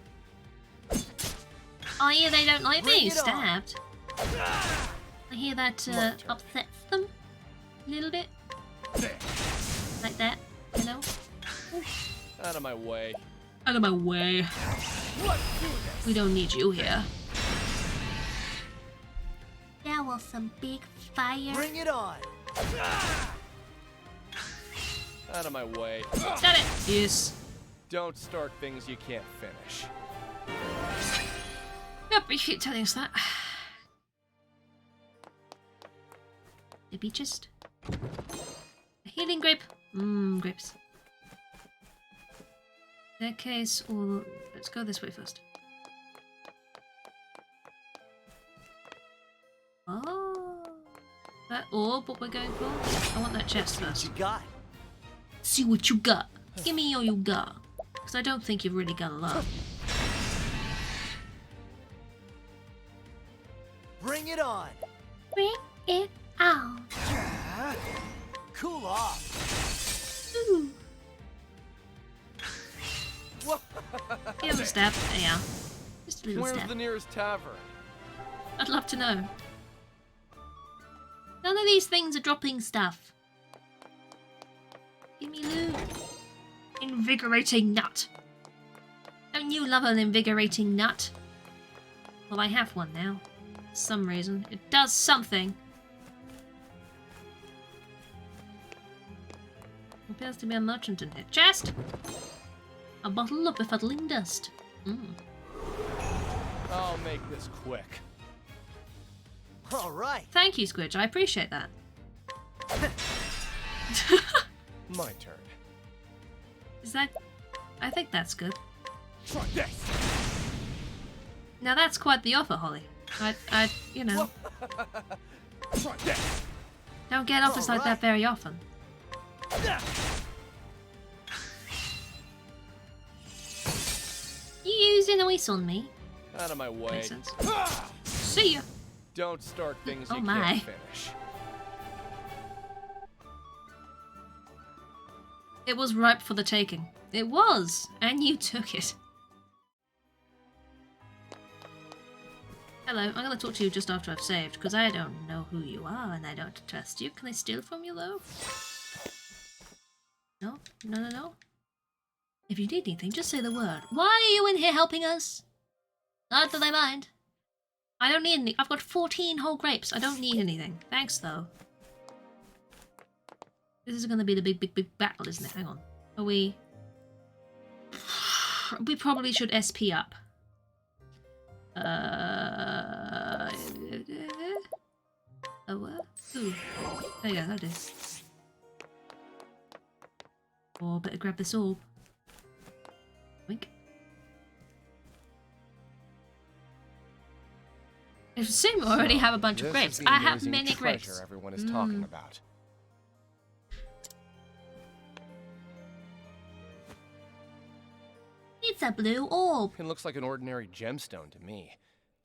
I hear they don't like being stabbed. I hear that upsets them a little bit. Like that, you know? Out of my way. Out of my way. We don't need you here. That was some big fire. Bring it on. Out of my way. Got it. Yes. Don't start things you can't finish. Yep, you keep telling us that. The beaches. A healing grape. Mmm, grapes. Staircase, or let's go this way first. Oh, that orb, what we're going for? I want that chest first. What you got? See what you got. Give me all you got, because I don't think you've really got a lot. Bring it on. Bring it on. Cool off. Ooh. Give him a stab. There you are. Just a little Where's stab. the nearest tavern? I'd love to know. None of these things are dropping stuff. Give me loot. Invigorating nut. Don't you love an invigorating nut? Well, I have one now. some reason. It does something. Appears to be a merchant in here. Chest! A bottle of befuddling dust. I'll make this quick. All right. Thank you, Squidge. I appreciate that. My turn. Is that... I think that's good. Try this. Now that's quite the offer, Holly. You know... Try this. Don't get offers like that very often. You using a whistle on me? Out of my way. Makes sense. See ya! Don't start things you my. can't finish. It was ripe for the taking. It was! And you took it. Hello, I'm gonna talk to you just after I've saved, because I don't know who you are and I don't trust you. Can I steal from you, though? No? No, no, no? If you need anything, just say the word. Why are you in here helping us? Not that I mind. I don't need any. I've got 14 whole grapes. I don't need anything. Thanks, though. This is gonna be the big battle, isn't it? Hang on. Are we... We probably should SP up. Oh, what? Ooh. There you go, that is. Oh, better grab this orb. Wink. I assume I already have a bunch of grapes. I have many grapes. Everyone is talking about. It's a blue orb. It looks like an ordinary gemstone to me.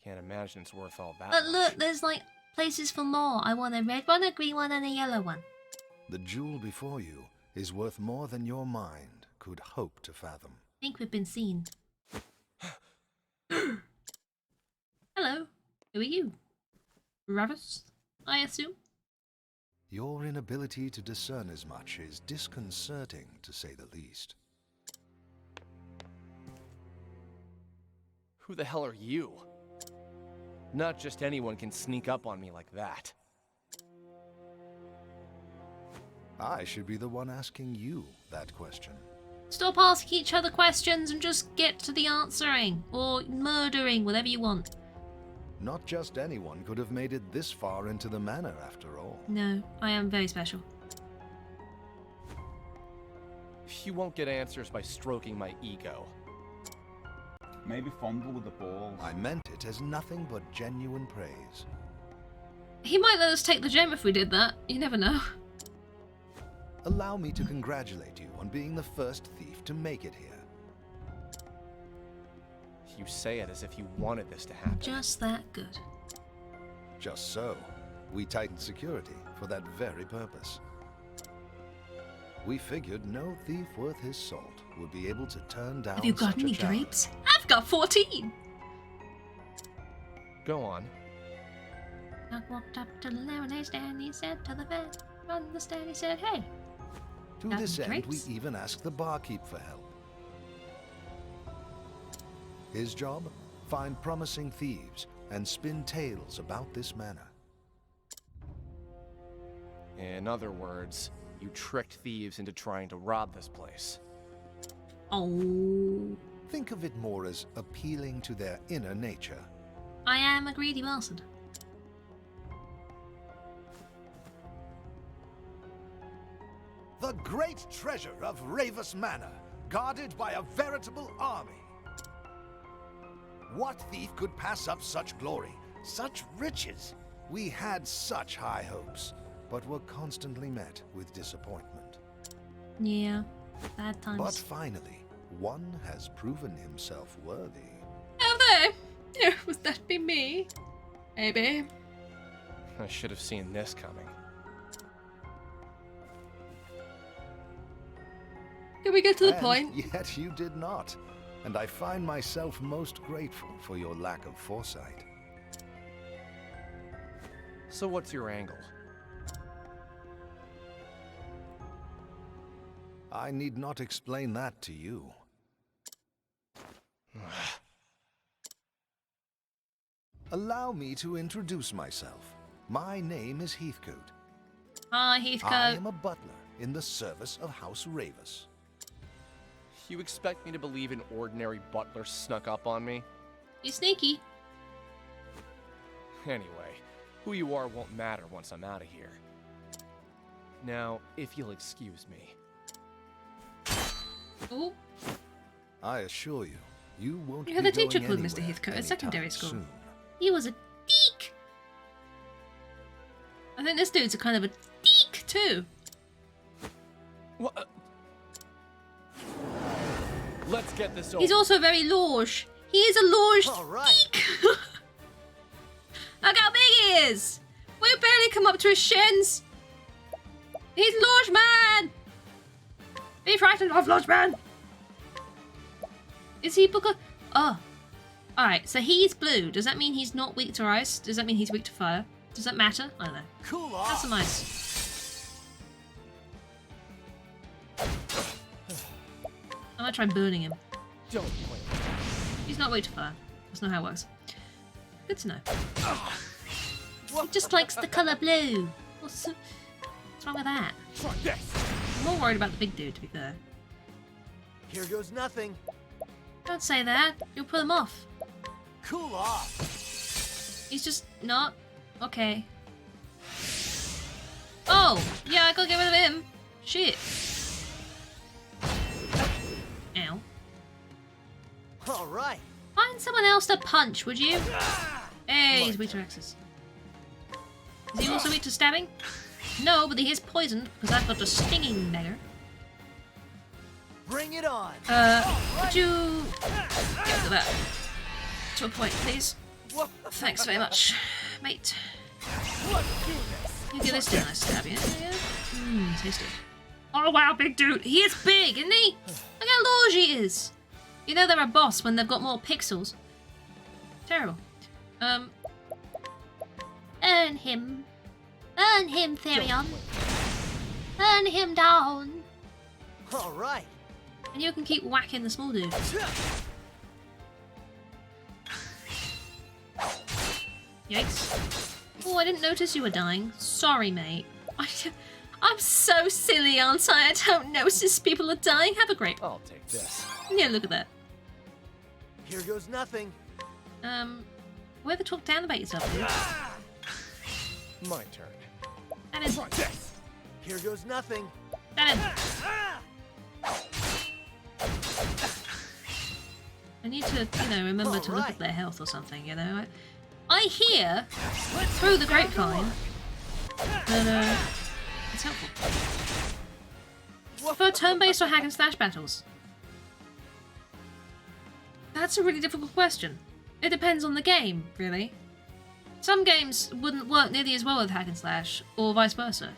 Can't imagine it's worth all that. But look, there's like places for more. I want a red one, a green one, and a yellow one. The jewel before you is worth more than your mind could hope to fathom. I think we've been seen. Hello. Who are you? Ravis, I assume? Your inability to discern as much is disconcerting, to say the least. Who the hell are you? Not just anyone can sneak up on me like that. I should be the one asking you that question. Stop asking each other questions and just get to the answering. Or murdering, whatever you want. Not just anyone could have made it this far into the manor, after all. No, I am very special. You won't get answers by stroking my ego. Maybe fondle with the balls. I meant it as nothing but genuine praise. He might let us take the gem if we did that. You never know. Allow me to congratulate you on being the first thief to make it here. You say it as if you wanted this to happen. Just that good. Just so. We tightened security for that very purpose. We figured no thief worth his salt would be able to turn down Have you got such any a challenge. grapes? I've got 14! Go on. I walked up to the lemonade stand, he said to the man on the stand, he said, hey. To got this any end, we grapes? even asked the barkeep for help. His job? Find promising thieves and spin tales about this manor. In other words, you tricked thieves into trying to rob this place. Oh. Think of it more as appealing to their inner nature. I am a greedy bastard. The great treasure of Ravus Manor, guarded by a veritable army. What thief could pass up such glory, such riches? We had such high hopes, but were constantly met with disappointment. Yeah, bad times. But finally, one has proven himself worthy. Have they? Yeah, would that be me? Maybe. I should have seen this coming. Can we get to the And point? Yet you did not. And I find myself most grateful for your lack of foresight. So what's your angle? I need not explain that to you. Allow me to introduce myself. My name is Heathcote. Hi, Heathcote. I am a butler in the service of House Ravis. You expect me to believe an ordinary butler snuck up on me? You sneaky. Anyway, who you are won't matter once I'm out of here. Now, if you'll excuse me. Oh. I assure you, you won't You be had a teacher going called Mr. anywhere Heathcote at secondary school. soon. He was a deek. I think this dude's a kind of a deek too. What? Let's get this over. He's also very large. He is a large deek. Look how big he is. We barely come up to his shins. He's large man. Be frightened of large man. Is he Booker? Oh. Alright, so he's blue. Does that mean he's not weak to ice? Does that mean he's weak to fire? Does that matter? I don't know. Cool off. Have some ice. I might try burning him. Don't play. He's not weak to fire. That's not how it works. Good to know. He just likes the colour blue. What's wrong with that? I'm more worried about the big dude, to be fair. Here goes nothing. Don't say that. You'll put him off. Cool off. He's just not. Okay. Oh! Yeah, I gotta get rid of him. Shit. Ow. Alright. Find someone else to punch, would you? Hey, he's weak to axes. Is he also weak to stabbing? No, but he is poisoned because I've got a stinging dagger. Bring it on. Would you get to that to a point, please? Thanks very much, mate. You give this to a nice stab, yeah? Mmm, tasty. Oh wow, big dude. He is big, isn't he? Look how large he is. You know they're a boss when they've got more pixels. Terrible. Earn him. Earn him, Therion. Earn him down. Alright. And you can keep whacking the small dude. Yikes. Oh, I didn't notice you were dying. Sorry, mate. I'm so silly, aren't I? I don't notice people are dying. Have a great... I'll take this. Yeah, look at that. Here goes nothing. Where the talk down about yourself, dude? My turn. That is... Here goes nothing. That is... I need to, you know, remember to look at their health or something, you know? I hear, through the grapevine, that, it's helpful. For turn-based or hack-and-slash battles? That's a really difficult question. It depends on the game, really. Some games wouldn't work nearly as well with hack-and-slash, or vice versa.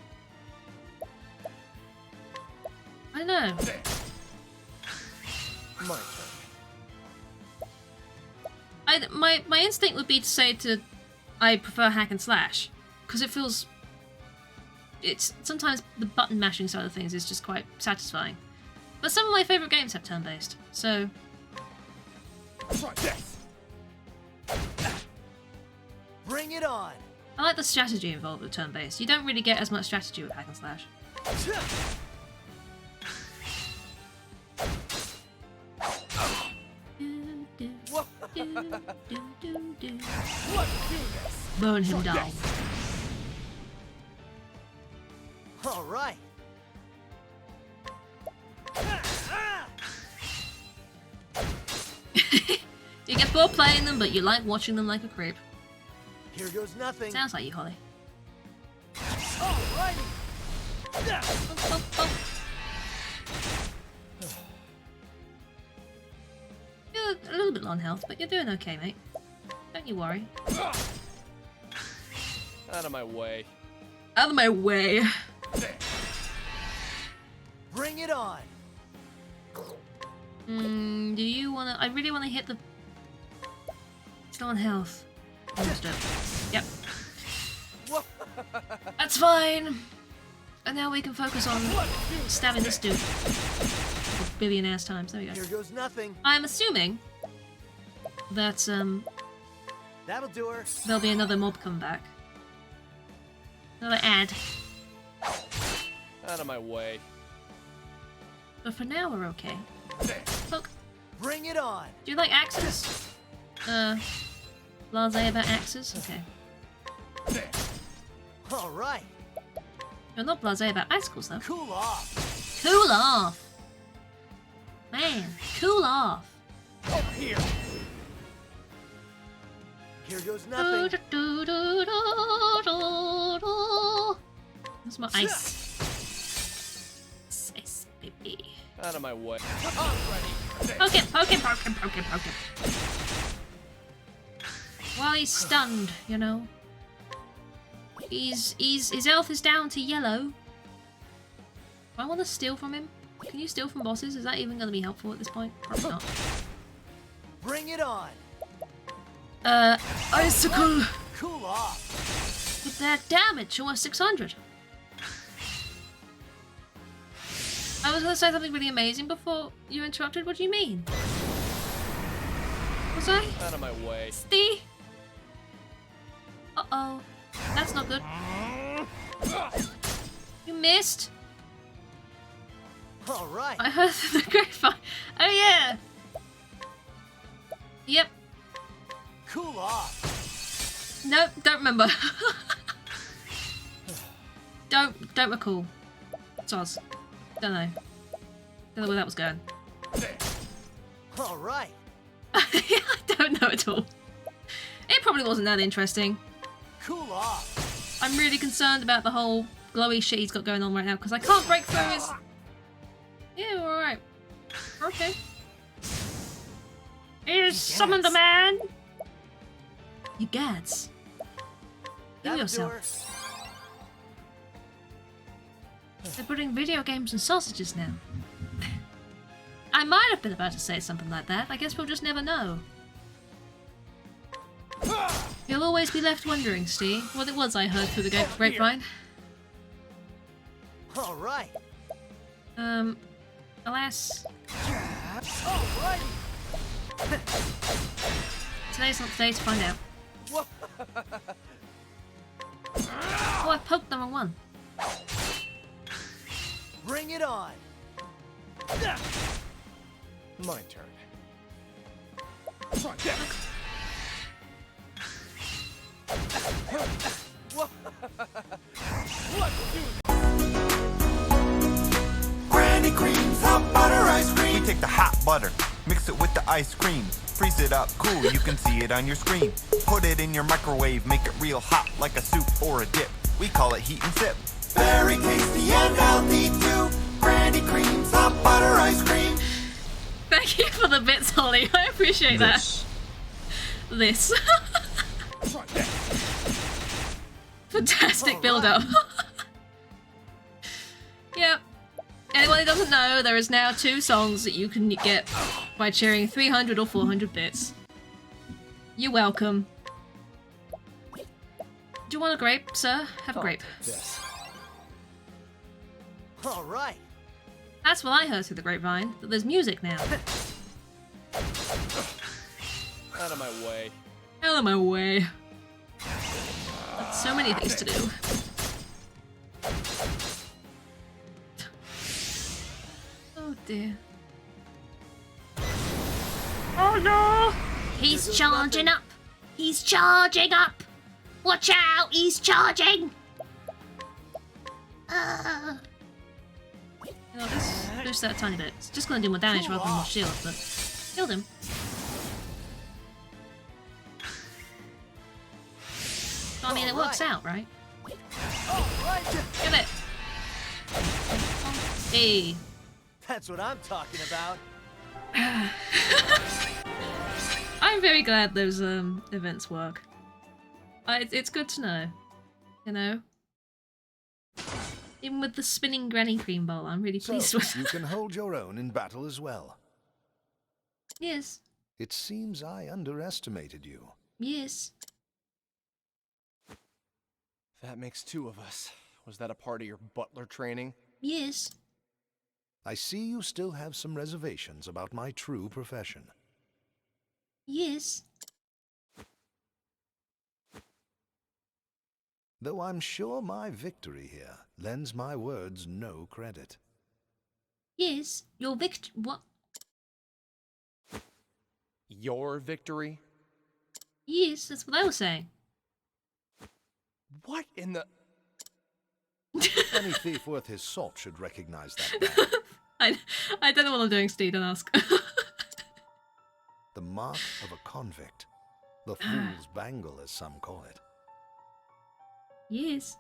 I don't know. My turn. My instinct would be to say I prefer hack and slash because it feels sometimes the button mashing side of things is just quite satisfying. But some of my favourite games have turn based, so Bring it on. I like the strategy involved with turn based. You don't really get as much strategy with hack and slash. Burn him down. All right. You get bored playing them, but you like watching them like a creep. Here goes nothing. Sounds like you, Holly. Alrighty. You're a little bit low on health, but you're doing okay, mate. Don't you worry. Out of my way. Out of my way. Bring it on. Do you wanna? I really wanna hit the. Still on health. Almost dead. Yep. That's fine. And now we can focus on stabbing this dude a billion ass times. There we go. Here goes nothing. I'm assuming that That'll do her. There'll be another mob come back. Another ad. Out of my way. But for now, we're okay. Look. Bring it on. Do you like axes? Blasé about axes? Okay. All right. You're not blasé about icicles, though. Cool off. Cool off! Man, cool off. Over here. Here goes nothing. That's my ice. Ice, baby. Out of my way. Poke him, poke him, poke him, poke him, poke him. While he's stunned, you know. His health is down to yellow. Do I want to steal from him? Can you steal from bosses? Is that even going to be helpful at this point? Probably not. Bring it on. Icicle! Cool off. With that damage, almost 600. I was going to say something really amazing before you interrupted. What do you mean? Was I? Out of my way. Steve? Uh-oh. That's not good. You missed. All right. I heard the grapevine. Oh yeah. Yep. Cool off. Nope, don't remember. don't recall. Soz. Don't know. Don't know where that was going. All right. I don't know at all. It probably wasn't that interesting. Cool off. I'm really concerned about the whole glowy shit he's got going on right now because I can't break through his. Yeah, all right. Okay. Here's summoned the man. You gads. Heal yourself. They're putting video games and sausages now. I might have been about to say something like that. I guess we'll just never know. You'll always be left wondering, Steve, what it was I heard through the grapevine. All right. Alas. All right. Today's not the day to find out. Oh, I poked the wrong one. Bring it on. My turn. Granny creams, hot butter ice cream. We take the hot butter, mix it with the ice cream, freeze it up cool, you can see it on your screen. Put it in your microwave, make it real hot like a soup or a dip. We call it heat and sip. Very tasty and healthy too. Granny creams, hot butter ice cream. Thank you for the bits, Holly. I appreciate that. This. Fantastic build-up. Yep. Anyone who doesn't know, there is now 2 songs that you can get by cheering 300 or 400 bits. You're welcome. Do you want a grape, sir? Have a grape. Yes. All right. That's what I heard through the grapevine, that there's music now. Out of my way. Out of my way. That's so many things to do. Oh dear. Oh no! He's charging up! He's charging up! Watch out! He's charging! You know, let's boost that a tiny bit. It's just gonna do more damage rather than more shield, but killed him. So, I mean, it works out, right? Get it! Hey. That's what I'm talking about. I'm very glad those events work. It's good to know, you know. Even with the spinning granny cream bowl, I'm really pleased with it. You can hold your own in battle as well. Yes. It seems I underestimated you. Yes. That makes 2 of us. Was that a part of your butler training? Yes. I see you still have some reservations about my true profession. Yes. though I'm sure my victory here lends my words no credit. Yes, your what? Your victory? Yes, that's what I was saying. What in the... Any thief worth his salt should recognize that band. I don't know what I'm doing, Steve, don't ask. The mark of a convict. The fool's bangle, as some call it. Yes.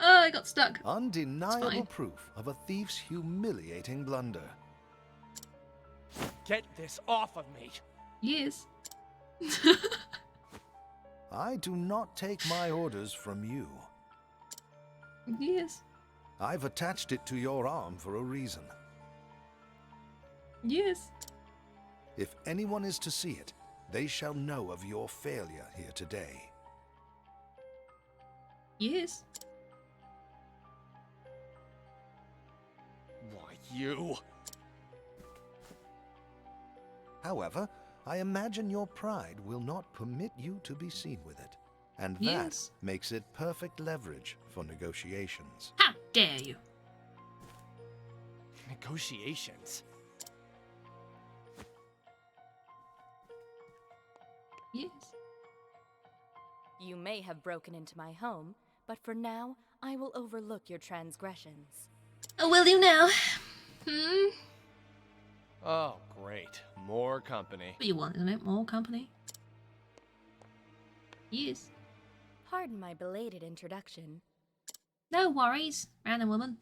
Oh, I got stuck. Undeniable proof of a thief's humiliating blunder. Get this off of me! Yes. I do not take my orders from you. Yes. I've attached it to your arm for a reason. Yes. If anyone is to see it, they shall know of your failure here today. Yes. Why, you... However, I imagine your pride will not permit you to be seen with it, and that Yes. makes it perfect leverage for negotiations. How dare you? Negotiations? Yes. You may have broken into my home, but for now, I will overlook your transgressions. Oh, will you now? Oh, great. More company. What you want, isn't it? More company? Yes. Pardon my belated introduction. No worries, random woman.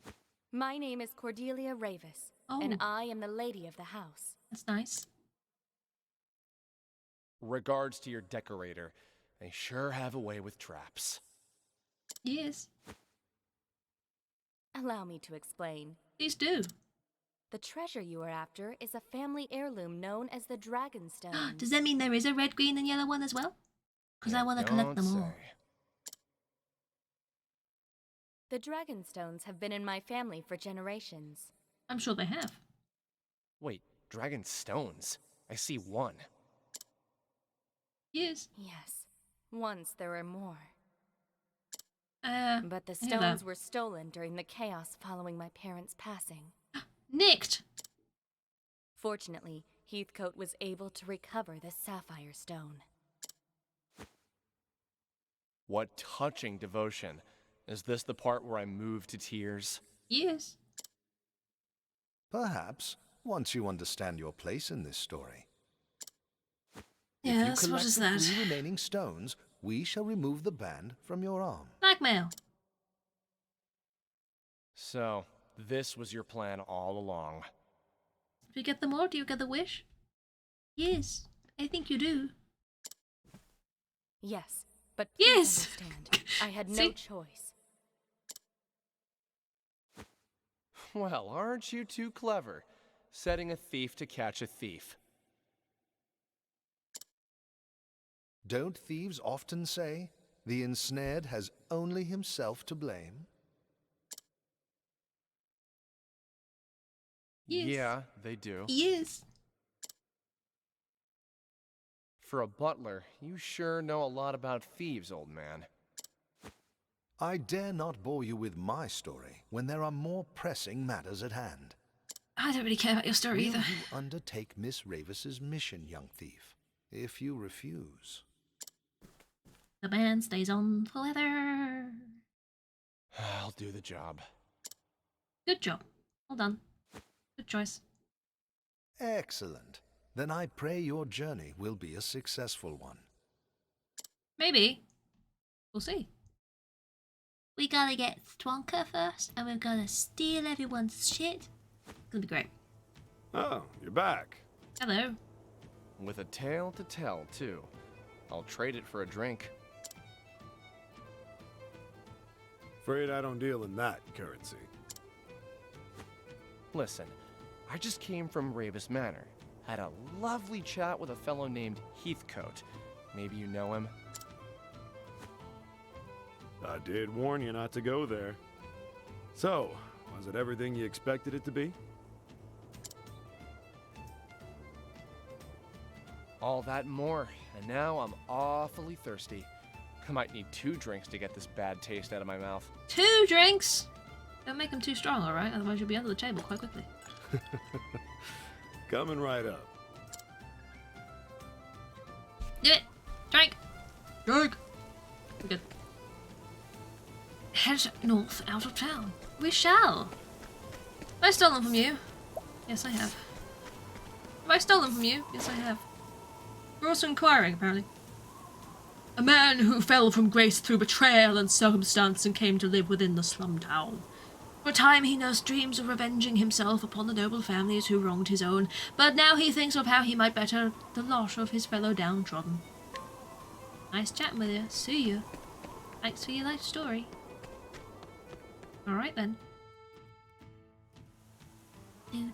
My name is Cordelia Ravis, and I am the lady of the house. That's nice. Regards to your decorator. They sure have a way with traps. Yes. Allow me to explain. Please do. The treasure you are after is a family heirloom known as the Dragonstone. Does that mean there is a red, green, and yellow one as well? Because I want to collect them all. The Dragonstones have been in my family for generations. I'm sure they have. Wait, dragon stones? I see one. Yes. Yes. Once there were more. But the I hear stones that. were stolen during the chaos following my parents' passing. Nicked! Fortunately, Heathcote was able to recover the Sapphire Stone. What touching devotion. Is this the part where I move to tears? Yes. Perhaps, once you understand your place in this story. Yes, what is that? If you collect the 3 remaining stones, we shall remove the band from your arm. Blackmail. So, this was your plan all along. If you get them all, do you get the wish? Yes, I think you do. Yes, but please Yes! understand, I had no See? choice. Well, aren't you too clever? Setting a thief to catch a thief. Don't thieves often say, the ensnared has only himself to blame? Yes. Yeah, they do. Yes. For a butler, you sure know a lot about thieves, old man. I dare not bore you with my story when there are more pressing matters at hand. I don't really care about your story Will either. you undertake Miss Ravis's mission, young thief? If you refuse... The band stays on forever. I'll do the job. Good job. Well done. Good choice. Excellent. Then I pray your journey will be a successful one. Maybe. We'll see. We gotta get Twonka first, and we've gotta steal everyone's shit. It's gonna be great. Oh, you're back. Hello. With a tale to tell, too. I'll trade it for a drink. Afraid I don't deal in that currency. Listen, I just came from Ravis Manor. Had a lovely chat with a fellow named Heathcote. Maybe you know him? I did warn you not to go there. So, was it everything you expected it to be? All that and more, and now I'm awfully thirsty. I might need 2 drinks to get this bad taste out of my mouth. 2 drinks? Don't make them too strong, alright? Otherwise you'll be under the table quite quickly. Coming right up. Do it! Drink! Drink! We're good. Head north out of town. We shall. Have I stolen from you? Yes, I have. Have I stolen from you? Yes, I have. We're also inquiring, apparently. A man who fell from grace through betrayal and circumstance and came to live within the slum town. For a time he nursed dreams of revenging himself upon the noble families who wronged his own, but now he thinks of how he might better the lot of his fellow downtrodden. Nice chatting with you. See you. Thanks for your life story. Alright then. Have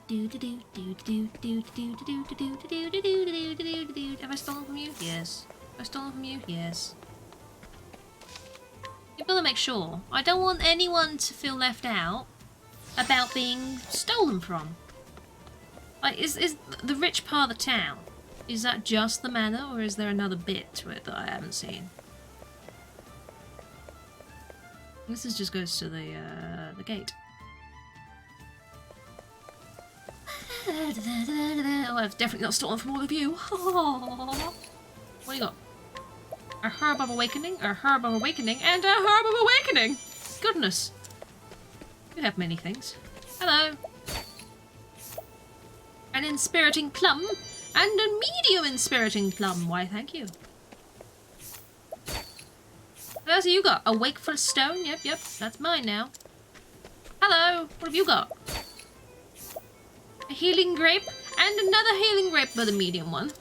I stolen from you? Yes. Have I stolen from you? Yes. You've got to make sure. I don't want anyone to feel left out about being stolen from. Like, is the rich part of the town, is that just the manor, or is there another bit to it that I haven't seen? This just goes to the gate. Oh, I've definitely not stolen from all of you. What do you got? A herb of awakening, a herb of awakening, and a herb of awakening! Goodness. You have many things. Hello. An inspiriting plum, and a medium inspiriting plum. Why, thank you. What else have you got? A wakeful stone? Yep, that's mine now. Hello, what have you got? A healing grape, and another healing grape, but a medium one.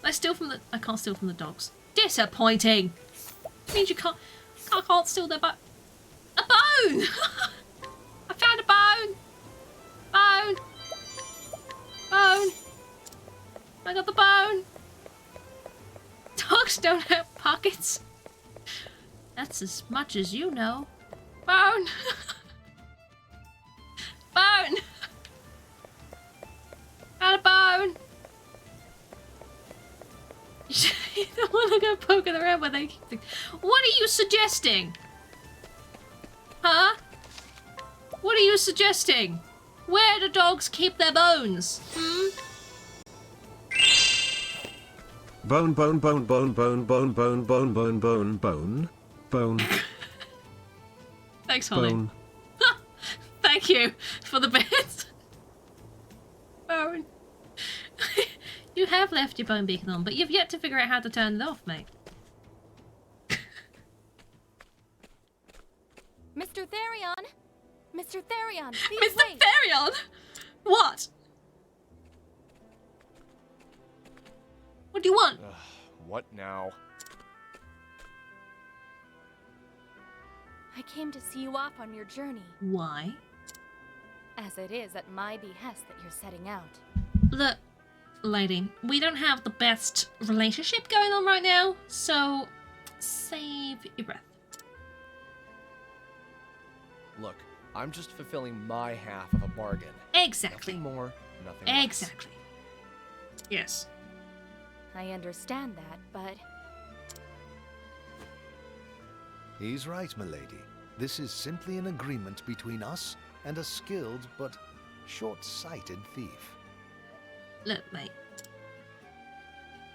I steal from the... I can't steal from the dogs. Disappointing! It means you can't steal their bone. A bone! I found a bone! Bone! Bone! I got the bone! Dogs don't have pockets. That's as much as you know. Bone! Bone! Found a bone! You don't want to go poking around where they keep things. What are you suggesting? Huh? What are you suggesting? Where do dogs keep their bones? Hmm? Bone, bone, bone, bone, bone, bone, bone, bone, bone, bone, bone, bone. Thanks, Holly. Bone. Thank you for the bit. Bone. You have left your bone beacon on, but you've yet to figure out how to turn it off, mate. Mr. Therion! Mr. Therion, please Mr. wait! Therion! What? What do you want? What now? I came to see you off on your journey. Why? As it is at my behest that you're setting out. Look, lady, we don't have the best relationship going on right now, so save your breath. Look, I'm just fulfilling my half of a bargain. Exactly. Nothing more, nothing less. Exactly. Yes. I understand that, but... He's right, milady. This is simply an agreement between us and a skilled but short-sighted thief. Look, mate.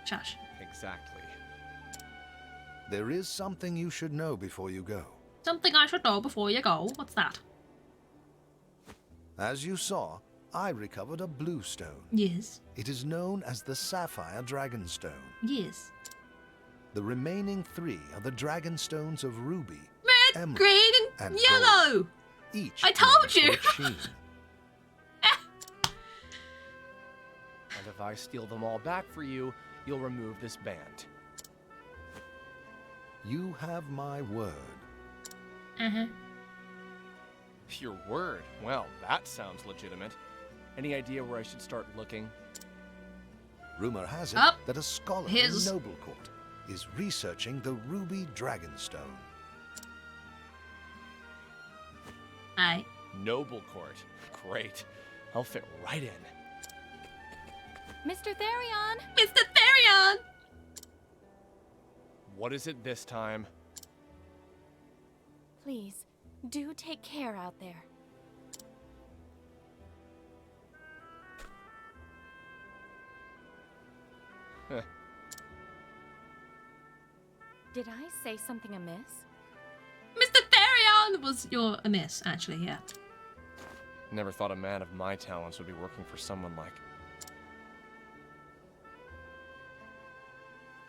Shush. Exactly. There is something you should know before you go. Something I should know before you go. What's that? As you saw, I recovered a blue stone. Yes. It is known as the Sapphire Dragonstone. Yes. The remaining 3 are the Dragonstones of Ruby, Red, Emerald, green, and yellow! Gold. Each I told you! made for its sheen. And if I steal them all back for you, you'll remove this band. You have my word. Uh-huh. Your word? Well, that sounds legitimate. Any idea where I should start looking? Rumor has it Up. that a scholar His. in Noblecourt is researching the Ruby Dragonstone. Aye. Noblecourt. Great. I'll fit right in. Mr. Therion! Mr. Therion! What is it this time? Please, do take care out there. Heh. Did I say something amiss? Mr. Therion was your amiss, actually, yeah. Never thought a man of my talents would be working for someone like...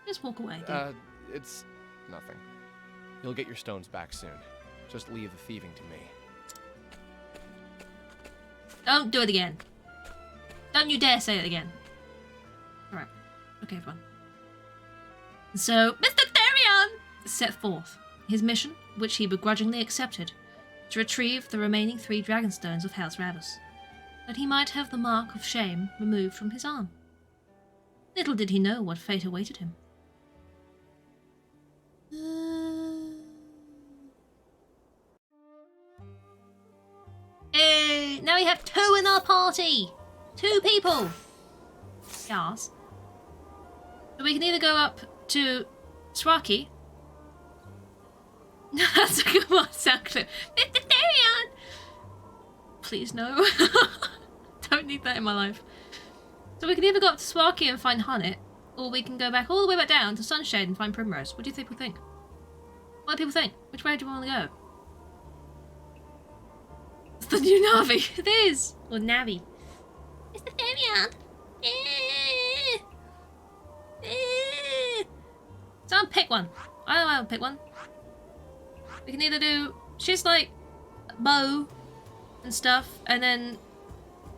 Just walk away, dude. It's nothing. You'll get your stones back soon. Just leave the thieving to me. Don't do it again. Don't you dare say it again. Alright. Okay, everyone. So, Mr. Therion set forth. His mission, which he begrudgingly accepted, to retrieve the remaining 3 Dragonstones of House Ravus, that he might have the mark of shame removed from his arm. Little did he know what fate awaited him. Hey, now we have 2 in our party! 2 people! Yes. So we can either go up to Swaki. That's a good one, sound clip. Mr. Therion! Please no. Don't need that in my life. So we can either go up to Swaki and find Hunnet, or we can go back all the way back down to Sunshade and find Primrose. What do you people think? What do people think? Which way do you want to go? It's the new Navi. It is. Or Navi. Mr. Therion! Someone pick one. I don't want to pick one. We can either do... She's like... bow and stuff, and then...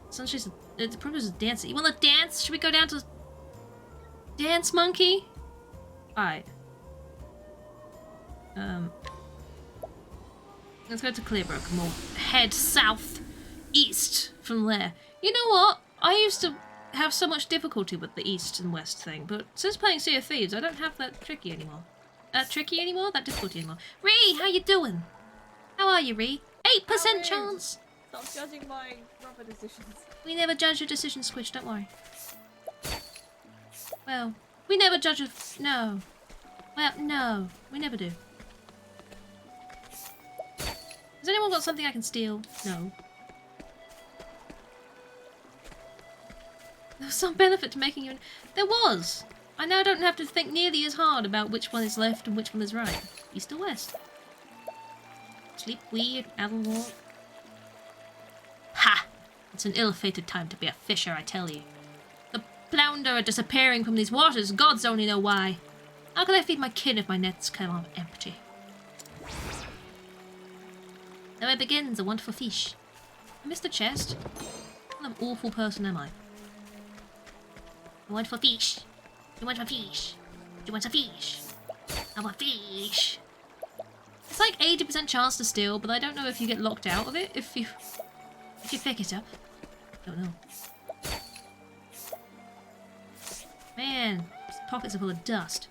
Sunshade's... The Primrose is dancing. You want to dance? Should we go down to... Dance Monkey? Alright. Let's go to Clearbrook and we'll head south east from there. You know what? I used to have so much difficulty with the east and west thing, but since playing Sea of Thieves, I don't have that tricky anymore. That difficulty anymore. Ree, how you doing? How are you, Ree? 8% chance! Stop judging my rubber decisions. We never judge your decisions, Squidge, don't worry. Well, we never judge a... No. Well, no. We never do. Has anyone got something I can steal? No. There was some benefit to making you... There was! I now don't have to think nearly as hard about which one is left and which one is right. East or west? Sleep weird, Avalon. Ha! It's an ill-fated time to be a fisher, I tell you. The flounder are disappearing from these waters, gods only know why. How can I feed my kid if my nets come off empty? Now it begins, a wonderful fish. I missed the chest. What an awful person am I? A wonderful fish. You want a fish? You want a fish? I want fish. It's like 80% chance to steal, but I don't know if you get locked out of it if you pick it up. Don't know. Man, his pockets are full of dust.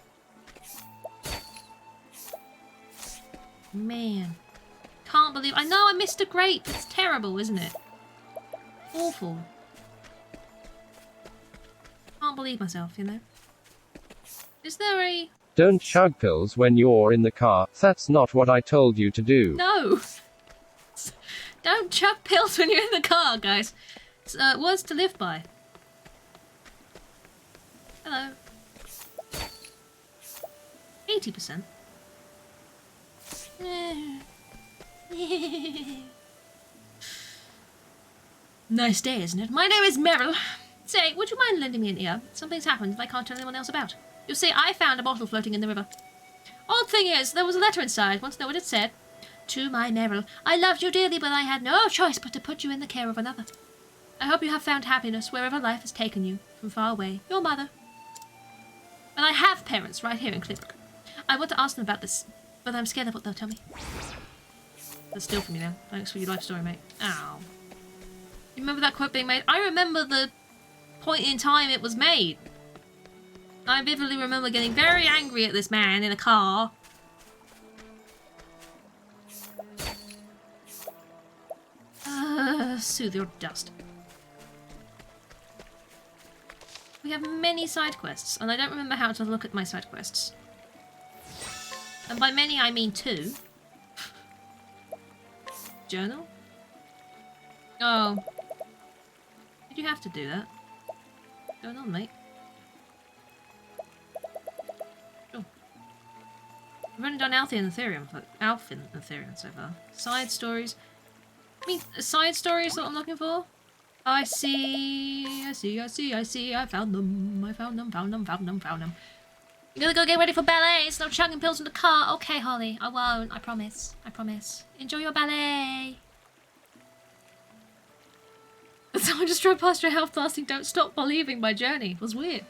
Man. Can't believe... I know I missed a grape. It's terrible, isn't it? Awful. Can't believe myself, you know. Is there a... Don't chug pills when you're in the car. That's not what I told you to do. No! Don't chug pills when you're in the car, guys. It's words to live by. Hello. 80%. Nice day, isn't it? My name is Meryl. Say, would you mind lending me an ear? Something's happened that I can't tell anyone else about. You see, I found a bottle floating in the river. Odd thing is, there was a letter inside. Want to know what it said? To my Meryl, I loved you dearly, but I had no choice but to put you in the care of another. I hope you have found happiness wherever life has taken you, from far away. Your mother. But I have parents right here in Clearbrook. I want to ask them about this, but I'm scared of what they'll tell me. That's still for me now. Thanks for your life story, mate. Ow. You remember that quote being made? I remember the point in time it was made. I vividly remember getting very angry at this man in a car. Soothe your dust. We have many side quests, and I don't remember how to look at my side quests. And by many, I mean 2. Journal? Oh. Did you have to do that? What's going on, mate? Sure. I've only done Alfyn and Ethereum so far. Side stories. I mean, side stories that I'm looking for? I see. I found them. Found them. You gotta go get ready for ballet. It's no chugging pills in the car. Okay, Holly. I won't. I promise. Enjoy your ballet. Someone just drove past your health blasting Don't Stop Believing my journey. It was weird.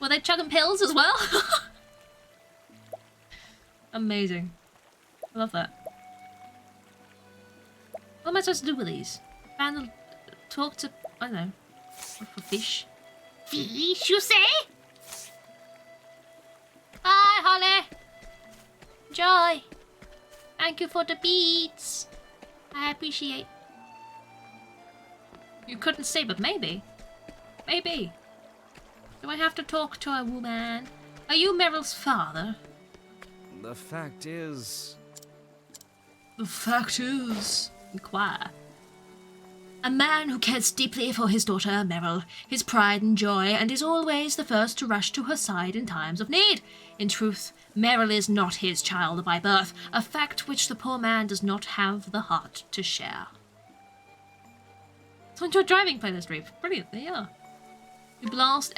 Were they chugging pills as well? Amazing. I love that. What am I supposed to do with these? Talk to, I don't know, for fish. Fish, you say? Bye, Holly. Enjoy. Thank you for the beats. I appreciate. You couldn't say, but maybe. Maybe. Do I have to talk to a woman? Are you Meryl's father? The fact is... Inquire. A man who cares deeply for his daughter, Meryl, his pride and joy, and is always the first to rush to her side in times of need. In truth, Meryl is not his child by birth, a fact which the poor man does not have the heart to share. So into a driving playlist, Reeve. Brilliant, there you are. You blast...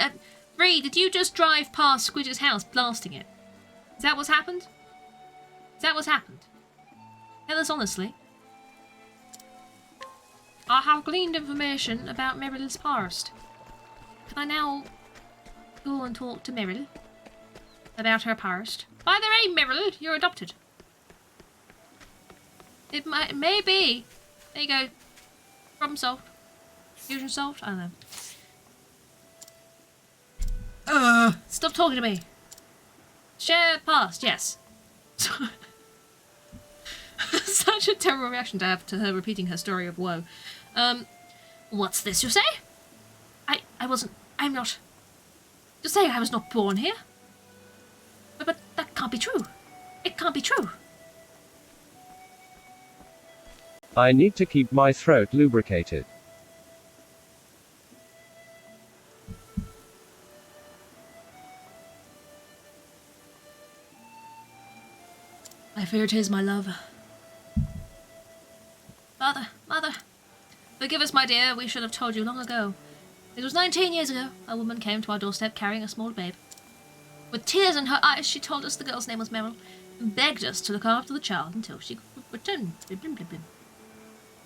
Ree, did you just drive past Squidge's house blasting it? Is that what's happened? Tell us honestly. I have gleaned information about Meryl's past. Can I now go and talk to Meryl about her past? By the way, Meryl, you're adopted. It may be. There you go. Problem solved. Fusion solved? I don't know. Stop talking to me. Share past, yes. Such a terrible reaction to have to her repeating her story of woe. What's this you say? I'm not... You say I was not born here? But that can't be true. It can't be true. I need to keep my throat lubricated. I fear it is, my love. Mother. Forgive us, my dear. We should have told you long ago. It was 19 years ago. A woman came to our doorstep carrying a small babe. With tears in her eyes, she told us the girl's name was Meryl, and begged us to look after the child until she could return.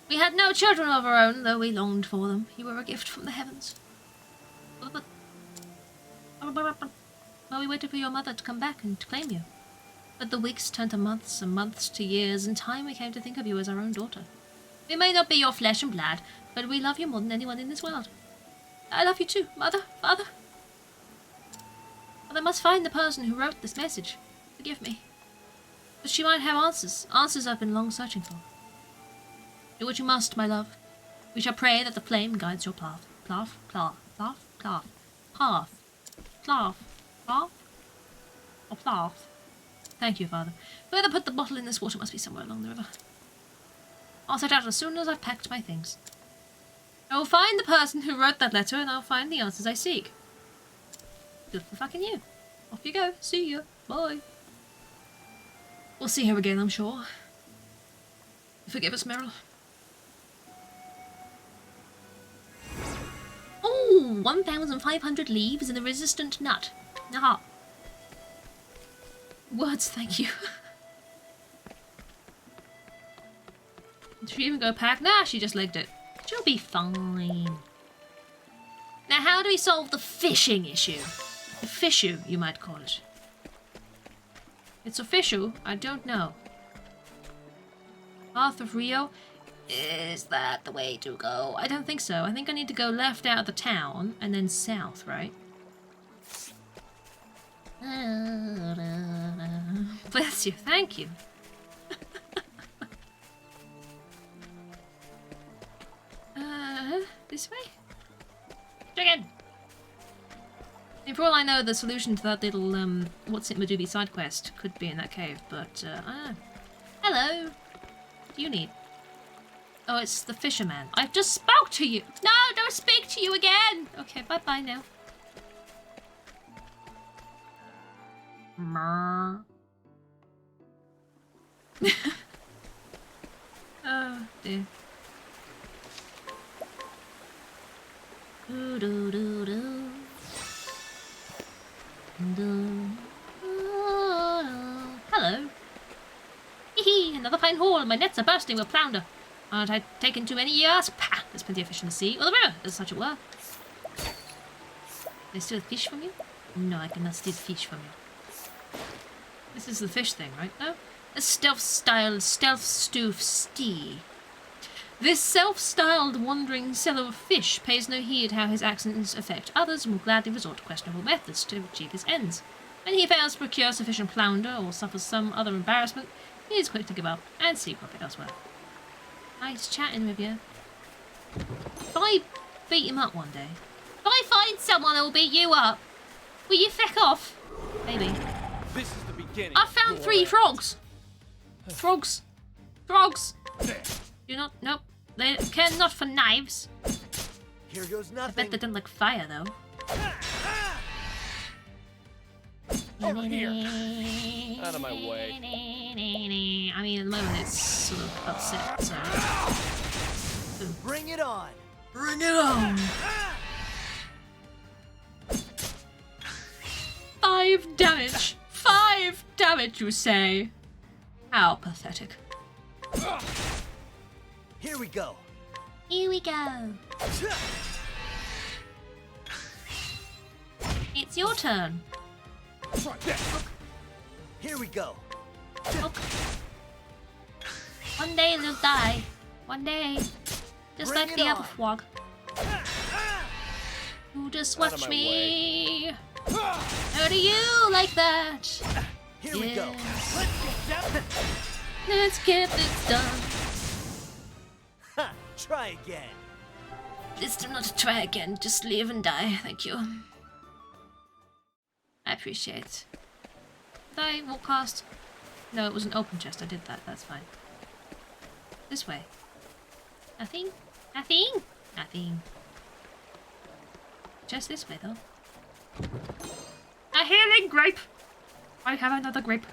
We had no children of our own, though we longed for them. You were a gift from the heavens. Well, we waited for your mother to come back and to claim you. But the weeks turned to months, and months to years. In time, we came to think of you as our own daughter. We may not be your flesh and blood, but we love you more than anyone in this world. I love you too, Mother, Father. But I must find the person who wrote this message. Forgive me. But she might have answers I've been long searching for. Do what you must, my love. We shall pray that the flame guides your path. Path. Thank you, Father. Whoever put the bottle in this water must be somewhere along the river. I'll set out as soon as I've packed my things. I will find the person who wrote that letter, and I'll find the answers I seek. Good for fucking you. Off you go. See ya. Bye. We'll see her again, I'm sure. Forgive us, Meryl. Oh, 1,500 leaves in a resistant nut. Aha. Words, thank you. Did she even go pack? Nah, she just legged it. She'll be fine. Now, how do we solve the fishing issue? The fishu, you might call it. It's official, I don't know. Path of Rio? Is that the way to go? I don't think so. I think I need to go left out of the town and then south, right? Bless you, thank you. This way? Chicken! mean, for all I know, the solution to that little, what's it, Madubi side quest could be in that cave, but, I don't know. Hello! What do you need? Oh, it's the fisherman. I've just spoke to you! No, don't speak to you again! Okay, bye-bye now. Mrrr. Oh, dear. Do do do do. Hello. Hee, another fine haul. My nets are bursting with flounder. Aren't I taken too many years? Pah! There's plenty of fish in the sea. Or the river, as such it were. Can I steal fish from you? No, I cannot steal fish from you. This is the fish thing, right? No? A stealth-styled stealth-stoof stee. This self-styled wandering seller of fish pays no heed how his actions affect others and will gladly resort to questionable methods to achieve his ends. When he fails to procure sufficient flounder or suffers some other embarrassment, he is quick to give up and seek profit elsewhere. Nice chatting with you. If I beat him up one day, if I find someone who'll beat you up, will you feck off? Maybe. This is the beginning. I found 3 frogs. Frogs. Frogs. You're not. Nope. They care not for knives. Here goes I nothing. bet they don't like fire though. Over here. Out of my way. I mean, at the moment it's sort of upset, so. Bring it on. Bring it on. 5 damage. 5 damage, you say? How pathetic. Here we go. Here we go. It's your turn. Here we go. Look. One day they'll die. One day. Just Bring like it the other on. frog. You just Out of watch my me. How do you like that? Here we go. Let's get this done. Ha! Try again. This time not to try again. Just live and die. Thank you. I appreciate it. Did I walk past? No, it was an open chest. I did that. That's fine. This way. Nothing? Nothing? Nothing. Just this way, though. A healing grape! I have another grape.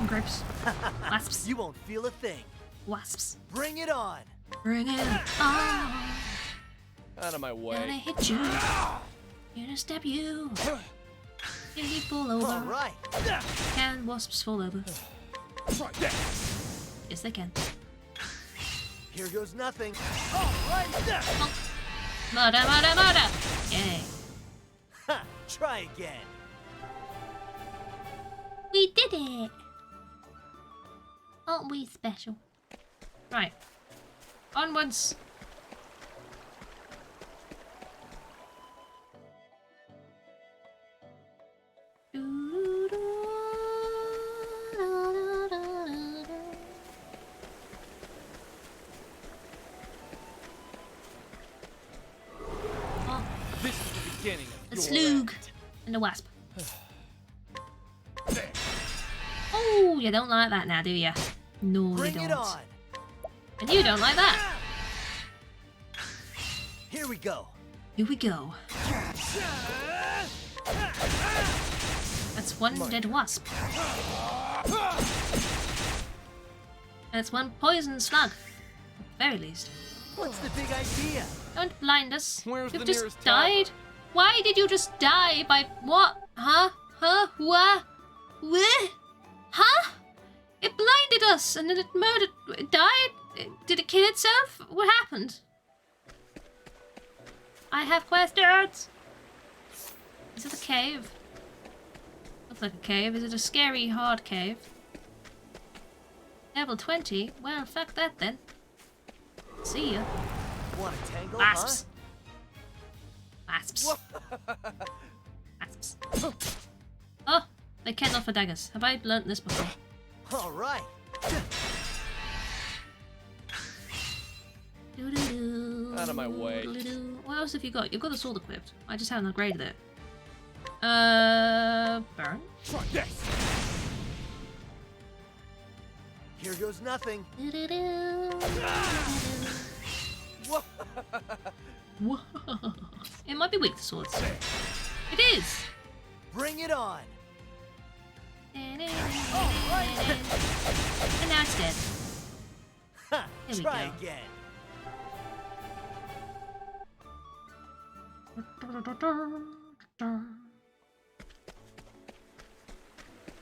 Grapes. Wasps. You won't feel a thing. Wasps. Bring it on. Bring it on. Out of my Gonna way. hit you. Gonna stab you. Can you fall over? All right. Can wasps fall over? Yes, they can. Here goes nothing. All right. Murder, murder, murder! Yay. Ha! Try again. We did it! Aren't we special? Right. Onwards. This is the beginning A of slug and a wasp. Oh, you don't like that now, do you? No, Bring you it don't. on. And you don't like that. Here we go. Here we go. That's one dead wasp. That's one poison slug. At the very least. What's the big idea? Don't blind us. Where's You've the just nearest died. Why did you just die by what? Huh? Huh? What? What? Huh? It blinded us and then it murdered. It died? Did it kill itself? What happened? I have questions. Is it a cave? Looks like a cave. Is it a scary, hard cave? Level 20? Well, fuck that then. See ya. Want a tangle, Wasps. Wasps. Wasps. Oh, they can't offer daggers. Have I learnt this before? huh? All right. Out of my way. What else have you got? You've got the sword equipped. I just haven't upgraded it. Burn? Try this. Here goes nothing. Whoa. It might be weak to swords. It is! Bring it on. And now it's dead. Ha, Here we try go. again.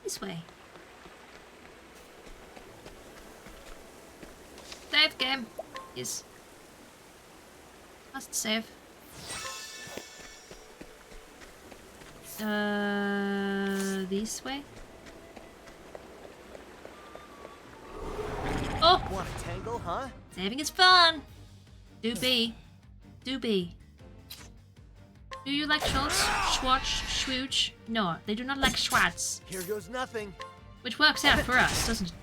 This way. Save game. Yes. Must save. This way? Oh! Want a tangle, huh? Saving is fun! Do be. Do be. Do you like Schultz? Schwartz? Schwooch? No, they do not like Schwartz. Here goes nothing. Which works out for us, doesn't it?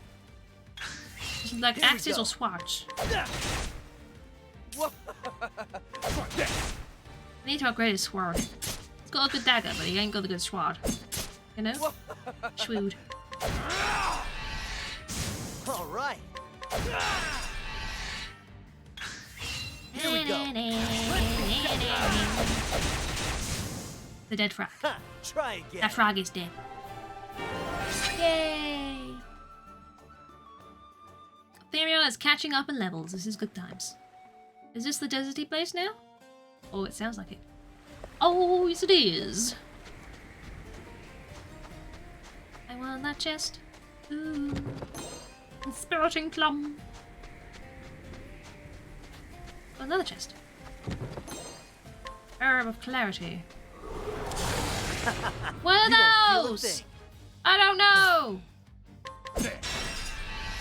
Doesn't like Here we Axis go. or Schwartz. Try this. I need to upgrade his sword. He's got a good dagger, but he ain't got a good sword. You know? Schwood. All right. Here we go. The dead frog. Ha, try again. That frog is dead. Yay! Therion is catching up in levels. This is good times. Is this the deserty place now? Oh, it sounds like it. Oh, yes it is. I want that chest. Ooh. Sprouting plum. Oh, another chest. Herb of clarity. What are those? I don't know.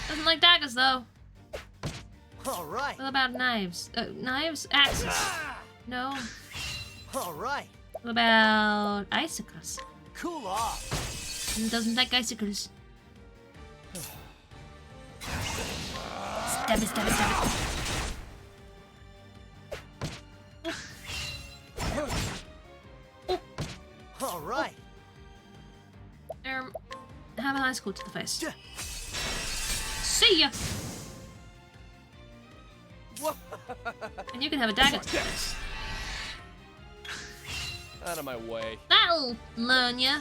Doesn't like daggers though. All right. What about knives? Knives? Axes? No. All right. What about icicles? Cool off. Doesn't like icicles. Stab it, stab it, stab it. All right. Have an icicle to the face. See ya! And you can have a dagger to the face. Out of my way. That'll learn ya.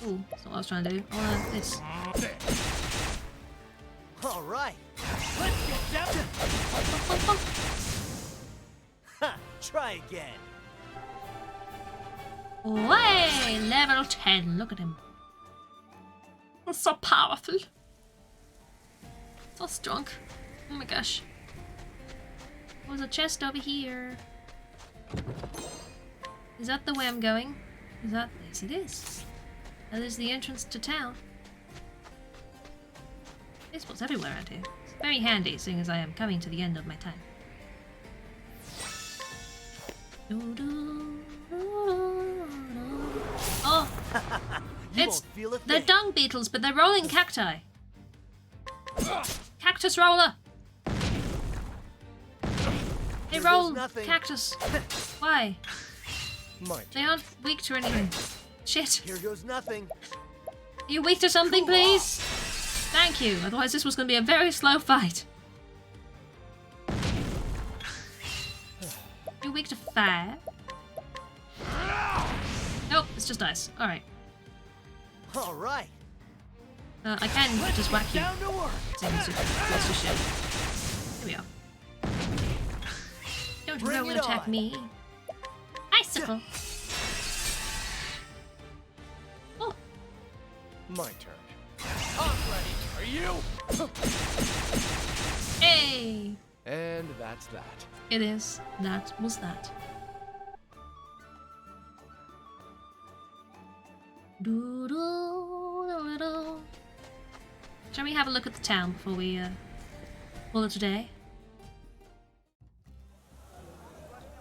Ooh, that's not what I was trying to do. I want this. All right. Let's get down. Ha, try again. Way! Level 10. Look at him. That's so powerful. So strong. Oh my gosh. There's a chest over here. Is that the way I'm going? Is that? Yes, it is. That is the entrance to town. There's spots everywhere around here. It's very handy, seeing as I am coming to the end of my time. Oh! It's they're dung beetles, but they're rolling cacti. Cactus roller! They roll cactus. Why? They aren't weak to anything. Shit. Here goes nothing. Are you weak to something, please? Thank you. Otherwise, this was going to be a very slow fight. You weak to fire? Nope, it's just ice. Alright. All right. I can just whack you. Seeing as you're shit. Here we are. Don't Bring roll and it attack on. me. Icicle. Oh. My turn. I'm ready. Are you? Hey. And that's that. It is. That was that. Shall we have a look at the town before we call it a day?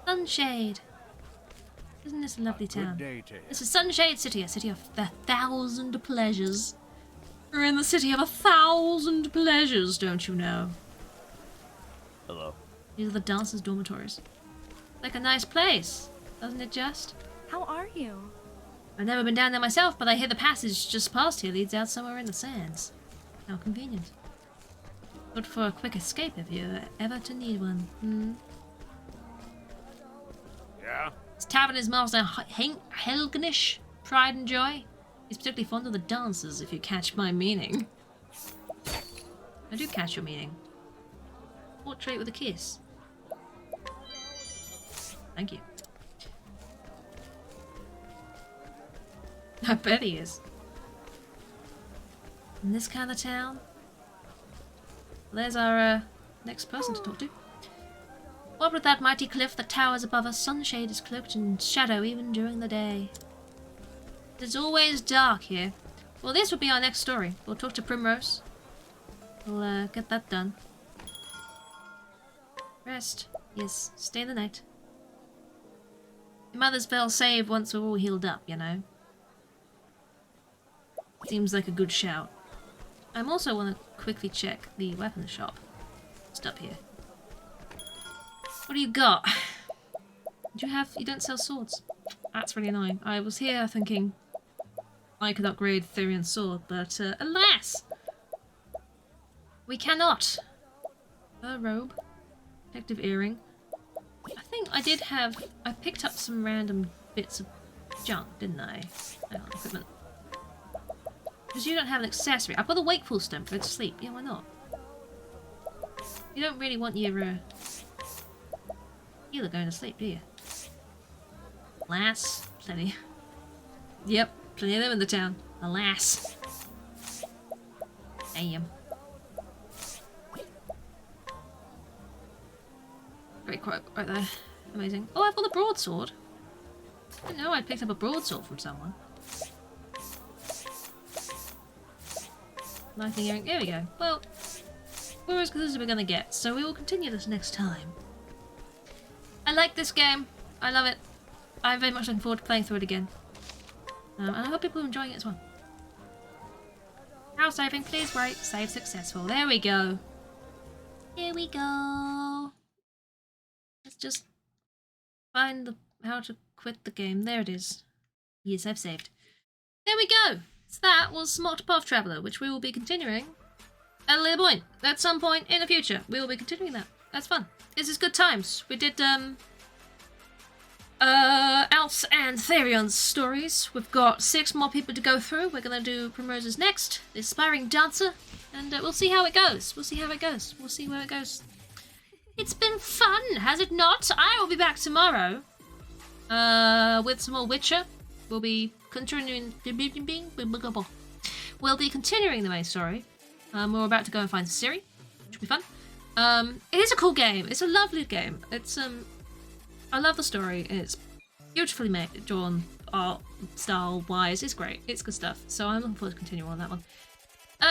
Sunshade. Isn't this a lovely town? This is Sunshade City, a city of 1,000 pleasures. We're in the city of 1,000 pleasures, don't you know? Hello. These are the dancers' dormitories. Like a nice place, doesn't it just? How are you? I've never been down there myself, but I hear the passage just past here leads out somewhere in the sands. How convenient. Good for a quick escape if you ever to need one. Yeah? His tavern is master Helgnish, pride and joy. He's particularly fond of the dancers, if you catch my meaning. I do catch your meaning. Portrait with a kiss. Thank you. I bet he is. In this kind of town? There's our next person to talk to. What with that mighty cliff that towers above us, sunshade is cloaked in shadow even during the day. It's always dark here. Well, this will be our next story. We'll talk to Primrose. We'll get that done. Rest. Yes, stay the night. Your mother's spell save once we're all healed up, you know. Seems like a good shout. I also want to quickly check the weapons shop. Just up here. What do you got? You don't sell swords. That's really annoying. I was here thinking I could upgrade Therion's sword, but alas! We cannot. A robe. Protective earring. I think I picked up some random bits of junk, didn't I? Hang on, equipment. Because you don't have an accessory. I've got a wakeful stone for it to sleep. Yeah, why not? You don't really want your healer going to sleep, do you? Alas, plenty. Yep, plenty of them in the town. Alas. Damn. Great quote right there. Amazing. Oh, I've got a broadsword. I didn't know I picked up a broadsword from someone. Lightning earring. There we go. Well, we're as good as we're gonna get, so we will continue this next time. I like this game. I love it. I'm very much looking forward to playing through it again. And I hope people are enjoying it as well. Now saving, please wait. Save successful. There we go. Here we go. Let's just find how to quit the game. There it is. Yes, I've saved. There we go. So that was some Octopath Traveler, which we will be continuing at a later point. At some point in the future, we will be continuing that. That's fun. This is good times. We did Alf's and Therion's stories. We've got 6 more people to go through. We're gonna do Primrose's next, the Aspiring Dancer, and we'll see how it goes. We'll see how it goes. We'll see where it goes. It's been fun, has it not? I will be back tomorrow with some more Witcher. We'll be continuing. We'll be continuing the main story. We're about to go and find Ciri, which will be fun. It is a cool game. It's a lovely game. It's I love the story. It's beautifully made, drawn, art style wise. It's great. It's good stuff. So I'm looking forward to continuing on that one.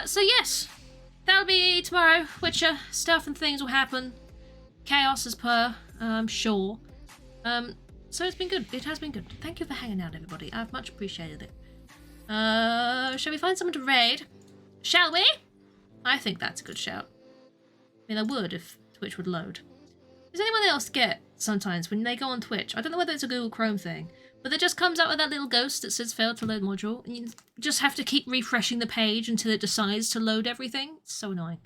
So yes, that'll be tomorrow. Witcher stuff and things will happen. Chaos as per, I'm sure. So it's been good. It has been good. Thank you for hanging out, everybody. I've much appreciated it. Shall we find someone to raid? Shall we? I think that's a good shout. I mean, I would if Twitch would load. Does anyone else get sometimes when they go on Twitch? I don't know whether it's a Google Chrome thing, but it just comes out with that little ghost that says failed to load module, and you just have to keep refreshing the page until it decides to load everything. It's so annoying.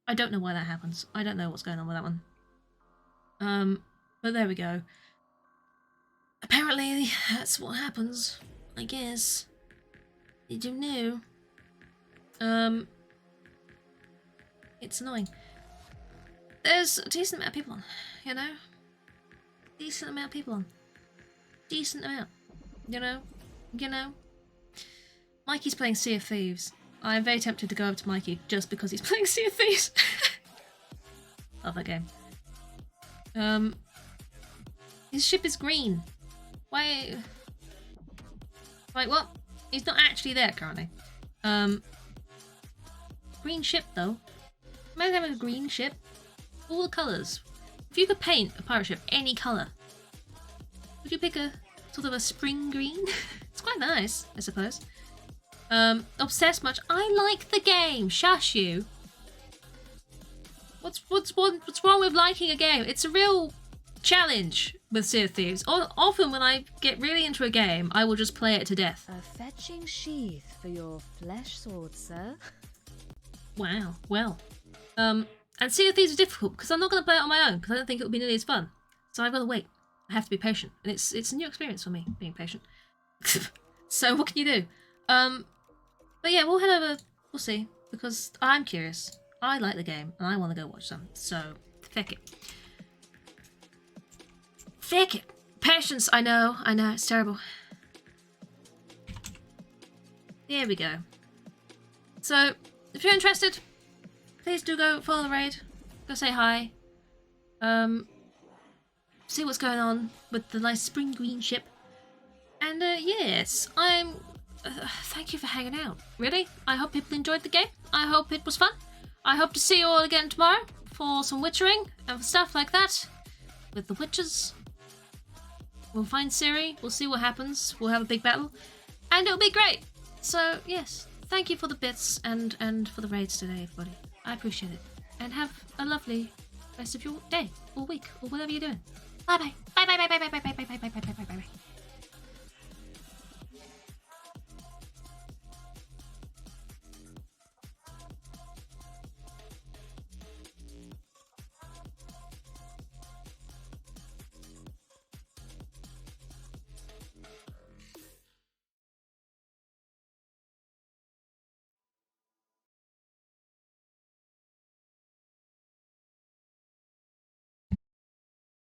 I don't know why that happens. I don't know what's going on with that one. But there we go. Apparently, that's what happens. I guess. You do know. It's annoying. There's a decent amount of people on, you know? Decent amount of people on. Decent amount. You know? You know? Mikey's playing Sea of Thieves. I am very tempted to go over to Mikey just because he's playing Sea of Thieves. Love that game. His ship is green. Why? Wait, what? He's not actually there currently. Green ship though. Imagine having a green ship. All the colours. If you could paint a pirate ship any colour, would you pick a sort of a spring green? It's quite nice, I suppose. Obsessed much? I like the game. Shush you. What's wrong with liking a game? It's a real challenge. with Sea of Thieves. Often when I get really into a game, I will just play it to death. A fetching sheath for your flesh sword, sir. Wow, well. And Sea of Thieves is difficult because I'm not going to play it on my own because I don't think it will be nearly as fun. So I've got to wait. I have to be patient. And it's a new experience for me, being patient. So what can you do? But yeah, we'll head over. We'll see. Because I'm curious. I like the game and I want to go watch some. So, feck it. Feck it. Patience, I know, it's terrible. Here we go. So, if you're interested, please do go follow the raid. Go say hi. See what's going on with the nice spring green ship. And yes, thank you for hanging out. Really, I hope people enjoyed the game. I hope it was fun. I hope to see you all again tomorrow for some witchering and stuff like that with the witches. We'll find Ciri. We'll see what happens. We'll have a big battle, and it'll be great. So yes, thank you for the bits and for the raids today, everybody. I appreciate it, and have a lovely rest of your day or week or whatever you're doing. Bye bye. Bye bye bye bye bye bye bye bye bye bye bye bye bye bye.